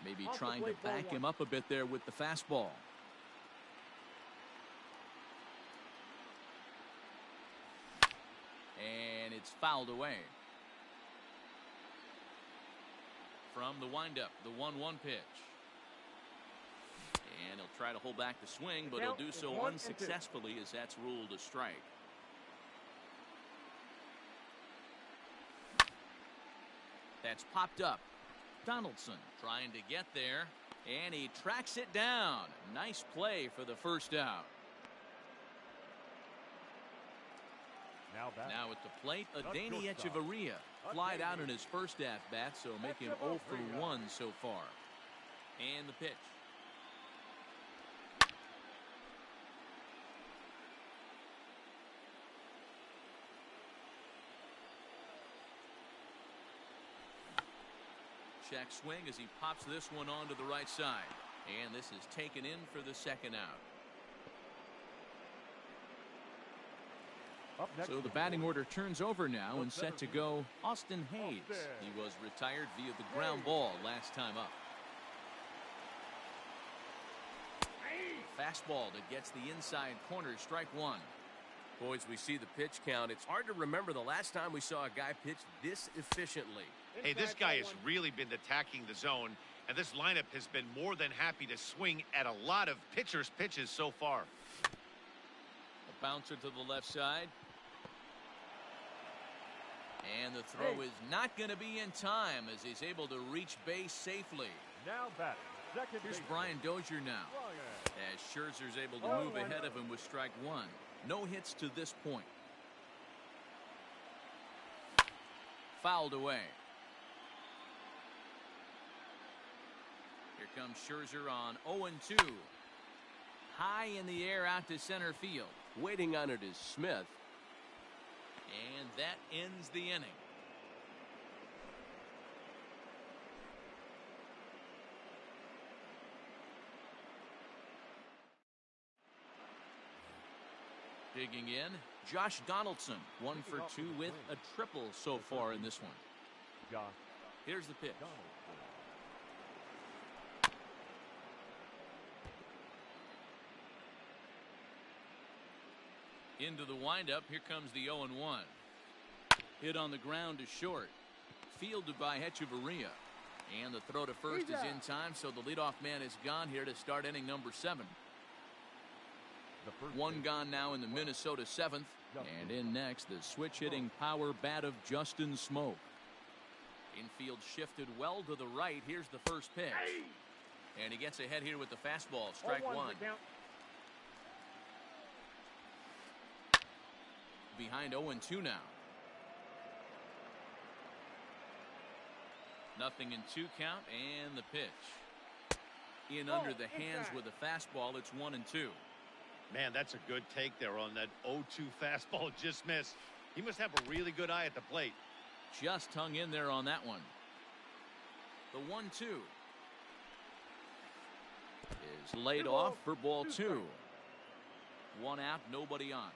Speaker 1: Maybe trying to back him up a bit there with the fastball. And it's fouled away. From the windup, the 1-1 pitch. And he'll try to hold back the swing, but he'll do so unsuccessfully as that's ruled a strike. That's popped up. Donaldson trying to get there, and he tracks it down. Nice play for the first out. Now at the plate, Adeiny Echeverria flied out in his first at-bat, so make him 0 for 1 so far. And the pitch. Check swing as he pops this one onto the right side. And this is taken in for the second out. So the batting order turns over now and set to go Austin Hayes. He was retired via the ground ball last time up. Fastball that gets the inside corner, strike 1. Boys, we see the pitch count. It's hard to remember the last time we saw a guy pitch this efficiently.
Speaker 3: Hey, this guy has really been attacking the zone, and this lineup has been more than happy to swing at a lot of pitchers' pitches so far.
Speaker 1: A bouncer to the left side. And the throw is not going to be in time as he's able to reach base safely.
Speaker 2: Now batting. Second
Speaker 1: Here's
Speaker 2: baseman.
Speaker 1: Brian Dozier now. As Scherzer's able to move ahead of him with strike 1. No hits to this point. Fouled away. Here comes Scherzer on 0-2. High in the air out to center field. Waiting on it is Smith. And that ends the inning. Digging in, Josh Donaldson, 1 for 2 with a triple so far in this one. Here's the pitch. Into the windup, here comes the 0-1. Hit on the ground is short. Fielded by Echeverria. And the throw to first is in time, so the leadoff man is gone here to start inning number 7. One gone now in the Minnesota 7th. And in next, the switch-hitting power bat of Justin Smoke. Infield shifted well to the right. Here's the first pitch. And he gets ahead here with the fastball. Strike 1. Behind 0-2 now. Nothing in 2 count, and the pitch. In under the hands with a fastball. It's 1-2.
Speaker 3: Man, that's a good take there on that 0-2 fastball. Just missed. He must have a really good eye at the plate.
Speaker 1: Just hung in there on that one. The 1-2 is laid off for ball 2. 1 out, nobody on.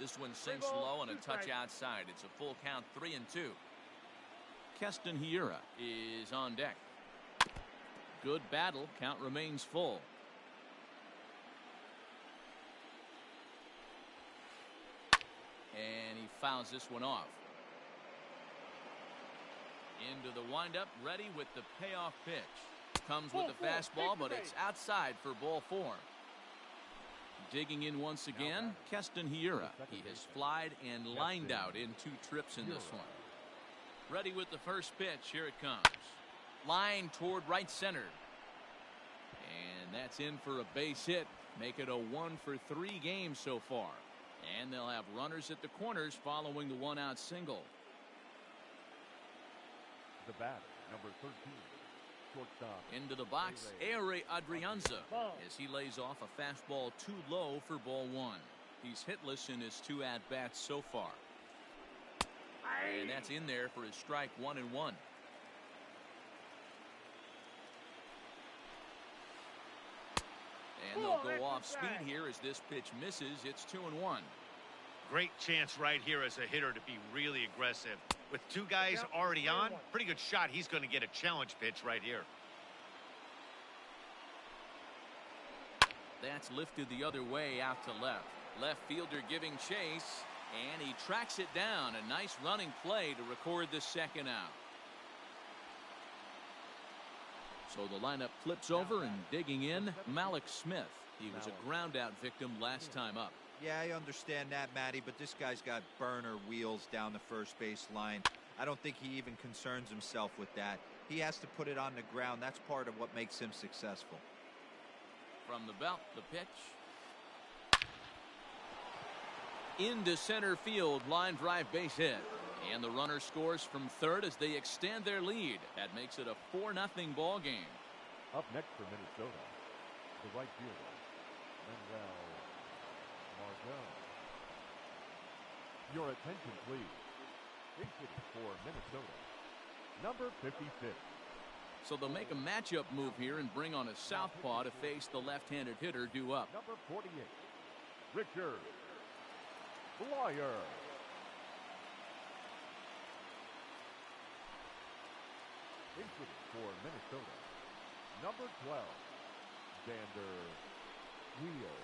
Speaker 1: This one sinks low and a touch outside. It's a full count, 3-2. Keston Hiura is on deck. Good battle. Count remains full. and he fouls this one off. Into the windup, ready with the payoff pitch. Comes with the fastball, but it's outside for ball 4. Digging in once again, Keston Hiura. He has flied and lined out in 2 trips in this one. Ready with the first pitch. Here it comes. Line toward right center. And that's in for a base hit. Make it a 1-for-3 game so far. And they'll have runners at the corners following the 1-out single.
Speaker 2: The batter, number 13, shortstop.
Speaker 1: Into the box, Ehire Adrianza, as he lays off a fastball too low for ball 1. He's hitless in his 2 at-bats so far. And that's in there for his strike 1 and 1. And they'll go off speed here as this pitch misses. It's 2 and 1.
Speaker 3: Great chance right here as a hitter to be really aggressive. With 2 guys already on, pretty good shot. He's going to get a challenge pitch right here.
Speaker 1: That's lifted the other way out to left. Left fielder giving chase, and he tracks it down. A nice running play to record the 2nd out. So the lineup flips over, and digging in, Malik Smith. He was a ground out victim last time up.
Speaker 4: Yeah, I understand that, Matty, but this guy's got burner wheels down the first base line. I don't think he even concerns himself with that. He has to put it on the ground. That's part of what makes him successful.
Speaker 1: From the belt, the pitch. Into center field, line drive base hit. And the runner scores from third as they extend their lead. That makes it a 4-0 ball game.
Speaker 2: Up next for Minnesota, the right fielder, Mlb Your attention, please. Hitting for Minnesota, number 56.
Speaker 1: So they'll make a matchup move here and bring on a southpaw to face the left-handed hitter due up.
Speaker 2: Number 48, Richard Flyer. Hitting for Minnesota, number 12, Xander Wheel.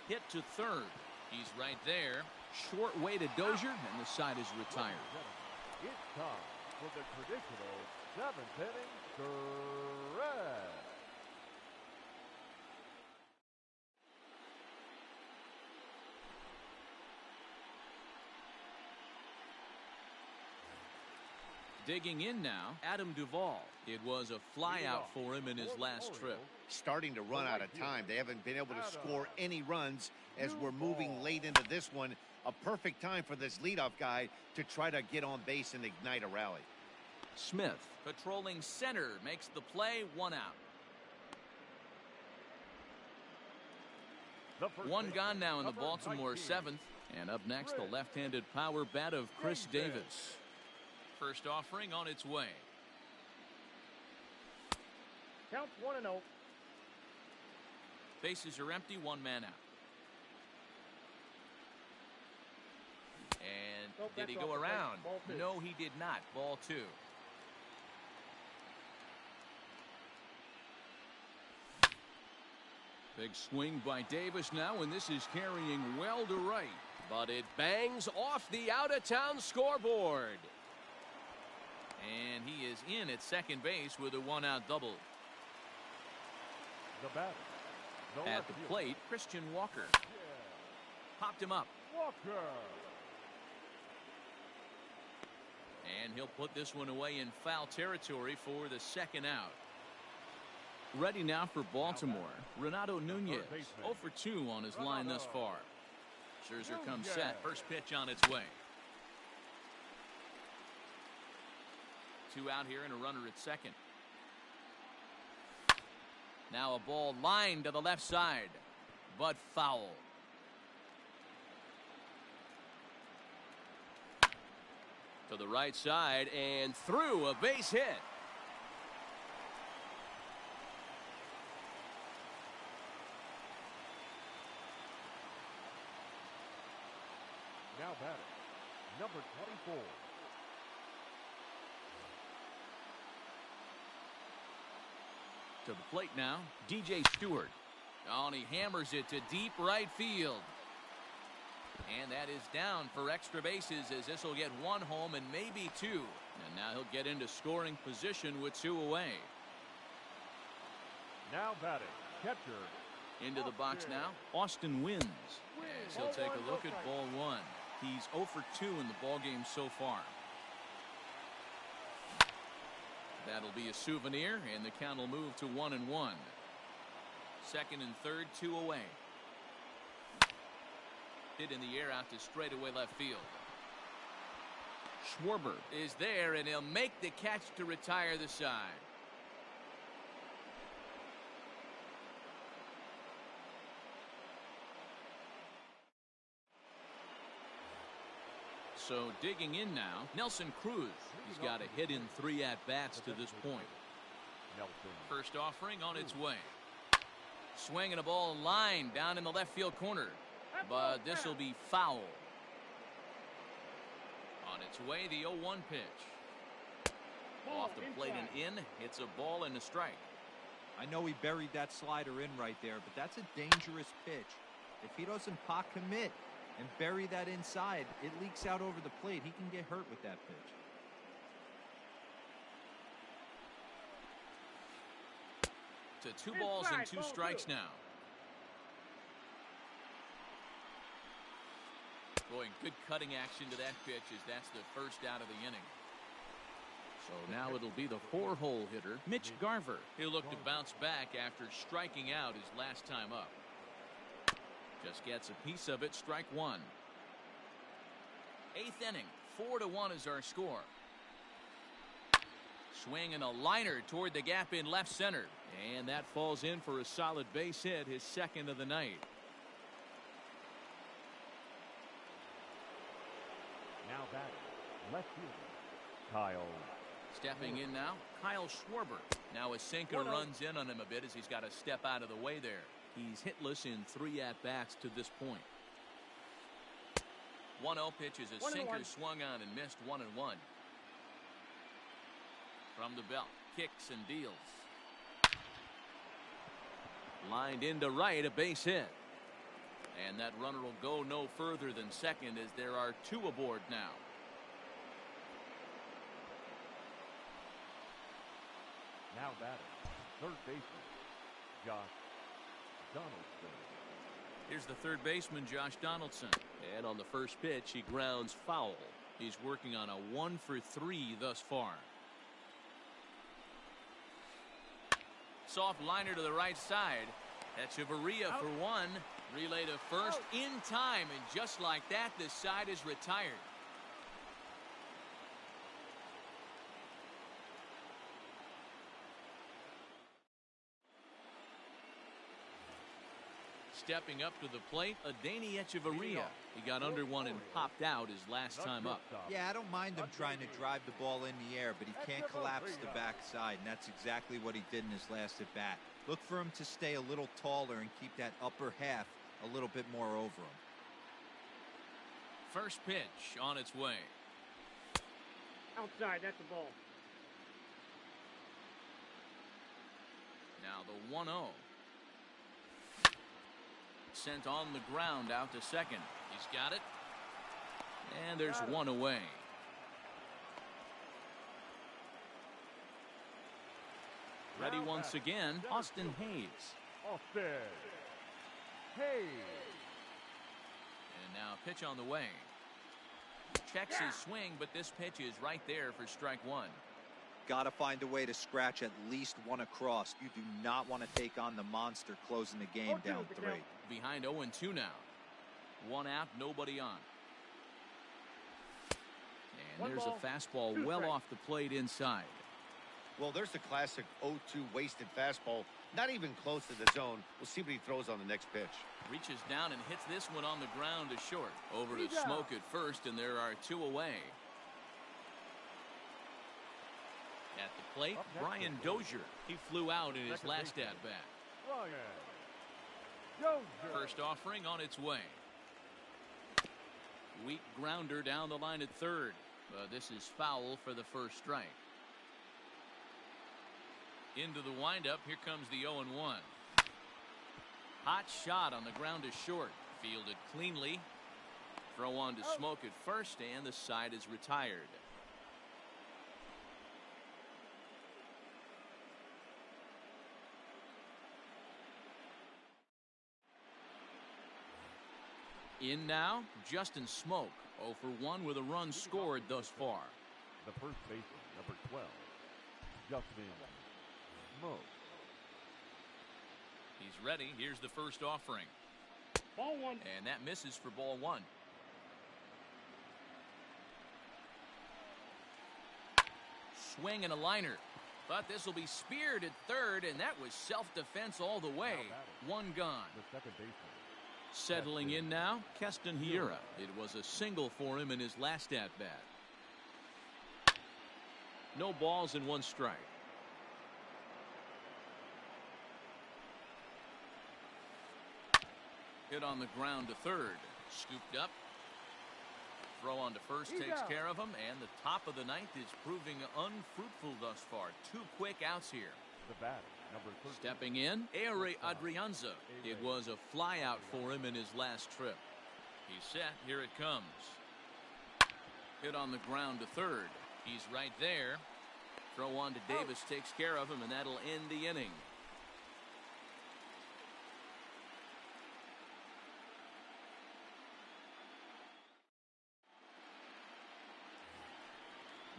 Speaker 1: Hit to third. He's right there. Short way to Dozier, and the side is retired.
Speaker 2: It's time for the traditional 7th inning stretch.
Speaker 1: Digging in now, Adam Duvall. It was a flyout for him in his last trip.
Speaker 3: Starting to run out of time. They haven't been able to score any runs as we're moving late into this one. A perfect time for this leadoff guy to try to get on base and ignite a rally.
Speaker 1: Smith, patrolling center, makes the play. 1 out. One gone now in the Baltimore 7th. And up next, the left-handed power bat of Chris Davis. First offering on its way.
Speaker 5: Count 1-0.
Speaker 1: Bases are empty, 1 man out. And did he go around? No, he did not. Ball 2. Big swing by Davis now, and this is carrying well to right. But it bangs off the out-of-town scoreboard. And he is in at second base with a 1-out double.
Speaker 2: The batter,
Speaker 1: at the plate, Christian Walker. Popped him up.
Speaker 2: Walker.
Speaker 1: And he'll put this one away in foul territory for the 2nd out. Ready now for Baltimore, Renato Nunez. 0 for 2 on his line thus far. Scherzer comes set. First pitch on its way. 2 out here and a runner at second. Now a ball lined to the left side, but foul. To the right side and through, a base hit.
Speaker 2: Now batting, number 24.
Speaker 1: To the plate now, DJ Stewart. Oh, and he hammers it to deep right field. And that is down for extra bases, as this will get one home and maybe two. And now he'll get into scoring position with two away.
Speaker 2: Now batting, catcher.
Speaker 1: Into the box now, Austin Wins. As he'll take a look at ball one. He's 0 for 2 in the ball game so far. That'll be a souvenir, and the count will move to 1-1. Second and third, two away. Hit in the air out to straightaway left field. Schwarber is there, and he'll make the catch to retire the side. So digging in now, Nelson Cruz. He's got a hit in 3 at-bats to this point. First offering on its way. Swinging a ball line down in the left field corner. But this will be foul. On its way, the 0-1 pitch. Off the plate and in. It's a ball and a strike.
Speaker 4: I know he buried that slider in right there, but that's a dangerous pitch. If he doesn't pot commit and bury that inside, it leaks out over the plate. He can get hurt with that pitch.
Speaker 1: To 2 balls and 2 strikes now. Boy, good cutting action to that pitch, as that's the first out of the inning. So now it'll be the 4-hole hitter, Mitch Garver. He'll look to bounce back after striking out his last time up. Just gets a piece of it, strike one. 8th inning, 4-1 is our score. Swing and a liner toward the gap in left center. And that falls in for a solid base hit, his second of the night.
Speaker 2: Now batting, left fielder, Kyle.
Speaker 1: Stepping in now, Kyle Schwarber. Now a sinker runs in on him a bit as he's got to step out of the way there. He's hitless in 3 at-bats to this point. 1-0 pitch is a sinker swung on and missed. 1-1. From the belt, kicks and deals. Lined into right, a base hit. And that runner will go no further than second, as there are 2 aboard now.
Speaker 2: Now batting, third baseman, Josh Donaldson.
Speaker 1: Here's the third baseman, Josh Donaldson. And on the first pitch, he grounds foul. He's working on a 1 for 3 thus far. Soft liner to the right side. Echeverria for 1. Relay to first in time, and just like that, the side is retired. Stepping up to the plate, Adeiny Echeverria. He got under one and popped out his last time up.
Speaker 4: Yeah, I don't mind him trying to drive the ball in the air, but he can't collapse the backside, and that's exactly what he did in his last at bat. Look for him to stay a little taller and keep that upper half a little bit more over him.
Speaker 1: First pitch on its way.
Speaker 5: Outside, that's a ball.
Speaker 1: Now the 1-0. Sent on the ground out to second. He's got it. And there's one away. Ready once again, Austin Hayes.
Speaker 2: Austin Hayes.
Speaker 1: And now pitch on the way. Checks his swing, but this pitch is right there for strike one.
Speaker 4: Got to find a way to scratch at least one across. You do not want to take on the monster closing the game down 3.
Speaker 1: Behind 0-2 now. 1 out, nobody on. And there's a fastball well off the plate inside.
Speaker 3: Well, there's the classic 0-2 wasted fastball. Not even close to the zone. We'll see what he throws on the next pitch.
Speaker 1: Reaches down and hits this one on the ground to short. Over to Smoke at first, and there are 2 away. At the plate, Brian Dozier. He flew out in his last at-bat. First offering on its way. Weak grounder down the line at third. This is foul for the first strike. Into the windup. Here comes the 0-1. Hot shot on the ground to short. Fielded cleanly. Throw on to Smoke at first, and the side is retired. In now, Justin Smoke, 0 for 1 with a run scored thus far.
Speaker 2: The first baseman, number 12, Justin Smoke.
Speaker 1: He's ready. Here's the first offering.
Speaker 5: Ball one.
Speaker 1: And that misses for ball one. Swing and a liner. But this will be speared at third, and that was self-defense all the way. One gone.
Speaker 2: The second baseman.
Speaker 1: Settling in now, Keston Hiura. It was a single for him in his last at-bat. No balls and 1 strike. Hit on the ground to third. Scooped up. Throw on to first takes care of him, and the top of the ninth is proving unfruitful thus far. 2 quick outs here.
Speaker 2: The batter, number 13.
Speaker 1: Stepping in, Ehire Adrianza. It was a flyout for him in his last trip. He's set. Here it comes. Hit on the ground to third. He's right there. Throw on to Davis takes care of him, and that'll end the inning.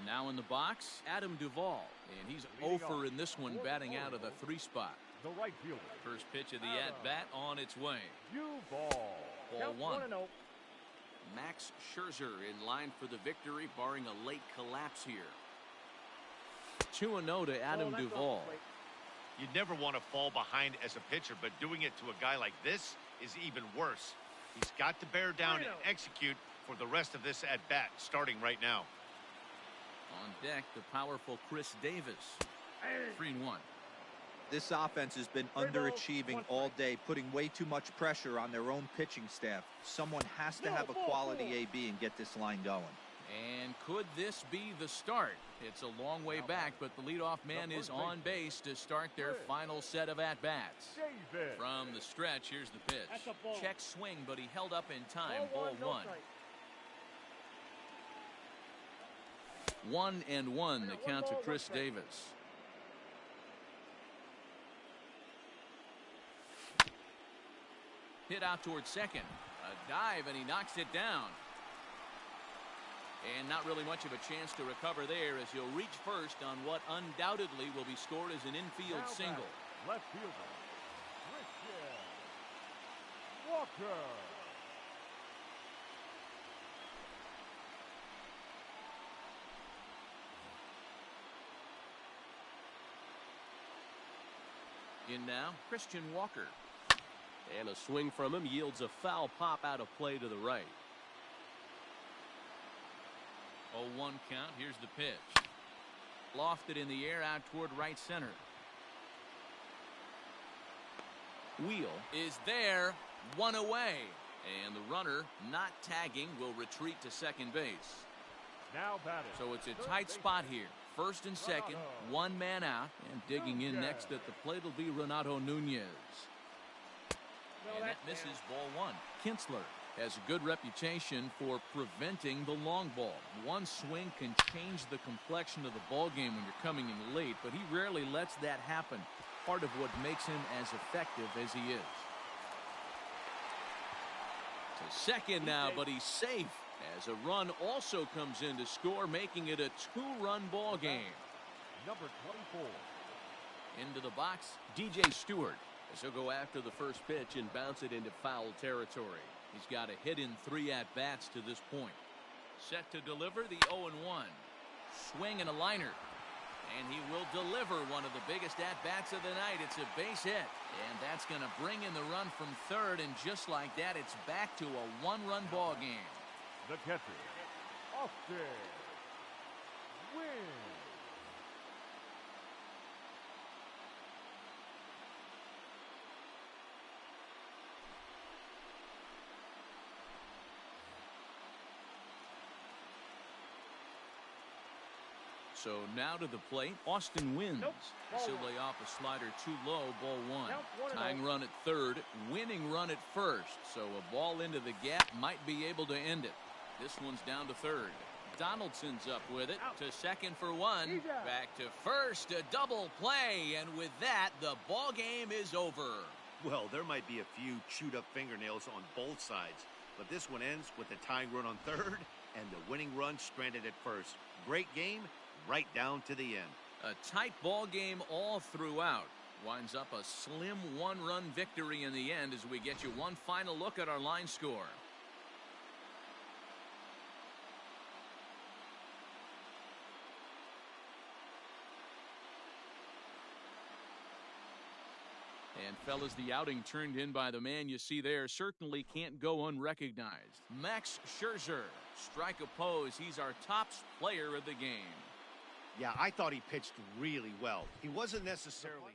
Speaker 1: Now in the box, Adam Duvall, and he's 0 for in this one, batting out of the 3 spot.
Speaker 2: The right fielder.
Speaker 1: First pitch of the at-bat on its way.
Speaker 2: Duvall.
Speaker 1: Ball 1.
Speaker 5: 1-0.
Speaker 1: Max Scherzer in line for the victory, barring a late collapse here. 2-0 to Adam Duvall.
Speaker 3: You'd never want to fall behind as a pitcher, but doing it to a guy like this is even worse. He's got to bear down and execute for the rest of this at-bat, starting right now.
Speaker 1: On deck, the powerful Chris Davis. 3-1.
Speaker 4: This offense has been underachieving all day, putting way too much pressure on their own pitching staff. Someone has to have a quality AB and get this line going.
Speaker 1: And could this be the start? It's a long way back, but the leadoff man is on base to start their final set of at-bats. From the stretch, here's the pitch. Check swing, but he held up in time. Ball 1. 1-1, the count to Chris Davis. Hit out towards second. A dive, and he knocks it down. And not really much of a chance to recover there, as he'll reach first on what undoubtedly will be scored as an infield single.
Speaker 2: Left fielder, Christian Walker.
Speaker 1: In now, Christian Walker. And a swing from him yields a foul pop out of play to the right. 0-1 count. Here's the pitch. Lofted in the air out toward right center. Wheel is there. 1 away. And the runner, not tagging, will retreat to second base.
Speaker 2: Now batting.
Speaker 1: So it's a tight spot here. First and second, 1 man out, and digging in next at the plate will be Renato Nunez. And that misses ball 1. Kinsler has a good reputation for preventing the long ball. One swing can change the complexion of the ball game when you're coming in late, but he rarely lets that happen. Part of what makes him as effective as he is. To second now, but he's safe, as a run also comes in to score, making it a 2-run ball game.
Speaker 2: Number 24.
Speaker 1: Into the box, DJ Stewart, as he'll go after the first pitch and bounce it into foul territory. He's got a hit in 3 at-bats to this point. Set to deliver the 0-1. Swing and a liner. And he will deliver one of the biggest at-bats of the night. It's a base hit. And that's going to bring in the run from third. And just like that, it's back to a 1-run ball game.
Speaker 2: The catcher, Austin Wynn.
Speaker 1: So now to the plate, Austin wins.
Speaker 5: Nope.
Speaker 1: He'll lay off a slider too low, ball one.
Speaker 5: Count 1-0.
Speaker 1: Tying run at third, winning run at first. So a ball into the gap might be able to end it. This one's down to third. Donaldson's up with it.
Speaker 5: Out.
Speaker 1: To second for one.
Speaker 5: He's out.
Speaker 1: Back to first, a double play. And with that, the ball game is over.
Speaker 3: Well, there might be a few chewed up fingernails on both sides, but this one ends with the tying run on third and the winning run stranded at first. Great game, right down to the end.
Speaker 1: A tight ball game all throughout. Winds up a slim one-run victory in the end as we get you one final look at our line score. And fellas, the outing turned in by the man you see there certainly can't go unrecognized. Max Scherzer, strike oppose. He's our top player of the game.
Speaker 3: Yeah, I thought he pitched really well. He wasn't necessarily